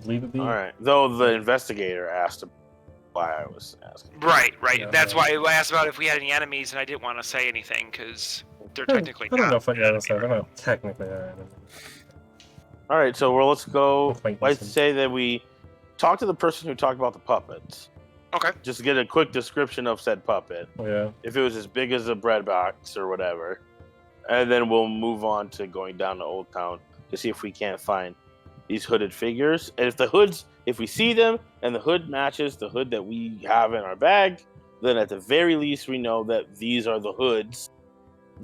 A: Leave it be.
D: All right. Though the investigator asked why I was asking.
C: Right.
A: Yeah,
C: That's
A: yeah.
C: why I asked about if we had any enemies, and I didn't want to say anything because they're
A: I
C: technically
A: don't know
C: not.
A: if they're not technically our enemy.
D: All right, so let's go.
A: Acquaintances.
D: Let's say that we talk to the person who talked about the puppets.
C: Okay.
D: Just get a quick description of said puppet.
A: Oh, yeah.
D: If it was as big as a bread box or whatever, and then we'll move on to going down to Old Town to see if we can't find these hooded figures. And if we see them and the hood matches the hood that we have in our bag, then at the very least we know that these are the hoods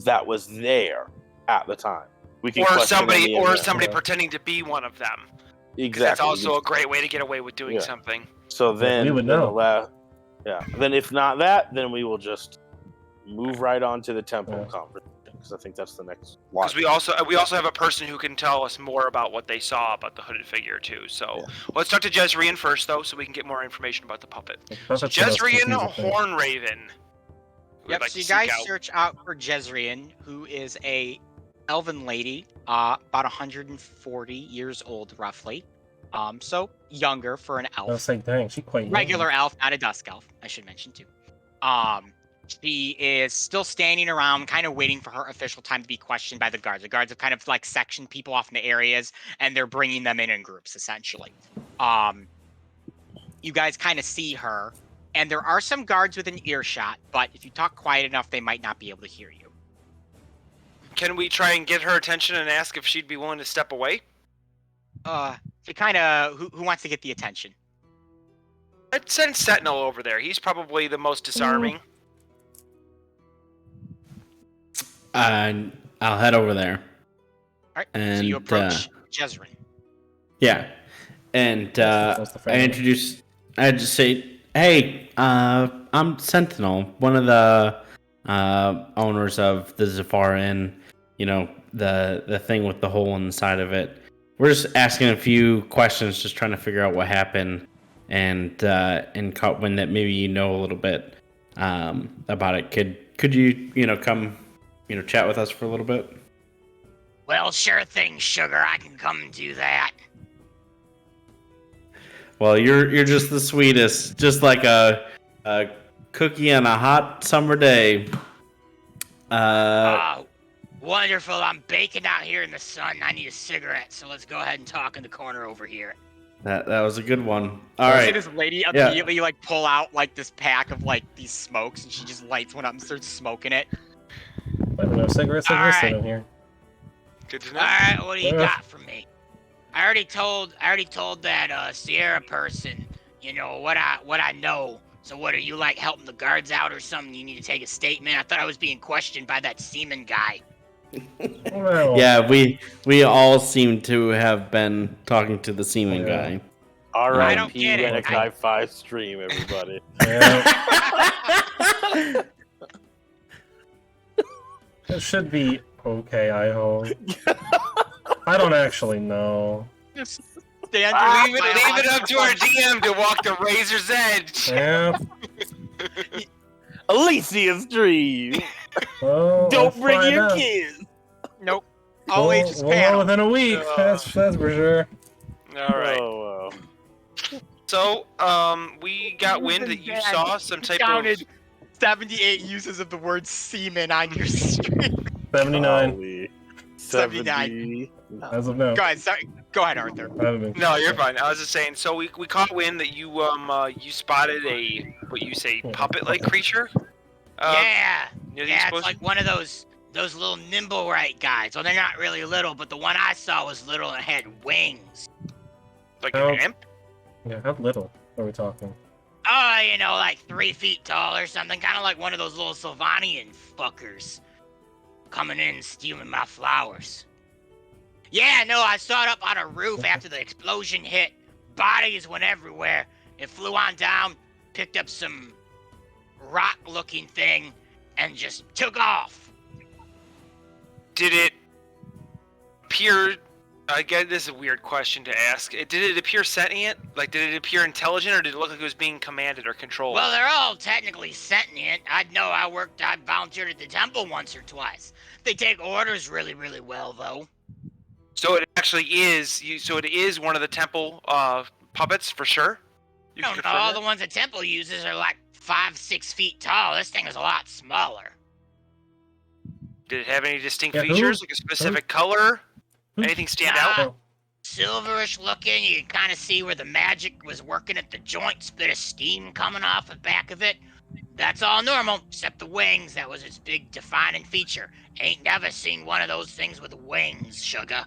D: that was there at the time. We can
C: Or
D: question
C: somebody
D: any of that.
A: Yeah.
C: pretending to be one of them. 'Cause
D: Exactly.
C: That's also a great way to get away with doing
D: Yeah.
C: something.
D: So then
A: we would
D: then
A: know.
D: Then if not that, then we will just move right on to the temple
A: Yeah.
D: conversation because I think that's the next
C: Because
D: line.
C: we also have a person who can tell us more about what they saw about the hooded figure too. So
D: Yeah.
C: let's talk to Jezrien first, though, so we can get more information about the puppet.
A: That's
C: So
A: the most
C: Jezrien
A: confusing thing.
C: Hornraven. We'd
B: Yep,
C: like
B: so
C: to
B: you
C: seek
B: guys
C: out.
B: search out for Jezrien, who is a elven lady, about 140 years old, roughly. So younger for an
A: I was
B: elf.
A: saying, dang, she quite young.
B: Regular elf, not a dusk elf, I should mention too. She is still standing around, kind of waiting for her official time to be questioned by the guards. The guards have kind of like sectioned people off into areas, and they're bringing them in groups, essentially. You guys kind of see her, and there are some guards within earshot, but if you talk quiet enough, they might not be able to hear you.
C: Can we try and get her attention and ask if she'd be willing to step away?
B: She kind of who wants to get the attention?
C: I'd send Sentinel over there. He's probably the most disarming.
E: I'll head over there.
B: All right, so
E: And,
B: you approach Jezrien.
E: Yeah, and
A: That's the
E: I
A: family.
E: introduce. I just say, "Hey, I'm Sentinel, one of the owners of the Zafar Inn. You know, the thing with the hole in the side of it. We're just asking a few questions, just trying to figure out what happened, and when that maybe you know a little bit about it. Could you come chat with us for a little bit?"
B: Well, sure thing, sugar. I can come and do that.
E: Well, you're just the sweetest, just like a cookie on a hot summer day.
B: Wonderful. I'm baking out here in the sun. I need a cigarette, so let's go ahead and talk in the corner over here.
E: That was a good one. All
B: You see
E: right.
B: this lady
E: Yeah.
B: immediately like pull out like this pack of like these smokes, and she just lights one up and starts smoking it.
A: I don't know, cigarettes
B: Alright.
A: in here.
C: Good to
B: All
C: know.
B: right, what do you
A: Yeah.
B: got for me? I already told that Sierra person, what I know. So what are you like helping the guards out or something? You need to take a statement. I thought I was being questioned by that seaman guy.
A: Well,
E: Yeah, we all seem to have been talking to the semen
A: Yeah.
E: guy.
B: I don't
D: R.I.P.
B: get it.
D: Redneck High 5 stream, everybody.
A: yeah. It should be okay, I hope. I don't actually know.
B: Just stand
C: Leave it up to our DM to walk the razor's edge.
A: Yeah.
D: Elyssia stream.
A: Well,
D: Don't
A: we'll
D: bring
A: find
D: your
A: out.
D: kids.
B: Nope. Always
A: We'll
B: just
A: know
B: panel.
A: within a week. That's for sure.
C: All right.
D: Oh, wow.
C: So, we got wind that you saw some type of.
B: Counted 78 uses of the word semen on your stream.
A: 79
D: Golly.
B: 79.
A: as of now.
B: Go ahead, sorry. Go ahead, Arthur.
A: I haven't been-
C: No, you're fine. I was just saying. So we caught wind that you you spotted a what you say puppet-like creature.
B: Yeah.
C: Near the
B: Yeah, it's
C: explosion?
B: like one of those little nimble right guys. Well, they're not really little, but the one I saw was little and had wings.
C: Like
A: Oh.
C: an imp.
A: Yeah, how little are we talking?
B: Oh, you know, like 3 feet tall or something. Kind of like one of those little Sylvanian fuckers. Coming in and stealing my flowers. Yeah, no, I saw it up on a roof after the explosion hit. Bodies went everywhere. It flew on down, picked up some rock-looking thing, and just took off.
C: Did it appear? Again, this is a weird question to ask. Did it appear sentient? Like, did it appear intelligent, or did it look like it was being commanded or controlled?
B: Well, they're all technically sentient. I volunteered at the temple once or twice. They take orders really, really well, though.
C: So it actually is. So it is one of the temple puppets for sure. You
B: No,
C: can
B: no,
C: confirm
B: all
C: that?
B: the ones the temple uses are like 5-6 feet tall. This thing is a lot smaller.
C: Did it have any distinct
A: Yeah, who-
C: features, like a specific color?
A: who-
C: Anything stand
B: Nah.
C: out?
A: Oh,
B: Silverish looking, you can kind of see where the magic was working at the joints, bit of steam coming off the back of it. That's all normal, except the wings. That was its big defining feature. Ain't never seen one of those things with wings, sugar.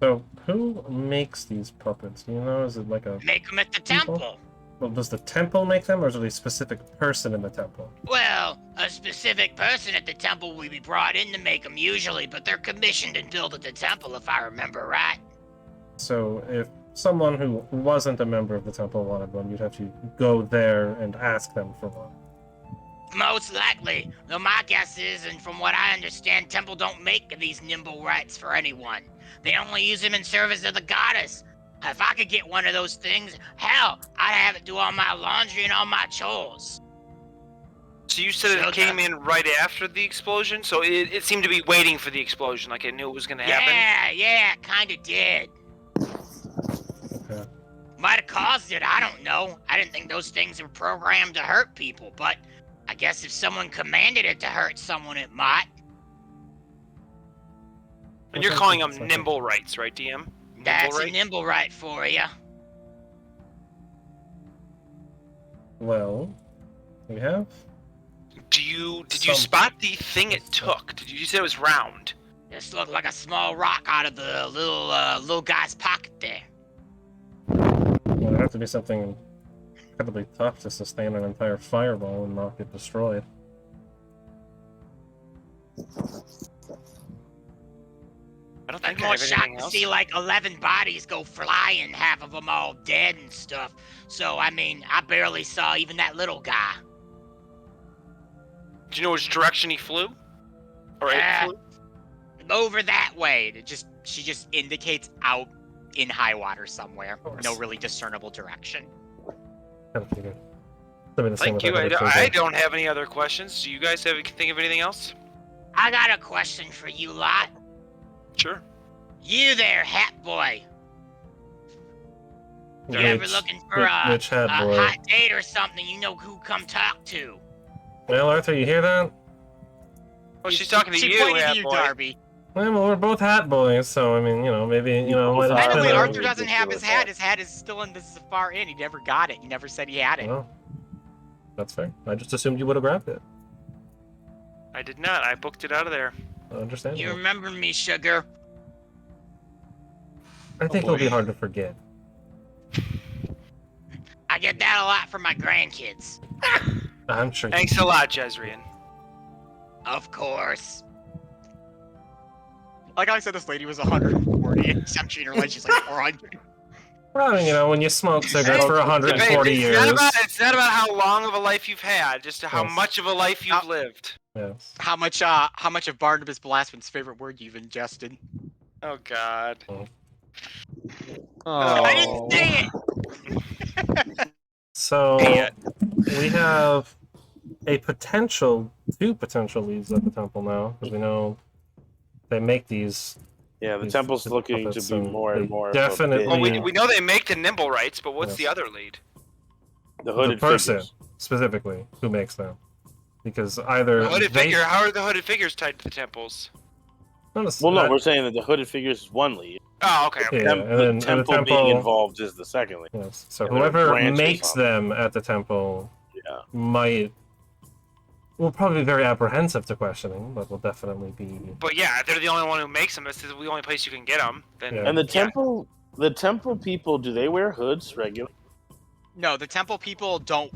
A: so who makes these puppets? Do you know? Is it like a...
B: Make them at the
A: People?
B: temple.
A: Well, does the temple make them, or is it a specific person in the temple?
B: Well, a specific person at the temple will be brought in to make them usually, but they're commissioned and built at the temple if I remember right.
A: So if someone who wasn't a member of the temple wanted one, you'd have to go there and ask them for one.
B: Most likely, though my guess is, and from what I understand, temple don't make these nimble rights for anyone. They only use them in service of the goddess. If I could get one of those things, hell, I'd have it do all my laundry and all my chores.
C: So you said it came in right after the explosion, so it seemed to be waiting for the explosion, like it knew it was going to happen.
B: Yeah, it kinda did.
A: Okay.
B: Might have caused it, I don't know. I didn't think those things were programmed to hurt people, but I guess if someone commanded it to hurt someone, it might.
C: And you're calling them nimble rights, right, DM?
B: That's
C: Nimble
B: a nimble right for you.
A: Well, we have...
C: Did you
A: Some-
C: spot the thing it took? Did you say it was round?
B: Just looked like a small rock out of the little guy's pocket there.
A: Well, it'd have to be something incredibly tough to sustain an entire fireball and not get destroyed.
C: I don't
B: I'm
C: think I
B: more
C: have
B: shocked
C: anything
B: to
C: else.
B: see like 11 bodies go flying, half of them all dead and stuff. So, I mean, I barely saw even that little guy.
C: Do you know which direction he flew? Or it
B: Yeah.
C: flew?
B: Over that way. She just indicates out in high water somewhere.
A: course.
B: No really discernible direction.
A: Kind of figured. That'd be the same
C: Thank
A: with
C: you.
A: every other
C: I
A: figure.
C: don't have any other questions. Do you guys think of anything else?
B: I got a question for you lot.
C: Sure.
B: You there, hat boy. You
A: Which-
B: ever looking for a
A: which hat boy?
B: hot date or something? You know who come talk to.
A: Well, Arthur, you hear that?
C: Oh, she's talking to
B: she
C: you,
B: pointed
C: hat
B: to you,
C: boy.
B: Darby.
A: Well, we're both hat boys, so I mean, maybe, might have
B: By the
A: been
B: way,
A: a-
B: Arthur doesn't have his hat. His hat is still in this far in. He never got it. He never said he had it.
A: Well, that's fair. I just assumed you would have grabbed it.
C: I did not. I booked it out of there.
A: I understand.
B: You remember me, sugar?
A: I think it'll be hard to forget.
B: I get that a lot from my grandkids.
A: I'm sure.
C: Thanks a lot, Jezrien.
B: Of course. Like I said, this lady was 140, and I'm treating her like she's like 400.
A: Well, you know, when you smoke cigarettes for 140
C: it's
A: years.
C: It's not about how long of a life you've had, just how much of a life you've lived.
A: Yes.
B: How much of Barnabas Blasphem's favorite word you've ingested?
C: Oh God.
F: Oh.
B: I didn't say it.
A: So
C: Yeah.
A: we have two potential leads at the temple now, because we know they make these.
D: Yeah, the
A: these
D: temple's looking to
A: puppets,
D: be more
A: they
D: and more.
A: definitely.
C: Well, we know they make the nimble rights, but what's
A: Yes.
C: the other lead?
D: The hooded
A: person
D: figures.
A: specifically who makes them, because either
C: The hooded
A: they.
C: figure. How are the hooded figures tied to the temples?
A: Well,
D: No, we're saying that the hooded figures is one lead.
C: Oh, okay.
A: Yeah, and
D: The
A: then and the
D: temple being involved is the second lead.
A: Yes. So
D: And there are
A: whoever
D: branches
A: makes
D: on it.
A: them at the temple
D: Yeah.
A: will probably be very apprehensive to questioning, but will definitely be.
C: But yeah, if they're the only one who makes them. It's the only place you can get them. Then
A: Yeah.
D: And the temple people, do they wear hoods regularly?
B: No, the temple people don't.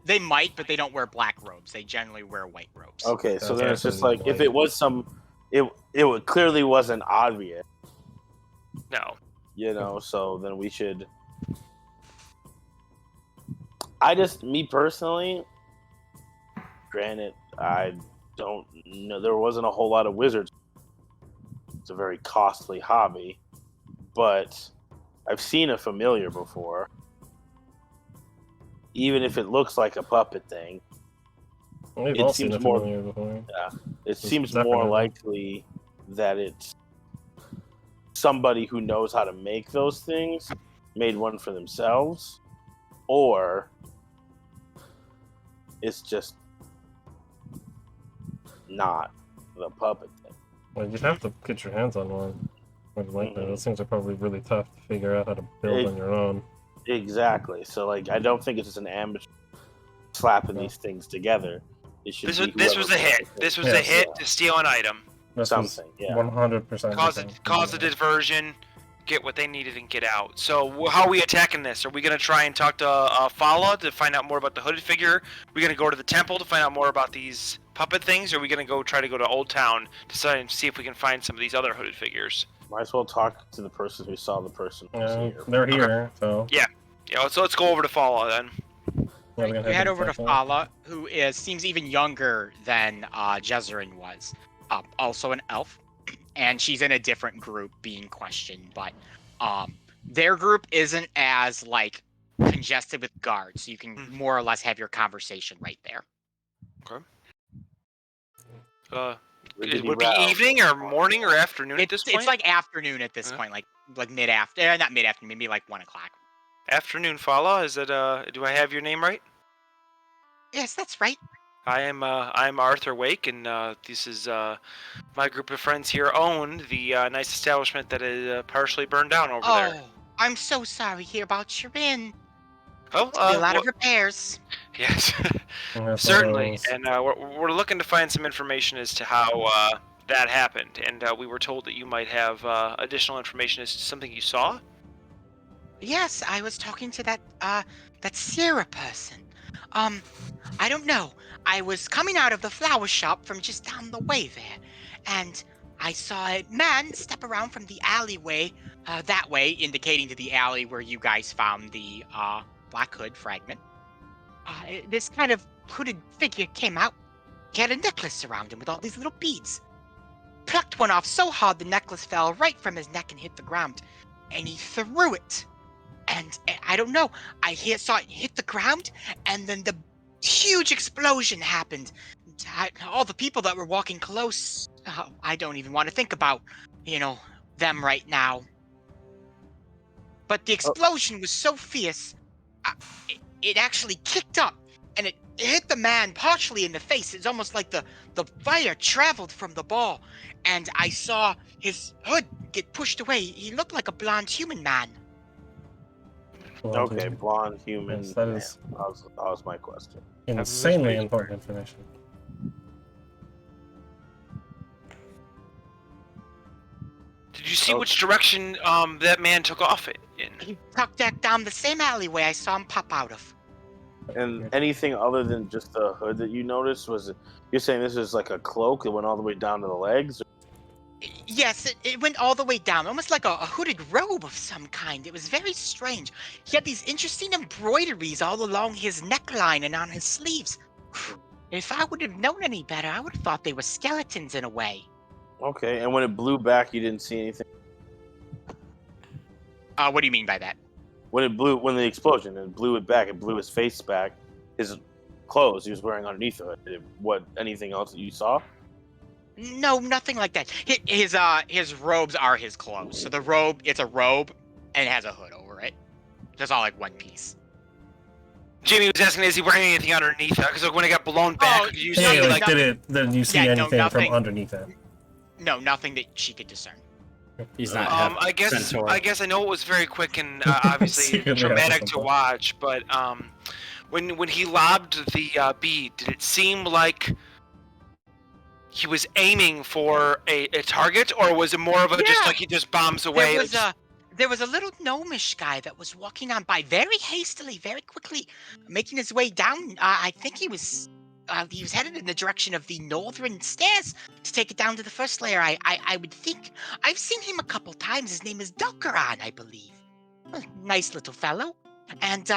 B: They might, but they don't wear black robes. They generally wear white robes.
D: Okay, so
A: That's
D: then it's just
A: actually
D: like if
A: white.
D: it was it clearly wasn't obvious,
C: no.
D: you know. So then we should. Me personally, granted, I don't know. There wasn't a whole lot of wizards. It's a very costly hobby, but I've seen a familiar before. Even if it looks like a puppet thing,
A: We've
D: it
A: all seen
D: seems
A: a
D: more-
A: familiar before.
D: it seems
A: definitely-
D: more likely that it's somebody who knows how to make those things, made one for themselves, or it's just not the puppet thing.
A: Well, you'd have to get your hands on one. Like that. Those things are probably really tough to figure out how to build on your own.
D: Exactly. So, like, I don't think it's just an amateur slapping these things together. It should be
C: This was a
D: whoever-
C: hit. This was a hit to steal an item.
A: This
D: something,
A: was
D: yeah.
A: 100%.
C: Cause a diversion, get what they needed and get out. So how are we attacking this? Are we going to try and talk to Fala to find out more about the hooded figure? Are we going to go to the temple to find out more about these puppet things? Or are we going to try to go to Old Town to see if we can find some of these other hooded figures?
D: Might as well talk to the person who saw the person who's here.
A: They're here, so.
C: Yeah, so let's go over to Fala then.
A: Yeah,
B: You head over to Fala, who seems even younger than Jezerin was. Also an elf, and she's in a different group being questioned, but their group isn't as like congested with guards, so you can more or less have your conversation right there.
C: Okay. Would it be evening or morning or afternoon at this point?
B: It's like afternoon at this point, like mid-afternoon, not mid-afternoon, maybe like 1 o'clock.
C: Afternoon, Fala. Is it? Do I have your name right?
B: Yes, that's right.
C: I'm Arthur Wake, and this is my group of friends here own the nice establishment that is partially burned down over there.
B: Oh, I'm so sorry to hear about your inn.
C: Oh,
B: A lot of repairs.
C: Yes, certainly. And we're looking to find some information as to how that happened, and we were told that you might have additional information as to something you saw.
B: Yes, I was talking to that Sierra person. I don't know. I was coming out of the flower shop from just down the way there, and I saw a man step around from the alleyway that way, indicating to the alley where you guys found the Black Hood fragment. This kind of hooded figure came out. He had a necklace around him with all these little beads. Plucked one off so hard the necklace fell right from his neck and hit the ground, and he threw it. And I don't know, saw it hit the ground, and then the huge explosion happened. All the people that were walking close, I don't even want to think about, them right now. But the explosion was so fierce, it actually kicked up, and it hit the man partially in the face. It's almost like the fire traveled from the ball, and I saw his hood get pushed away. He looked like a blonde human man.
D: Okay, blonde human.
A: Yes, that is
D: that was my question.
A: insanely important information.
C: Did you see which direction that man took off in?
B: He tucked back down the same alleyway I saw him pop out of.
D: And anything other than just the hood that you noticed, you're saying this is like a cloak that went all the way down to the legs?
B: Yes, it went all the way down, almost like a hooded robe of some kind. It was very strange. He had these interesting embroideries all along his neckline and on his sleeves. If I would have known any better, I would have thought they were skeletons in a way.
D: Okay, and when it blew back, you didn't see anything.
B: What do you mean by that?
D: When the explosion, it blew it back. It blew his face back. His clothes he was wearing underneath of it. What? Anything else that you saw?
B: No, nothing like that. His robes are his clothes. So the robe, it's a robe, and it has a hood over it. It's all like one piece.
C: Jamie was asking, is he wearing anything underneath that? Because when it got blown back, you see
A: Yeah,
C: like
A: did you see anything from underneath it?
B: No, nothing that she could discern.
E: He's not.
C: I guess I know it was very quick and obviously dramatic to watch, but when he lobbed the bead, did it seem like he was aiming for a target, or was it more of a just like he just bombs away?
B: There was a little gnomish guy that was walking on by very hastily, very quickly, making his way down. I think he was headed in the direction of the northern stairs to take it down to the first layer. I would think. I've seen him a couple times. His name is Dulcaron, I believe. Nice little fellow. And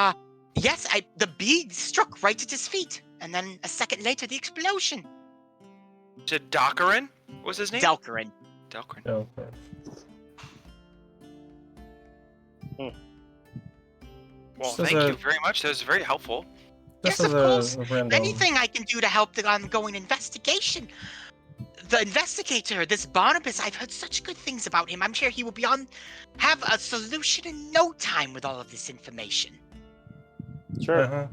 B: yes, the bead struck right at his feet, and then a second later, the explosion.
C: Did Dulcaron was his name?
B: Dulcaron.
C: Dulcaron. Well, thank you very much. That was very helpful.
B: Yes, of course. Anything I can do to help the ongoing investigation. The investigator, this Barnabas, I've heard such good things about him. I'm sure he will have a solution in no time with all of this information.
D: Sure.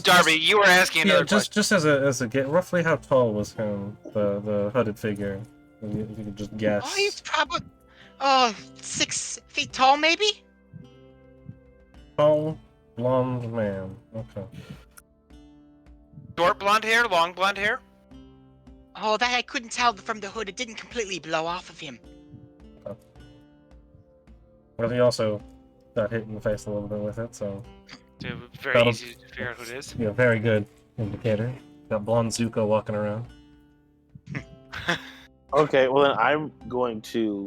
C: Darby, you were asking another question.
A: Just as a get, roughly how tall was him, the hooded figure? You could just guess.
B: Oh, he's probably 6 feet tall, maybe.
A: Tall, blonde man. Okay.
C: Short blonde hair, long blonde hair.
B: Oh, that I couldn't tell from the hood. It didn't completely blow off of him.
A: Okay. Well, he also got hit in the face a little bit with it, so.
C: Very easy to figure out who it is.
A: Yeah, very good indicator. Got blonde Zuko walking around.
D: Okay, well then I'm going to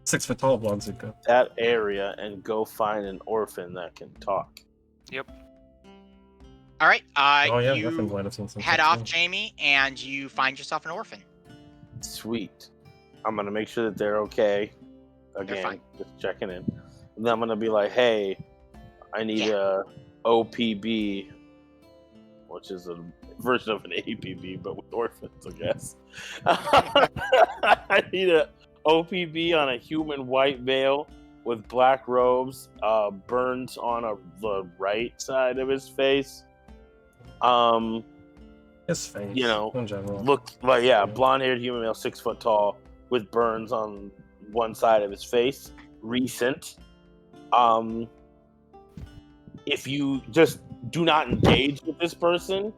A: 6 foot tall blonde Zuko.
D: That area and go find an orphan that can talk.
C: Yep.
B: All right.
A: You
B: head off, Jamie, and you find yourself an orphan.
D: Sweet. I'm gonna make sure that they're okay. Again, just checking in. And then I'm gonna be like, hey, I need a OPB, which is a version of an APB, but with orphans, I guess. I need a OPB on a human white male with black robes, burns on the right side of his face.
A: His face,
D: you know,
A: in general.
D: Look like blonde-haired human male, 6 foot tall, with burns on one side of his face. Recent. If you just do not engage with this person,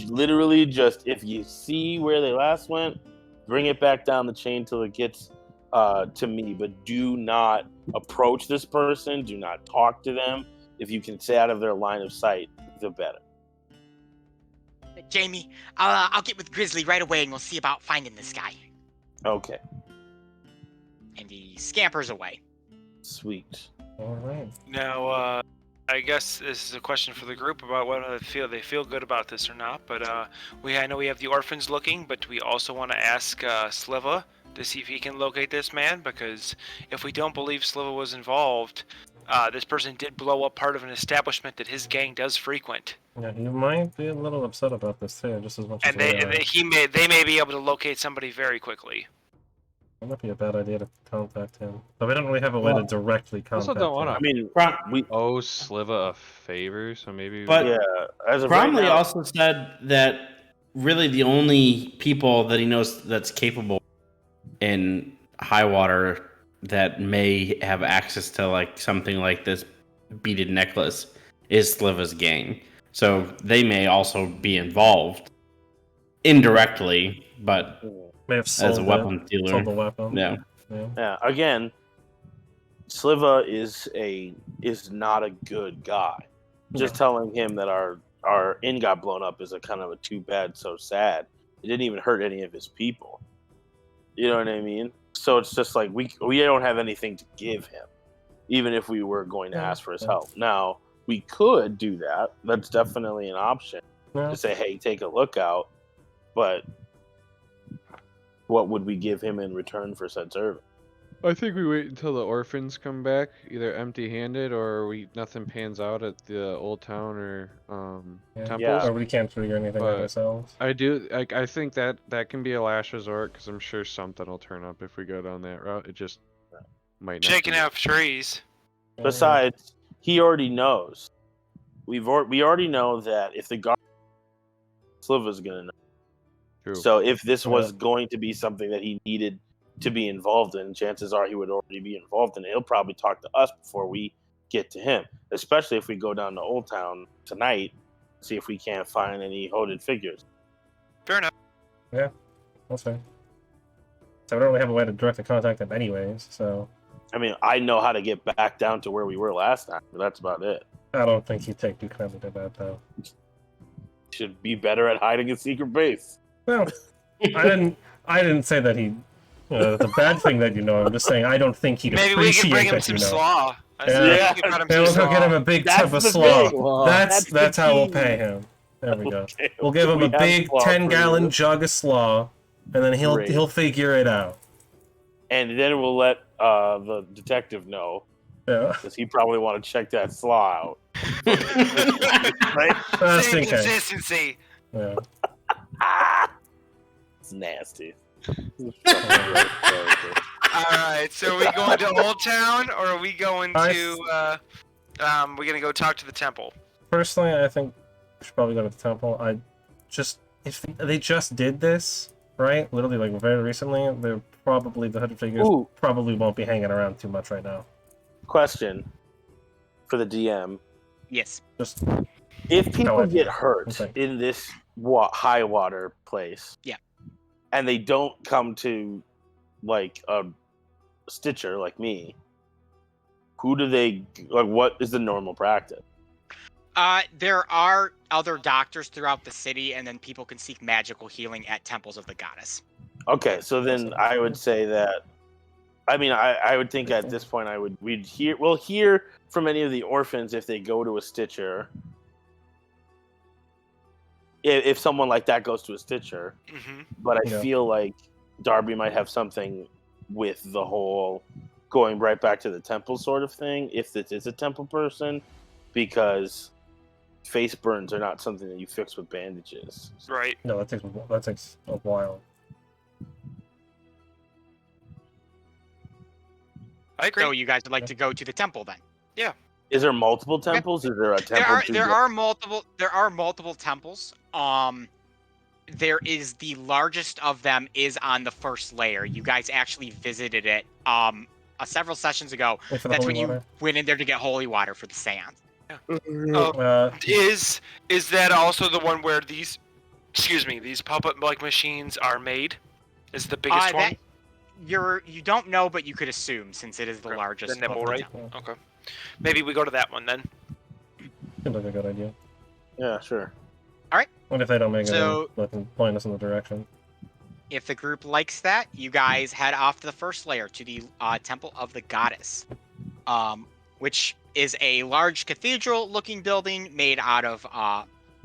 D: literally just if you see where they last went, bring it back down the chain till it gets to me. But do not approach this person. Do not talk to them. If you can stay out of their line of sight, the better.
B: Jamie, I'll get with Grizzly right away, and we'll see about finding this guy.
D: Okay.
B: And he scampers away.
D: Sweet.
A: All right.
C: Now, I guess this is a question for the group about whether they feel good about this or not. But I know we have the orphans looking, but we also want to ask Sliva to see if he can locate this man, because if we don't believe Sliva was involved, this person did blow up part of an establishment that his gang does frequent.
A: Yeah, he might be a little upset about this too, just as much
C: and
A: as
C: they may be able to locate somebody very quickly.
A: It might be a bad idea to contact him, but we don't really have a way to directly contact
F: also don't want to.
A: him.
D: I mean, we
F: owe Sliva a favor, so maybe.
E: But
D: as of
E: Bromley
D: right now,
E: also said that really the only people that he knows that's capable in high water that may have access to like something like this beaded necklace is Sliva's gang. So they may also be involved indirectly, but
A: may have sold
E: as a weapon dealer.
A: Sold the weapon.
E: Yeah.
D: Again, Sliva is not a good guy. Just telling him that our inn got blown up is a kind of a too bad, so sad. It didn't even hurt any of his people. You know what I mean? So it's just like we don't have anything to give him, even if we were going to ask for his help. Now we could do that. That's definitely an option. To say, hey, take a look out. But what would we give him in return for said service?
F: I think we wait until the orphans come back, either empty-handed or nothing pans out at the old town or temples.
A: Or we can't figure anything out ourselves.
F: I think that can be a last resort because I'm sure something will turn up if we go down that route. It just might not.
C: Checking out trees.
D: Besides, he already knows. We already know that if the guard Sliva's gonna know.
F: True.
D: So if this was going to be something that he needed to be involved in, chances are he would already be involved in it. He'll probably talk to us before we get to him, especially if we go down to Old Town tonight, see if we can't find any hooded figures.
C: Fair enough.
A: Yeah, that's fair. So we don't really have a way to directly contact them anyways, so...
D: I mean, I know how to get back down to where we were last time, but that's about it.
A: I don't think he'd take too kindly to that, though.
D: Should be better at hiding a secret base.
A: Well, I didn't say that he... it's a bad thing that you know. I'm just saying I don't think he'd
C: Maybe we can
A: appreciate
C: bring him
A: that
C: some
A: you know.
C: slaw.
A: Yeah, we'll get him a big tub of slaw. That's how we'll pay him. There we go.
D: Okay,
A: We'll give him a big
D: slaw
A: 10-gallon jug of slaw, and then he'll figure it out.
D: And then we'll let the detective know.
A: Yeah.
D: Because he probably want to check that slaw out. Right?
A: Just in
C: Same
A: case.
C: consistency.
A: Yeah.
D: It's nasty.
C: Alright, so are we going to Old Town, or are we going to, we're gonna go talk to the temple?
A: Personally, I think we should probably go to the temple. If they just did this, right? Literally, like, very recently, the hooded figures probably won't be hanging around too much right now.
D: Question for the DM.
B: Yes.
A: Just
D: if people get hurt in this high water place, and they don't come to like a Stitcher like me, who do they like? What is the normal practice?
B: There are other doctors throughout the city, and then people can seek magical healing at temples of the goddess.
D: Okay, so then I would say that. I mean, I would think at this point we'll hear from any of the orphans if they go to a Stitcher. If someone like that goes to a Stitcher, but I feel like Darby might have something with the whole going right back to the temple sort of thing, if this is a temple person, because face burns are not something that you fix with bandages.
C: Right.
A: No, that takes a while.
C: I agree.
B: So you guys would like to go to the temple then?
C: Yeah.
D: Is there multiple temples? Is there a temple?
B: There are multiple temples. There is the largest of them is on the first layer. You guys actually visited it several sessions ago. That's when you went in there to get holy water for the sand.
C: Is that also the one where these puppet like machines are made? Is the biggest one?
B: You don't know, but you could assume since it is the largest.
C: The nimble, right? Okay. Maybe we go to that one then.
A: Seems like a good idea.
D: Yeah, sure.
B: All right.
A: What if they don't make it point us in the direction?
B: If the group likes that, you guys head off to the first layer to the Temple of the Goddess, which is a large cathedral-looking building made out of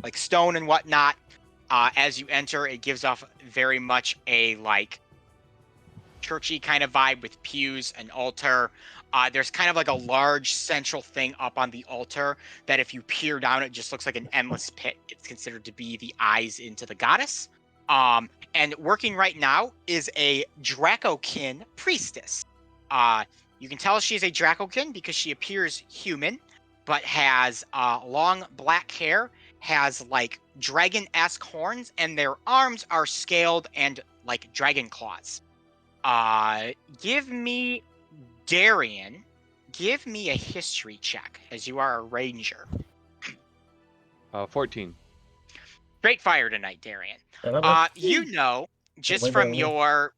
B: like stone and whatnot. As you enter, it gives off very much a like churchy kind of vibe with pews, an altar. There's kind of like a large central thing up on the altar that if you peer down, it just looks like an endless pit. It's considered to be the eyes into the goddess. And working right now is a Dracokin priestess. You can tell she's a Dracokin because she appears human, but has long black hair, has like dragon-esque horns, and their arms are scaled and like dragon claws. Darian, give me a history check, as you are a ranger.
F: 14.
B: Great fire tonight, Darian. You know, just from your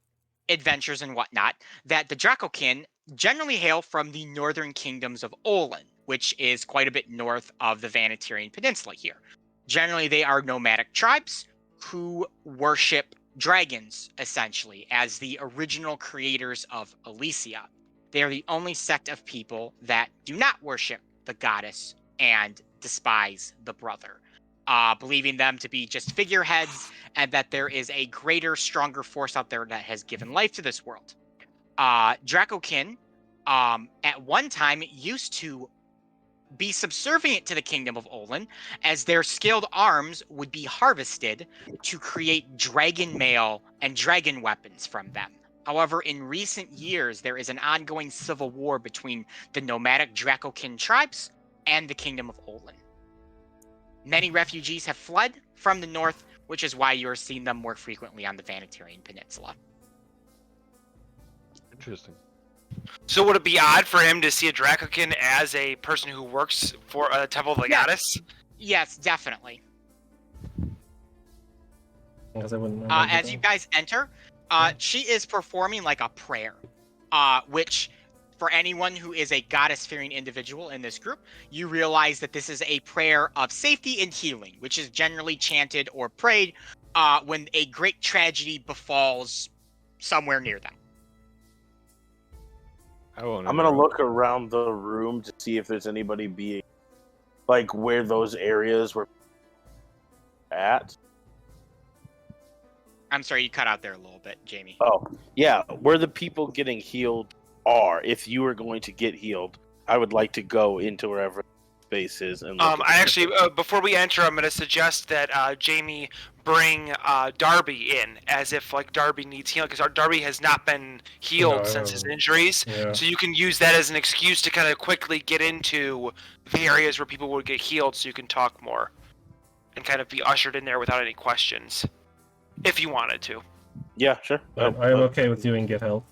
B: adventures and whatnot, that the Dracokin generally hail from the northern kingdoms of Olin, which is quite a bit north of the Vanetirian Peninsula here. Generally, they are nomadic tribes who worship dragons, essentially, as the original creators of Elyssia. They are the only sect of people that do not worship the goddess and despise the brother, believing them to be just figureheads and that there is a greater, stronger force out there that has given life to this world. Dracokin, at one time, used to be subservient to the kingdom of Olin, as their skilled arms would be harvested to create dragon mail and dragon weapons from them. However, in recent years, there is an ongoing civil war between the nomadic Dracokin tribes and the kingdom of Olin. Many refugees have fled from the north, which is why you are seeing them more frequently on the Vanetarian Peninsula.
F: Interesting.
C: So would it be odd for him to see a Dracokin as a person who works for a temple of the goddess?
B: Yes, definitely.
A: Because I wouldn't know
B: As you guys enter, she is performing like a prayer, which for anyone who is a goddess-fearing individual in this group, you realize that this is a prayer of safety and healing, which is generally chanted or prayed when a great tragedy befalls somewhere near them.
D: I'm gonna look around the room to see if there's anybody being, like, where those areas were at.
B: I'm sorry, you cut out there a little bit, Jamie.
D: Oh, yeah, where the people getting healed are. If you are going to get healed, I would like to go into wherever space is. And
C: I actually, before we enter, I'm going to suggest that Jamie bring Darby in, as if like Darby needs healing, because Darby has not been healed since his injuries.
A: Yeah.
C: So you can use that as an excuse to kind of quickly get into the areas where people would get healed, so you can talk more and kind of be ushered in there without any questions, if you wanted to.
D: Yeah, sure.
A: I am okay with doing get help.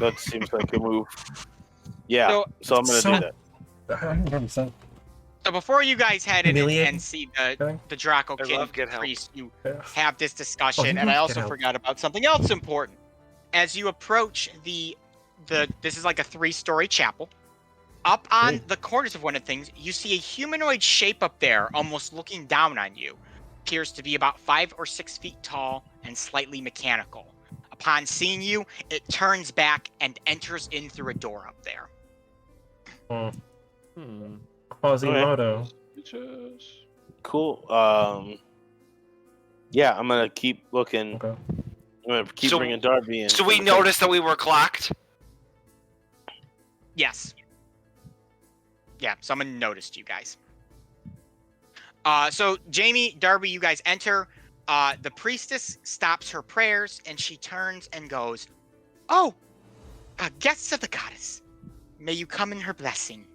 D: That seems like a move. Yeah, so I'm going to do that.
A: So
B: before you guys head in
A: Humiliating.
B: and see the Draco
C: I love
B: Kid
C: Get Help.
B: priest, you
A: Yeah.
B: have this discussion,
A: you
B: and I
A: love
B: also
A: Get Help.
B: forgot about something else important. As you approach this is like a 3-story chapel. Up on
A: Ooh.
B: the corners of one of the things, you see a humanoid shape up there, almost looking down on you. Appears to be about 5 or 6 feet tall and slightly mechanical. Upon seeing you, it turns back and enters in through a door up there.
A: Quasimodo.
D: Cool. Yeah, I'm going to keep looking.
A: Okay.
D: I'm going to keep
C: So-
D: bringing Darby in.
C: So we noticed that we were clocked.
B: Yes. Yeah, someone noticed you guys. So Jamie, Darby, you guys enter. The priestess stops her prayers and she turns and goes, "Oh, guests of the goddess, may you come in her blessing.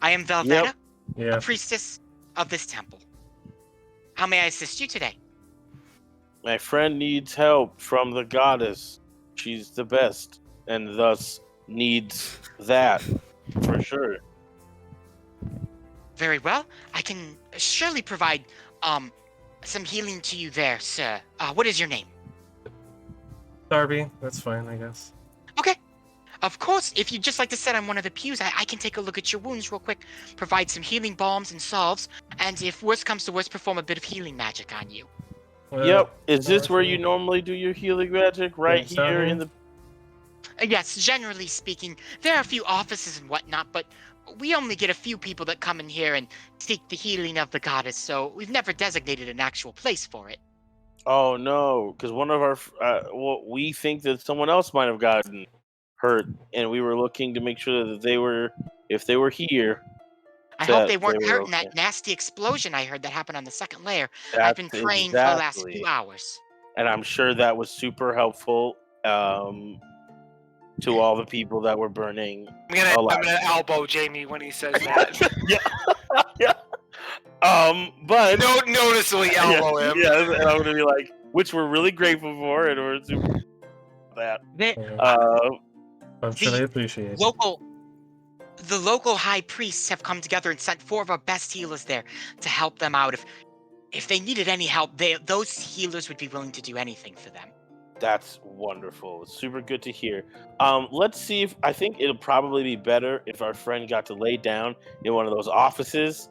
B: I am Velveta,
A: Yeah.
B: a priestess of this temple. How may I assist you today?"
D: My friend needs help from the goddess. She's the best, and thus needs that for sure.
B: Very well. I can surely provide some healing to you there, sir. What is your name?
A: Darby, that's fine, I guess.
B: Okay. Of course, if you'd just like to sit on one of the pews, I can take a look at your wounds real quick, provide some healing balms and salves, and if worse comes to worse, perform a bit of healing magic on you.
D: Yep. Is this where you normally do your healing magic? Right
A: Yes, down
D: here
A: here.
D: in the.
B: Yes, generally speaking, there are a few offices and whatnot, but we only get a few people that come in here and seek the healing of the goddess, so we've never designated an actual place for it.
D: Oh no, because one of our. We think that someone else might have gotten hurt, and we were looking to make sure that they were, if they were here.
B: I hope they
D: that
B: weren't
D: they
B: hurt
D: were
B: in that
D: okay.
B: nasty explosion I heard that happened on the second layer. I've
D: That's
B: been praying for the last
D: exactly.
B: few hours.
D: And I'm sure that was super helpful to all the people that were burning.
C: I'm gonna elbow Jamie when he says that.
D: Yeah. But
C: Noticeably elbow him.
D: Yeah, and I'm gonna be like, which we're really grateful for, and we're super that.
A: I'm sure they appreciate it.
B: The local high priests have come together and sent 4 of our best healers there to help them out. If they needed any help, those healers would be willing to do anything for them.
D: That's wonderful. It's super good to hear. Let's see if I think it'll probably be better if our friend got to lay down in one of those offices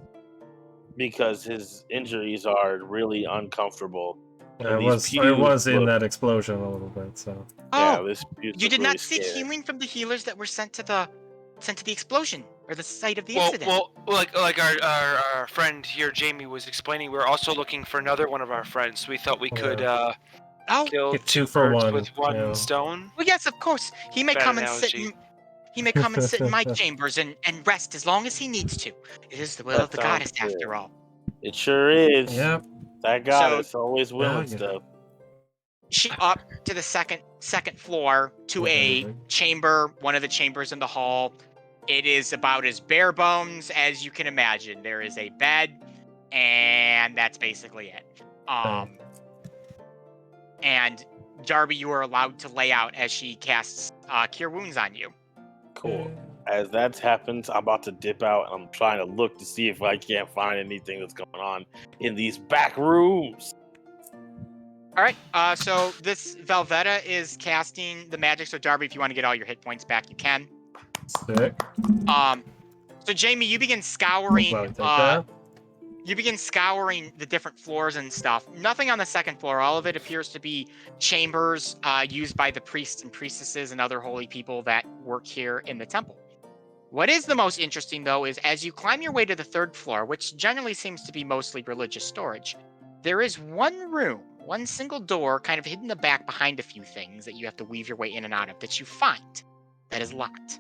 D: because his injuries are really uncomfortable.
A: I was in that explosion a little bit, so.
D: Yeah,
B: Oh,
D: this
B: you did
D: really
B: not seek
D: scary.
B: healing from the healers that were sent to the explosion or the site of the
C: Well,
B: incident.
C: like our friend here, Jamie, was explaining, we were also looking for another one of our friends. We thought we could kill
A: Get
C: 2
A: two for
C: birds
A: one,
C: with one
A: yeah.
C: stone.
B: Well, yes, of course. He may
C: Bad
B: come and sit
C: analogy.
B: in. He may come and sit in my chambers and rest as long as he needs to. It is the will
D: That
B: of the
D: sounds
B: goddess,
D: good.
B: after all.
D: It sure is.
A: Yep.
D: That goddess always willing
A: yeah.
D: stuff.
B: She up to the second floor to a chamber, one of the chambers in the hall. It is about as bare bones as you can imagine. There is a bed, and that's basically it. And Darby, you are allowed to lay out as she casts Cure Wounds on you.
D: Cool. As that happens, I'm about to dip out and I'm trying to look to see if I can't find anything that's going on in these back rooms.
B: All right. So this Velveta is casting the magic. So Darby, if you want to get all your hit points back, you can.
A: Sick.
B: So Jamie, you begin scouring.
A: Take that.
B: You begin scouring the different floors and stuff. Nothing on the second floor. All of it appears to be chambers used by the priests and priestesses and other holy people that work here in the temple. What is the most interesting, though, is as you climb your way to the third floor, which generally seems to be mostly religious storage, there is one room, one single door, kind of hidden in the back behind a few things that you have to weave your way in and out of that you find that is locked.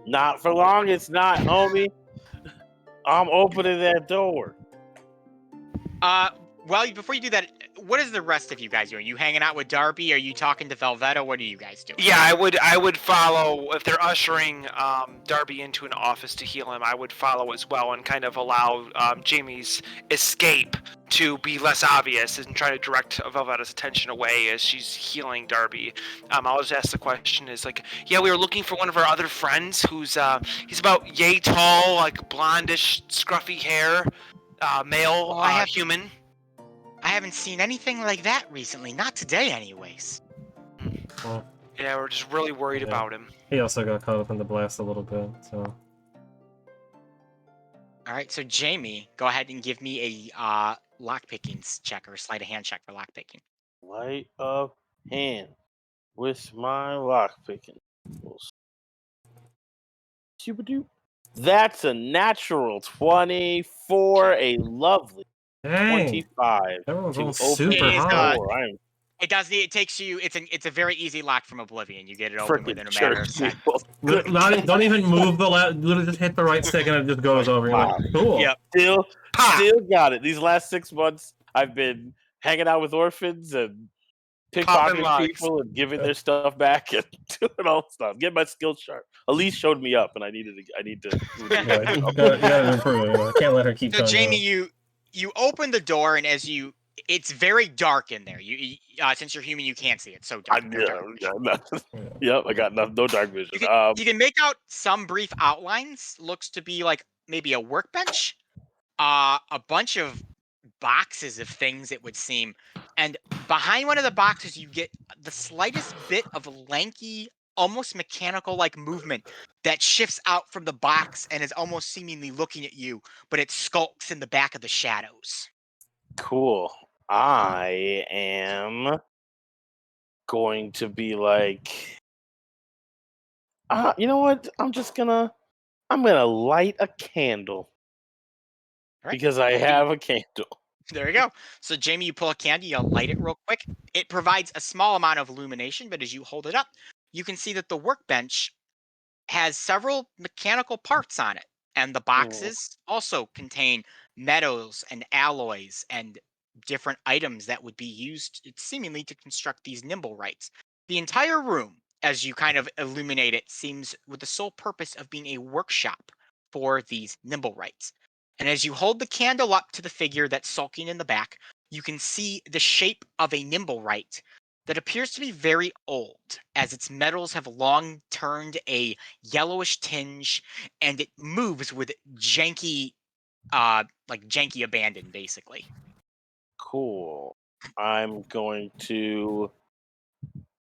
D: Not for long, it's not, homie. I'm opening that door.
B: Well, before you do that, what is the rest of you guys doing? You hanging out with Darby? Are you talking to Velveta? What are you guys doing?
C: Yeah, I would follow if they're ushering Darby into an office to heal him. I would follow as well and kind of allow Jamie's escape to be less obvious and try to direct Velveta's attention away as she's healing Darby. I'll just ask the question: is like, yeah, we were looking for one of our other friends who's he's about yay tall, like blondish, scruffy hair, male, human.
B: I haven't seen anything like that recently. Not today, anyways.
A: Well,
C: yeah, we're just really worried about him.
A: He also got caught up in the blast a little bit, so.
B: All right, so Jamie, go ahead and give me a lockpicking check or sleight of hand check for lockpicking.
D: Light of hand with my lockpicking. That's a natural 20 for a lovely 25.
A: Everyone's all super high.
B: It does. It takes you. It's a very easy lock from Oblivion. You get it open within a matter of seconds.
A: Don't even move the literally just hit the right stick and it just goes over. You're like, cool.
B: Yep.
D: Still got it. These last 6 months, I've been hanging out with orphans and pickpocketing people and giving their stuff back and doing all stuff. Get my skills sharp. Elise showed me up, and I need to.
A: You gotta improve. I can't let her keep.
B: So Jamie, you open the door, and it's very dark in there. You since you're human, you can't see it. So dark.
D: Yep, I got no dark vision.
B: You can make out some brief outlines. Looks to be like maybe a workbench, a bunch of boxes of things, it would seem, and behind one of the boxes, you get the slightest bit of lanky, almost mechanical-like movement that shifts out from the box and is almost seemingly looking at you, but it skulks in the back of the shadows.
D: Cool. I am going to be like, you know what? I'm gonna light a candle because I have a candle.
B: There you go. So Jamie, you pull a candle, you light it real quick. It provides a small amount of illumination, but as you hold it up, you can see that the workbench has several mechanical parts on it, and the boxes also contain metals and alloys and different items that would be used seemingly to construct these nimble rights. The entire room, as you kind of illuminate it, seems with the sole purpose of being a workshop for these nimble rights. And as you hold the candle up to the figure that's sulking in the back, you can see the shape of a nimble right that appears to be very old, as its metals have long turned a yellowish tinge, and it moves with janky abandon, basically.
D: Cool. I'm going to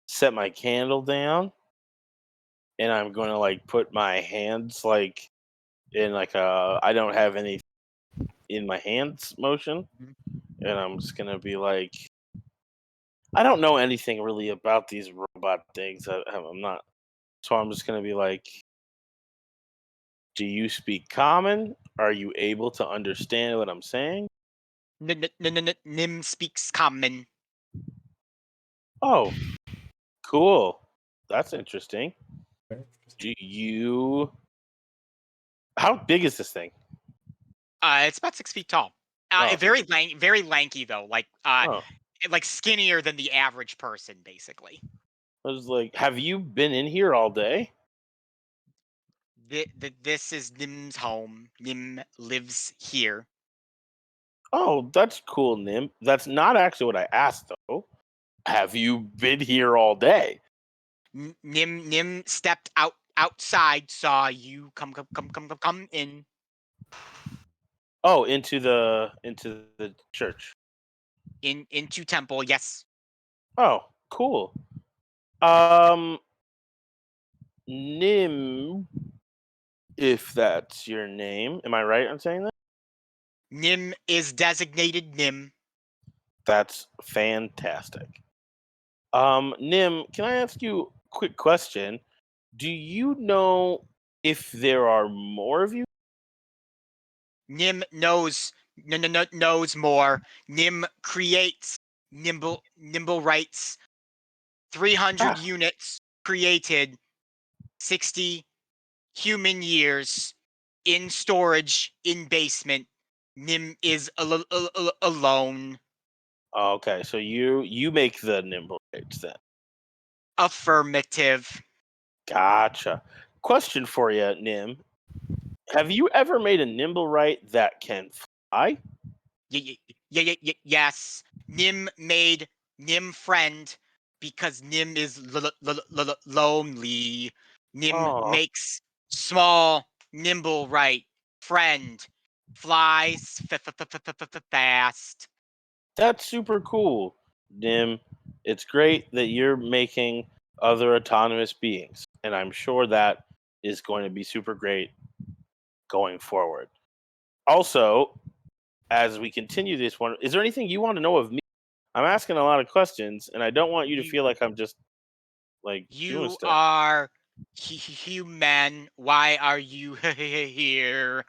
D: set my candle down, and I'm going to put my hands in I don't have any in my hands motion, and I'm just gonna be like, I don't know anything really about these robot things. I'm not. So I'm just gonna be like, do you speak common? Are you able to understand what I'm saying?
B: Nim speaks common.
D: Oh, cool. That's interesting. Do you? How big is this thing?
B: It's about 6 feet tall.
D: Oh.
B: Very lanky though,
D: Oh,
B: like skinnier than the average person, basically.
D: I was like, have you been in here all day?
B: This is Nim's home. Nim lives here.
D: Oh, that's cool, Nim. That's not actually what I asked, though. Have you been here all day?
B: Nim stepped outside, saw you come in.
D: Oh, into the church.
B: Into temple, yes.
D: Oh, cool. Nim, if that's your name, am I right on saying that?
B: Nim is designated Nim.
D: That's fantastic. Nim, can I ask you a quick question? Do you know if there are more of you?
B: Nim knows knows more. Nim creates nimble rights. 300
D: Ah,
B: units created. 60 human years in storage in basement. Nim is alone.
D: okay, so you make the nimble rates then.
B: Affirmative.
D: Gotcha. Question for you, Nim. Have you ever made a nimble right that can fly?
B: Yes. Nim made Nim friend because Nim is lonely. Nim
D: Oh,
B: makes small, nimble right friend. Flies fast.
D: that's super cool, Nim. It's great that you're making other autonomous beings, and I'm sure that is going to be super great going forward. Also, as we continue this one, is there anything you want to know of me? I'm asking a lot of questions, and I don't want you to feel like I'm just like doing
B: You
D: stuff.
B: are human. Why are you here?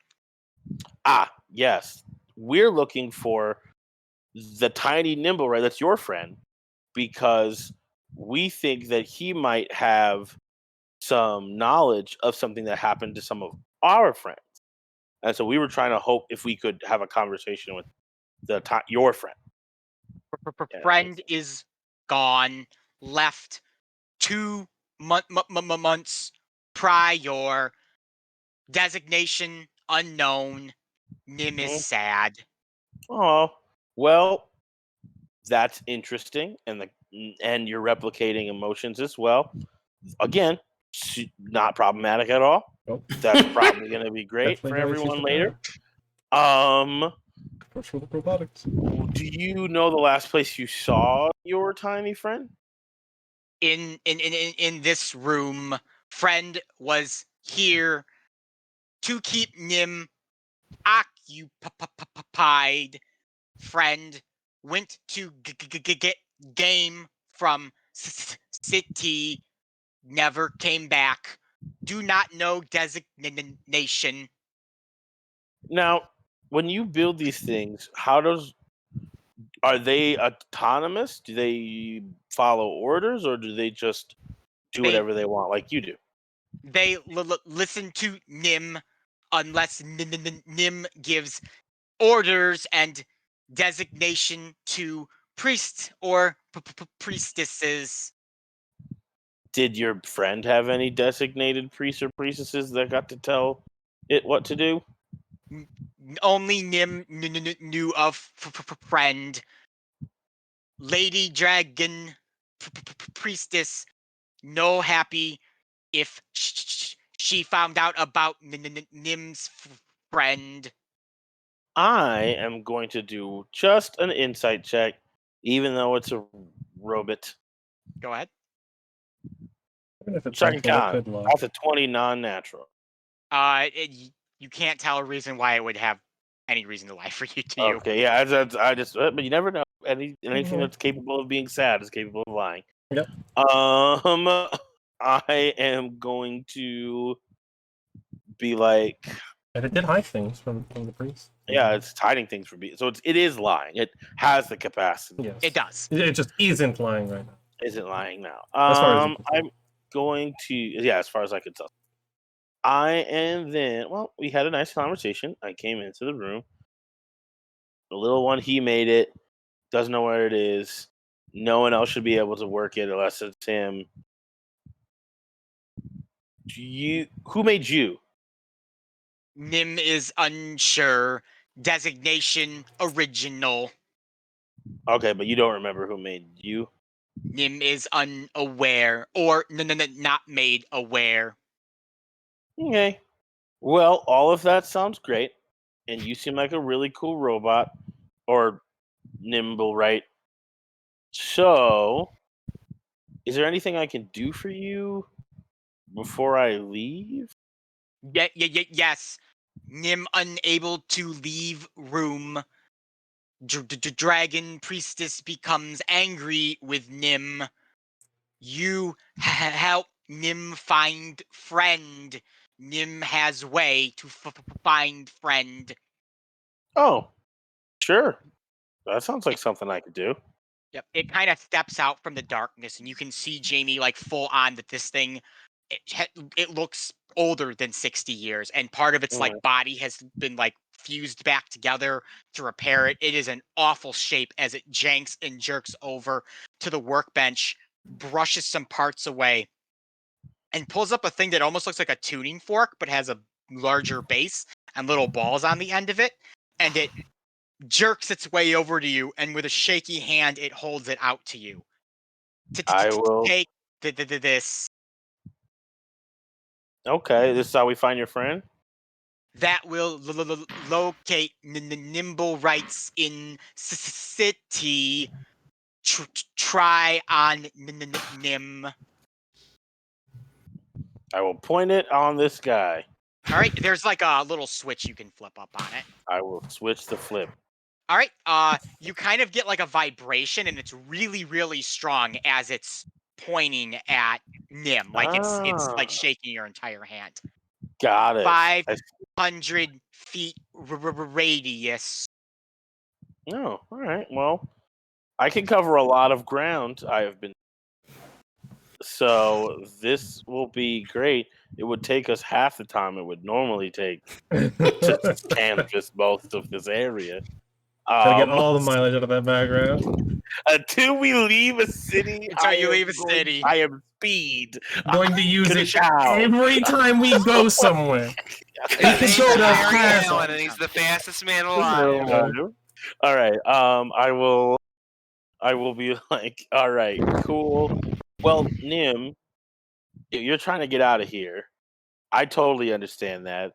D: Ah, yes. We're looking for the tiny nimble right. That's your friend because we think that he might have some knowledge of something that happened to some of our friends. And so we were trying to hope if we could have a conversation with your friend. Yeah, that makes
B: Friend
D: sense.
B: is gone. Left 2 months prior. Designation unknown. Nim is
D: Mhm.
B: sad.
D: Oh, well, that's interesting, and you're replicating emotions as well. Again, not problematic at all.
A: Nope.
D: That's probably going to be great
A: Definitely
D: for
A: no issues
D: everyone
A: with
D: later.
A: that. For the robotics.
D: Do you know the last place you saw your tiny friend?
B: In this room, friend was here to keep Nim occupied. Friend went to get game from city. Never came back. Do not know designation.
D: Now, when you build these things, are they autonomous? Do they follow orders, or do they just do
B: They
D: whatever they want, like you do?
B: they listen to Nim unless Nim gives orders and designation to priests or priestesses.
D: Did your friend have any designated priests or priestesses that got to tell it what to do?
B: Only Nim knew of friend. Lady Dragon priestess. No happy if she found out about Nim's friend.
D: I am going to do just an insight check, even though it's a robot.
B: Go ahead.
A: Even if it's
D: Second
A: helpful, it
D: con.
A: could lie.
D: That's a 20 non-natural.
B: You can't tell a reason why it would have any reason to lie for you to you.
D: Okay, yeah, I just, but you never know. anything that's capable of being sad is capable of lying.
A: Yep.
D: I am going to be like,
A: And it did hide things from the priest.
D: yeah, it's hiding things from me. So it is lying. It has the capacity.
A: Yes.
B: It does.
A: It just isn't lying right now.
D: Isn't lying now.
A: As far as you can tell.
D: I'm going to, yeah, as far as I can tell. We had a nice conversation. I came into the room. The little one, he made it. Doesn't know where it is. No one else should be able to work it unless it's him. Who made you?
B: Nim is unsure. Designation original.
D: Okay, but you don't remember who made you?
B: Nim is unaware. Or not made aware.
D: Okay. Well, all of that sounds great. And you seem like a really cool robot. Or nimble, right? So, is there anything I can do for you before I leave?
B: Yes. Nim unable to leave room. Dragon priestess becomes angry with Nim. You help Nim find friend. Nim has way to find friend.
D: Oh, sure. That sounds like something I could do.
B: Yep. It kind of steps out from the darkness, and you can see Jamie like full on that this thing, it looks older than 60 years, and part of its like body has been like fused back together to repair it. It is an awful shape as it janks and jerks over to the workbench, brushes some parts away, and pulls up a thing that almost looks like a tuning fork, but has a larger base and little balls on the end of it, and it jerks its way over to you, and with a shaky hand, it holds it out to you.
D: I will
B: take this.
D: Okay, this is how we find your friend?
B: That will locate Nimble Rights in city. Try on Nim.
D: I will point it on this guy.
B: All right, there's like a little switch you can flip up on it.
D: I will switch the flip.
B: All right, you kind of get like a vibration, and it's really, really strong as it's pointing at Nim, like it's like shaking your entire hand.
D: Got it.
B: 500 feet radius.
D: Oh, all right. Well, I can cover a lot of ground. I have been. So this will be great. It would take us half the time it would normally take to canvas most of this area.
A: Gotta get all the mileage out of that background.
D: Until we leave a city, I am speed.
A: Going to use it every time we go somewhere.
C: He can go to and he's the fastest man alive.
D: All right. I will be like, all right, cool. Well, Nim, you're trying to get out of here. I totally understand that.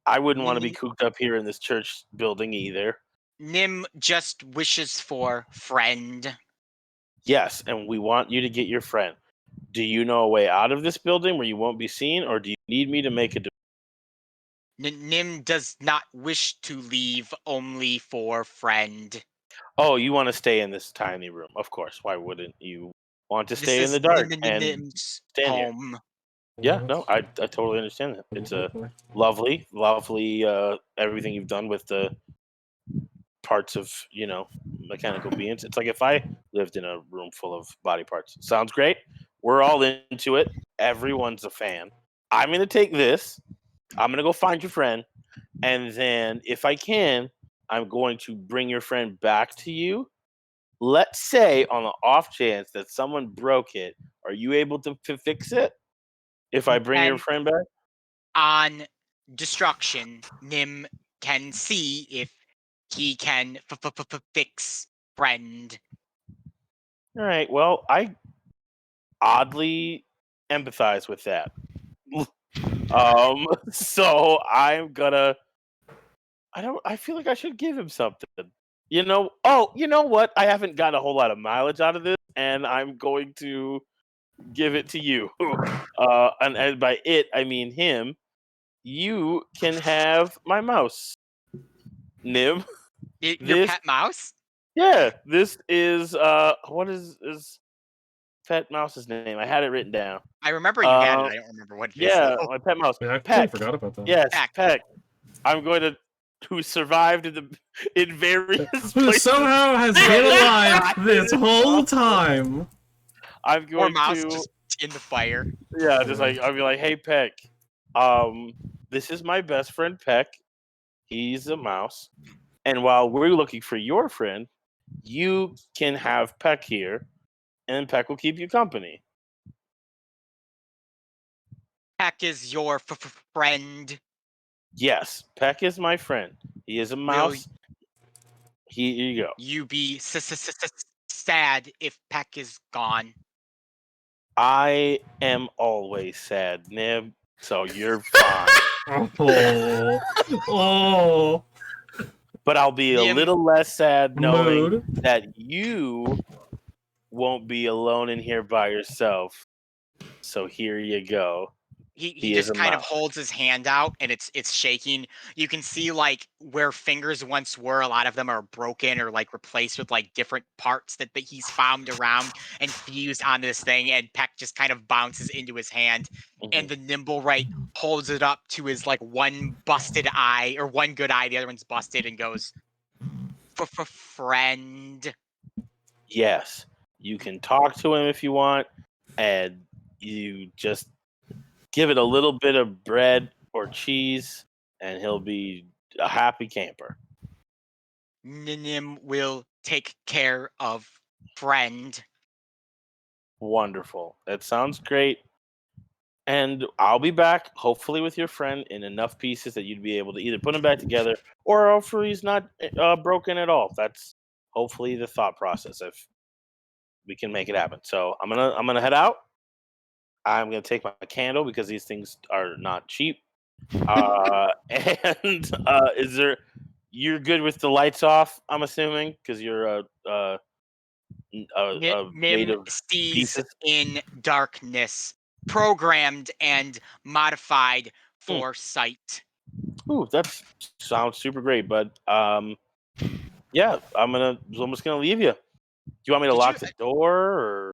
D: I wouldn't want to be cooped up here in this church building either.
B: Nim just wishes for friend.
D: Yes, and we want you to get your friend. Do you know a way out of this building where you won't be seen, or do you need me to make a
B: Nim does not wish to leave, only for friend.
D: Oh, you want to stay in this tiny room. Of course. Why wouldn't you want to stay in the dark and
B: Nim's
D: stand
B: home?
D: Here? Yeah, no, I totally understand that. It's a lovely, everything you've done with the parts of, mechanical beings. It's like if I lived in a room full of body parts. Sounds great. We're all into it. Everyone's a fan. I'm going to take this. I'm going to go find your friend. And then if I can, I'm going to bring your friend back to you. Let's say on the off chance that someone broke it, are you able to fix it? If I bring your friend back?
B: On destruction, Nim can see if he can fix friend.
D: All right. Well, I oddly empathize with that. So I'm gonna. I feel like I should give him something. You know what? I haven't got a whole lot of mileage out of this, and I'm going to give it to you. And by it, I mean him. You can have my mouse, Nim.
B: Your pet mouse?
D: Yeah, this is what is pet mouse's name? I had it written down.
B: I remember you had it. I don't remember what it is.
D: Yeah,
B: though.
D: my pet mouse.
A: Yeah, I totally
D: Peck.
A: forgot about that.
D: Yes,
B: Peck.
D: Peck. I'm going to who survived in various
A: Who
D: places.
A: somehow has been alive this whole time.
D: I'm
B: Or
D: going
B: mouse
D: to
B: just in the fire.
D: yeah, just like I'll be like, hey Peck, this is my best friend Peck. He's a mouse, and while we're looking for your friend, you can have Peck here, and Peck will keep you company.
B: Peck is your friend.
D: Yes, Peck is my friend. He is a mouse. Here you go.
B: You be sad if Peck is gone.
D: I am always sad, Nib. So you're fine.
A: Oh.
D: But I'll be a
B: Nim-
D: little less sad knowing
A: Mood.
D: that you won't be alone in here by yourself. So here you go.
B: He
D: is
B: just
D: a
B: kind of
D: mouse.
B: holds his hand out and it's shaking. You can see like where fingers once were, a lot of them are broken or like replaced with like different parts that he's found around and fused onto this thing, and Peck just kind of bounces into his hand, and the nimble right holds it up to his like one busted eye or one good eye, the other one's busted, and goes, friend.
D: Yes, you can talk to him if you want, and you just give it a little bit of bread or cheese, and he'll be a happy camper.
B: Nim will take care of friend.
D: Wonderful. That sounds great. And I'll be back, hopefully with your friend, in enough pieces that you'd be able to either put him back together, or hopefully he's not broken at all. That's hopefully the thought process. If we can make it happen, so I'm gonna head out. I'm gonna take my candle because these things are not cheap. And is there? You're good with the lights off? I'm assuming because you're made
B: Nim
D: of
B: sees
D: pieces.
B: in darkness, programmed and modified for sight.
D: Ooh, that sounds super great, bud. Yeah, I'm just gonna leave you. Do you want me to lock the door or?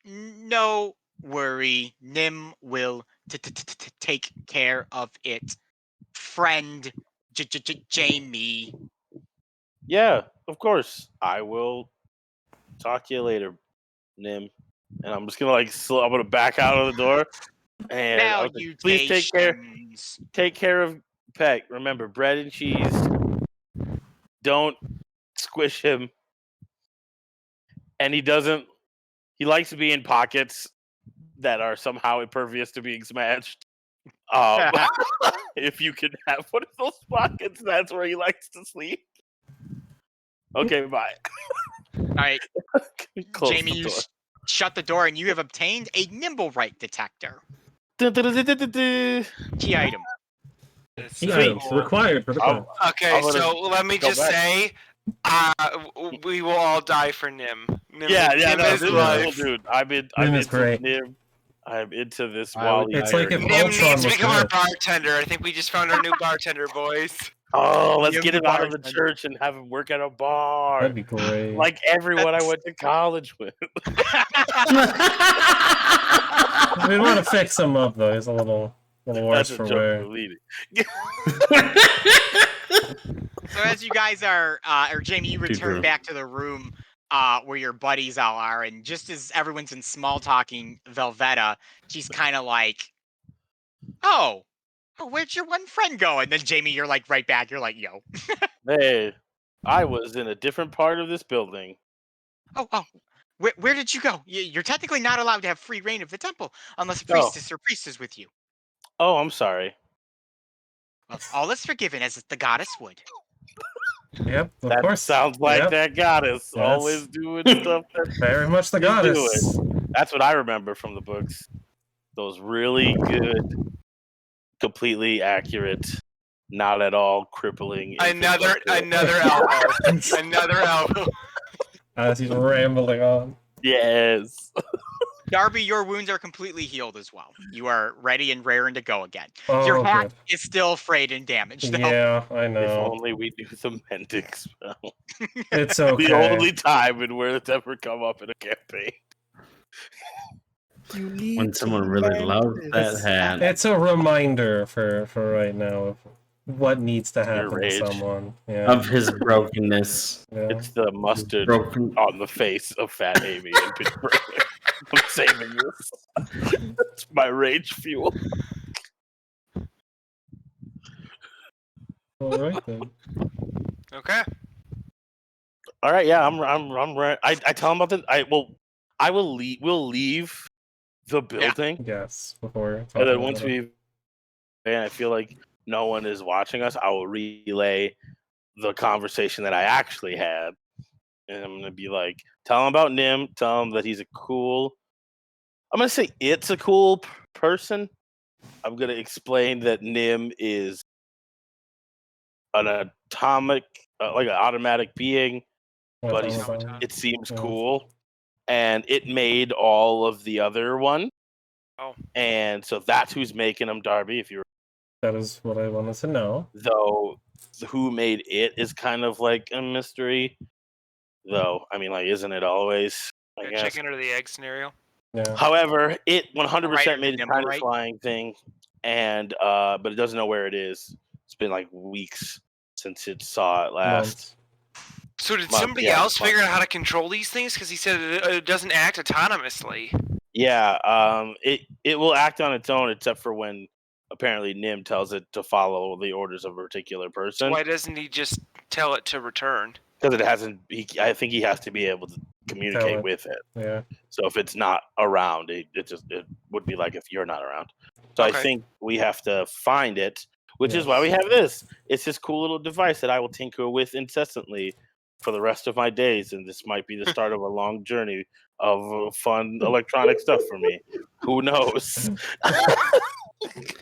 B: No worry, Nim will take care of it. Friend Jamie.
D: Yeah, of course. I will talk to you later, Nim. And I'm just gonna I'm gonna back out of the door. And I was like, please take care of Peck. Remember, bread and cheese. Don't squish him. And he likes to be in pockets that are somehow impervious to being smashed. If you can have one of those pockets, that's where he likes to sleep. Okay, bye.
B: All right, Jamie, you shut the door, and you have obtained a nimble right detector. Key item.
A: Key items required for the quest.
C: Okay, so let me just say, we will all die for Nim. Nim
D: this
C: is
D: life. Dude, I'm into
A: great.
D: Nim. I'm into this.
A: It's like if
C: Nim
A: Ultron
C: needs to
A: was
C: become our
A: good.
C: bartender. I think we just found our new bartender, boys.
D: Oh, let's get him out of the church and have him work at a bar.
A: That'd be great.
D: Like everyone I went to college with.
A: We want to fix him up though. He's a little worse for wear.
B: So as you guys are, or Jamie, you return back to the room where your buddies all are, and just as everyone's in small talking, Velveta, she's kind of like, "Oh, where'd your one friend go?" And then Jamie, you're like right back. You're like, "Yo."
D: Hey, I was in a different part of this building.
B: Oh. Where did you go? You're technically not allowed to have free reign of the temple unless a priestess or priest is with you.
D: Oh, I'm sorry.
B: Well, all is forgiven as the goddess would.
A: Yep, of
D: That
A: course.
D: sounds like that goddess.
A: That's
D: Always doing stuff.
A: Very much the goddess.
D: That's what I remember from the books. Those really good, completely accurate, not at all crippling.
C: Another elbow. Another elbow.
A: As he's rambling on.
D: Yes.
B: Darby, your wounds are completely healed as well. You are ready and raring to go again.
A: Oh,
B: Your hat
A: good.
B: is still frayed and damaged, though.
A: Yeah, I
D: If
A: know.
D: only we do the mending spell.
A: It's okay.
D: The only time in where it's ever come up in a campaign. You need
E: When someone really loves that hat.
A: It's a reminder for right now of what needs to happen to
D: rage.
A: someone. Yeah.
E: Of his brokenness.
A: Yeah.
D: It's the mustard
E: Broken.
D: on the face of Fat Amy in Pittsburgh. I'm saving this. That's my rage fuel.
A: All right then.
C: Okay.
D: All right, yeah, I'm right. I tell him about the. I will leave. We'll leave the building,
A: Yes. Before.
D: and
A: talking
D: then once
A: about it.
D: we, and I feel like no one is watching us, I will relay the conversation that I actually had, and I'm gonna be like, tell him about Nim. Tell him that he's a cool. I'm gonna say it's a cool person. I'm gonna explain that Nim is an atomic, like an automatic being,
A: What,
D: but
A: automaton?
D: it seems
A: Yeah.
D: cool, and it made all of the other one.
C: Oh.
D: And so that's who's making them, Darby. If you're
A: That is what I wanted to know.
D: though, who made it is kind of like a mystery. Though, I mean, like, isn't it always? I
C: The
D: guess.
C: chicken or the egg scenario.
A: Yeah.
D: However, it 100%
B: Right,
D: made a
B: number
D: tiny
B: right.
D: flying thing, and but it doesn't know where it is. It's been like weeks since it saw it last.
A: Months.
C: So did
D: Month,
C: somebody
D: yeah,
C: else
D: month.
C: figure out how to control these things? Because he said it doesn't act autonomously.
D: Yeah, it will act on its own, except for when apparently Nim tells it to follow the orders of a particular person.
C: Why doesn't he just tell it to return?
D: Because it hasn't. I think he has to be able to communicate
A: it.
D: with it.
A: Yeah.
D: So if it's not around, it would be like if you're not around. So
C: Okay.
D: I think we have to find it, which is
A: Yes.
D: why we have this. It's this cool little device that I will tinker with incessantly for the rest of my days, and this might be the start of a long journey of fun electronic stuff for me. Who knows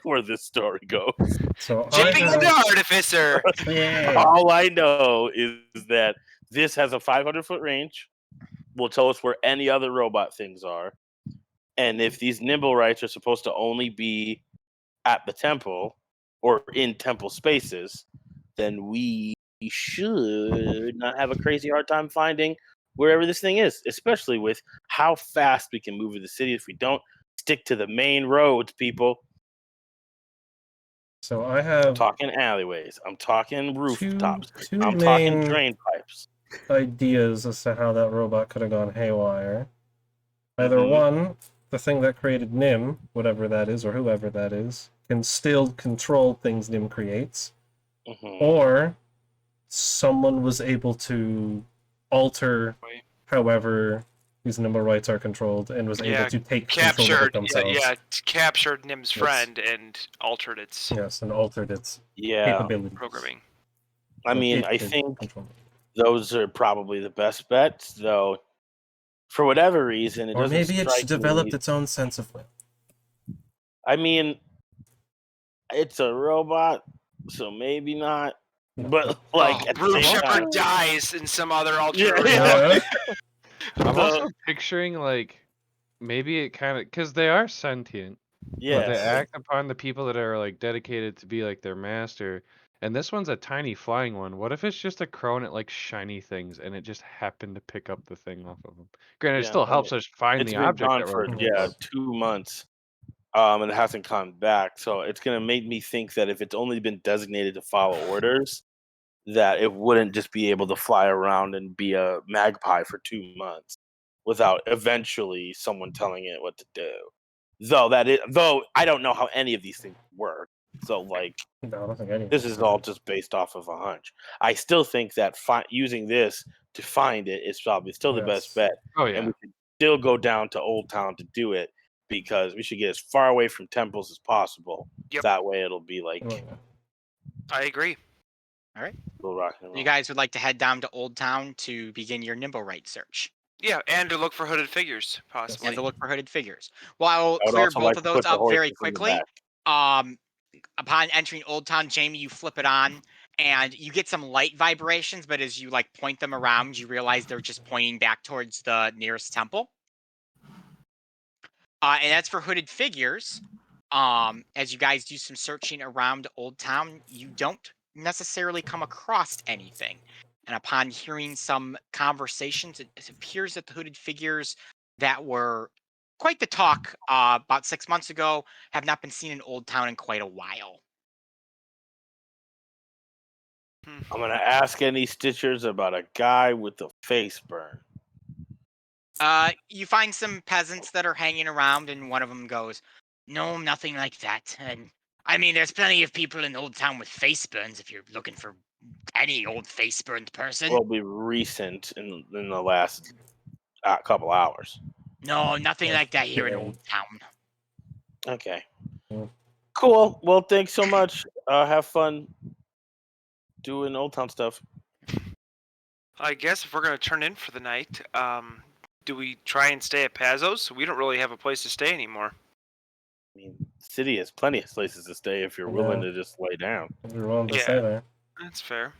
D: where this story goes?
A: So
C: Jipping
A: I
C: the artificer.
A: yeah.
D: All I know is that this has a 500-foot range. Will tell us where any other robot things are. And if these nimble rights are supposed to only be at the temple or in temple spaces, then we should not have a crazy hard time finding wherever this thing is, especially with how fast we can move in the city if we don't stick to the main roads, people.
A: So I
D: I'm
A: have
D: talking alleyways. I'm talking rooftops.
A: two
D: I'm talking
A: main
D: drain pipes.
A: ideas as to how that robot could have gone haywire. Either
D: Mhm.
A: one, the thing that created Nim, whatever that is, or whoever that is, can still control things Nim creates,
D: Mhm.
A: or someone was able to alter
C: Wait.
A: however these nimble rights are controlled and was able to take control of it
C: Captured.
A: themselves.
C: Yeah, captured Nim's
A: Yes.
C: friend and altered its
A: Yes, and altered its
D: Yeah.
A: capabilities.
C: programming.
D: I
A: So
D: mean,
A: it
D: I
A: could
D: think
A: control it.
D: those are probably the best bets, though. For whatever reason, it
A: Or
D: doesn't
A: maybe it
D: strike
A: developed
D: me.
A: its own sense of will.
D: I mean, it's a robot, so maybe not. But like, at the
C: Broom
D: same
C: Shepherd
D: time,
C: dies in some other
D: Yeah,
C: alternate
D: yeah.
C: reality.
F: I'm
D: The-
F: also picturing like maybe it kind of because they are sentient, but they
D: yes,
F: act upon the people that are like dedicated to be like their master. And this one's a tiny flying one. What if it's just a crow and it like shiny things and it just happened to pick up the thing off of them? Granted, it
D: Yeah,
F: still
D: I
F: helps
D: mean,
F: us find
D: it's
F: the
D: been
F: object
D: gone
F: that
D: for
F: we're looking for.
D: 2 months, and it hasn't come back. So it's gonna make me think that if it's only been designated to follow orders, that it wouldn't just be able to fly around and be a magpie for 2 months without eventually someone telling it what to do. Though I don't know how any of these things work. So like,
A: No, I don't think any of
D: this
A: us
D: is
A: do.
D: all just based off of a hunch. I still think that using this to find it is probably still the best
A: Yes.
D: bet,
F: Oh
D: and
F: yeah.
D: we should still go down to Old Town to do it because we should get as far away from temples as possible.
C: Yep.
D: That way, it'll be like
A: Oh, yeah.
C: I agree.
D: little rock and roll.
B: You guys would like to head down to Old Town to begin your nimble right search
C: Yeah, and to look for hooded figures, possibly.
B: and to look for hooded figures. Well, I will
D: I would
B: clear
D: also
B: both
D: like
B: of
D: to
B: those
D: put the
B: up very
D: horses in the
B: quickly.
D: back.
B: Upon entering Old Town, Jamie, you flip it on and you get some light vibrations, but as you like point them around, you realize they're just pointing back towards the nearest temple. And that's for hooded figures. As you guys do some searching around Old Town, you don't necessarily come across anything. And upon hearing some conversations, it appears that the hooded figures that were quite the talk about 6 months ago have not been seen in Old Town in quite a while.
D: I'm gonna ask any Stitchers about a guy with a face burn.
B: You find some peasants that are hanging around, and one of them goes, "No, nothing like that." And I mean, there's plenty of people in Old Town with face burns if you're looking for any old face burned person.
D: Will be recent in the last couple hours.
B: No, nothing like that here in Old Town.
D: Okay.
A: Mm.
D: Cool. Well, thanks so much. Have fun doing Old Town stuff.
C: I guess if we're gonna turn in for the night, do we try and stay at Pazos? We don't really have a place to stay anymore.
D: I mean, the city has plenty of places to stay if you're willing to just lay down.
A: If you're willing to
C: Yeah.
A: stay there.
C: That's fair.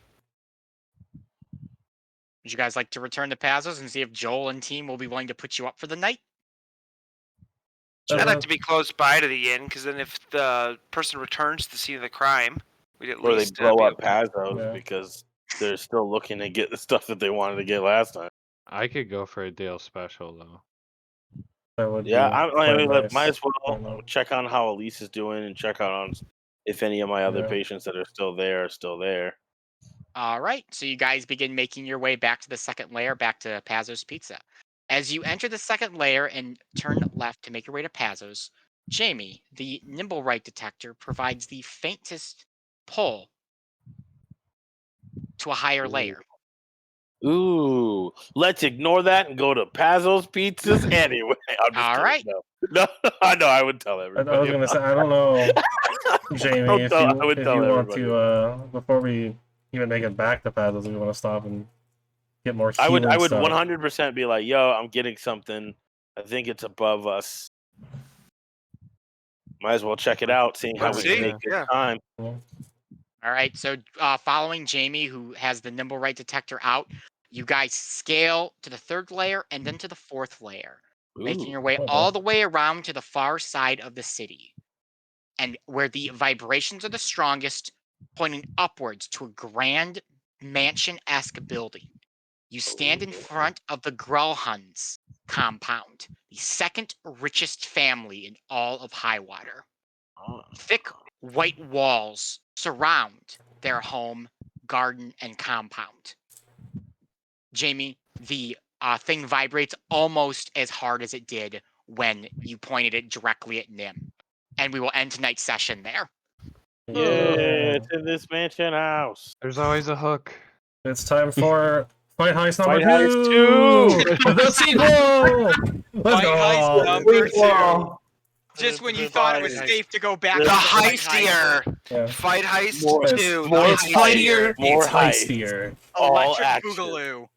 B: Would you guys like to return to Pazos and see if Joel and team will be willing to put you up for the night?
C: I'd like to be close by to the inn, because then if the person returns to the scene of the crime, we'd at
D: Or they
C: least
D: blow
C: be
D: up
C: able-
D: Pazos because they're still looking to get the stuff that they wanted to get last time.
F: I could go for a Dale special though.
A: That would
D: Yeah,
A: be
D: I
A: quite
D: mean,
A: nice.
D: might as
A: Why
D: well
A: not?
D: check on how Elise is doing and check out on if any of my other
A: Yeah.
D: patients that are still there are still there.
B: All right, so you guys begin making your way back to the second layer, back to Pazos Pizza. As you enter the second layer and turn left to make your way to Pazos, Jamie, the nimble right detector, provides the faintest pull to a higher layer.
D: Ooh, let's ignore that and go to Pazos Pizzas anyway. I'm just
B: All
D: kidding.
B: right.
D: No, I know. I would tell
A: I
D: everybody.
A: was gonna say, I don't know, Jamie, if
D: I would
A: you
D: tell
A: want
D: everybody.
A: to, before we even make it back to Pazos, we want to stop and get more
D: I would
A: healing stuff.
D: 100% be like, yo, I'm getting something. I think it's above us. Might as well check it out, seeing how
C: Let's
D: we can
C: see,
D: make good
C: yeah.
D: time.
B: All right, so following Jamie, who has the nimble right detector out, you guys scale to the third layer and then to the fourth layer, making
D: Ooh.
B: your way
A: Okay.
B: all the way around to the far side of the city, and where the vibrations are the strongest, pointing upwards to a grand mansion-esque building. You stand in front of the Grellhunds compound, the second richest family in all of Highwater. Thick white walls surround their home, garden, and compound. Jamie, the thing vibrates almost as hard as it did when you pointed it directly at Nim. And we will end tonight's session there.
A: Yeah.
D: It's in this mansion house.
F: There's always a hook.
A: It's time for Fight Heist number
D: Fight Heist
A: 2! The sequel! Let's
B: Fight Heist
A: go!
B: number 2.
E: Well,
B: Just when you thought it was safe to go back
D: The
B: to
C: heistier.
A: Yeah.
C: Fight Heist
D: More-
C: 2.
D: more
C: the
A: It's
C: heistier.
A: fightier,
D: More
A: it's
D: heist.
A: heistier.
D: All
B: Electric
D: action.
B: Boogaloo.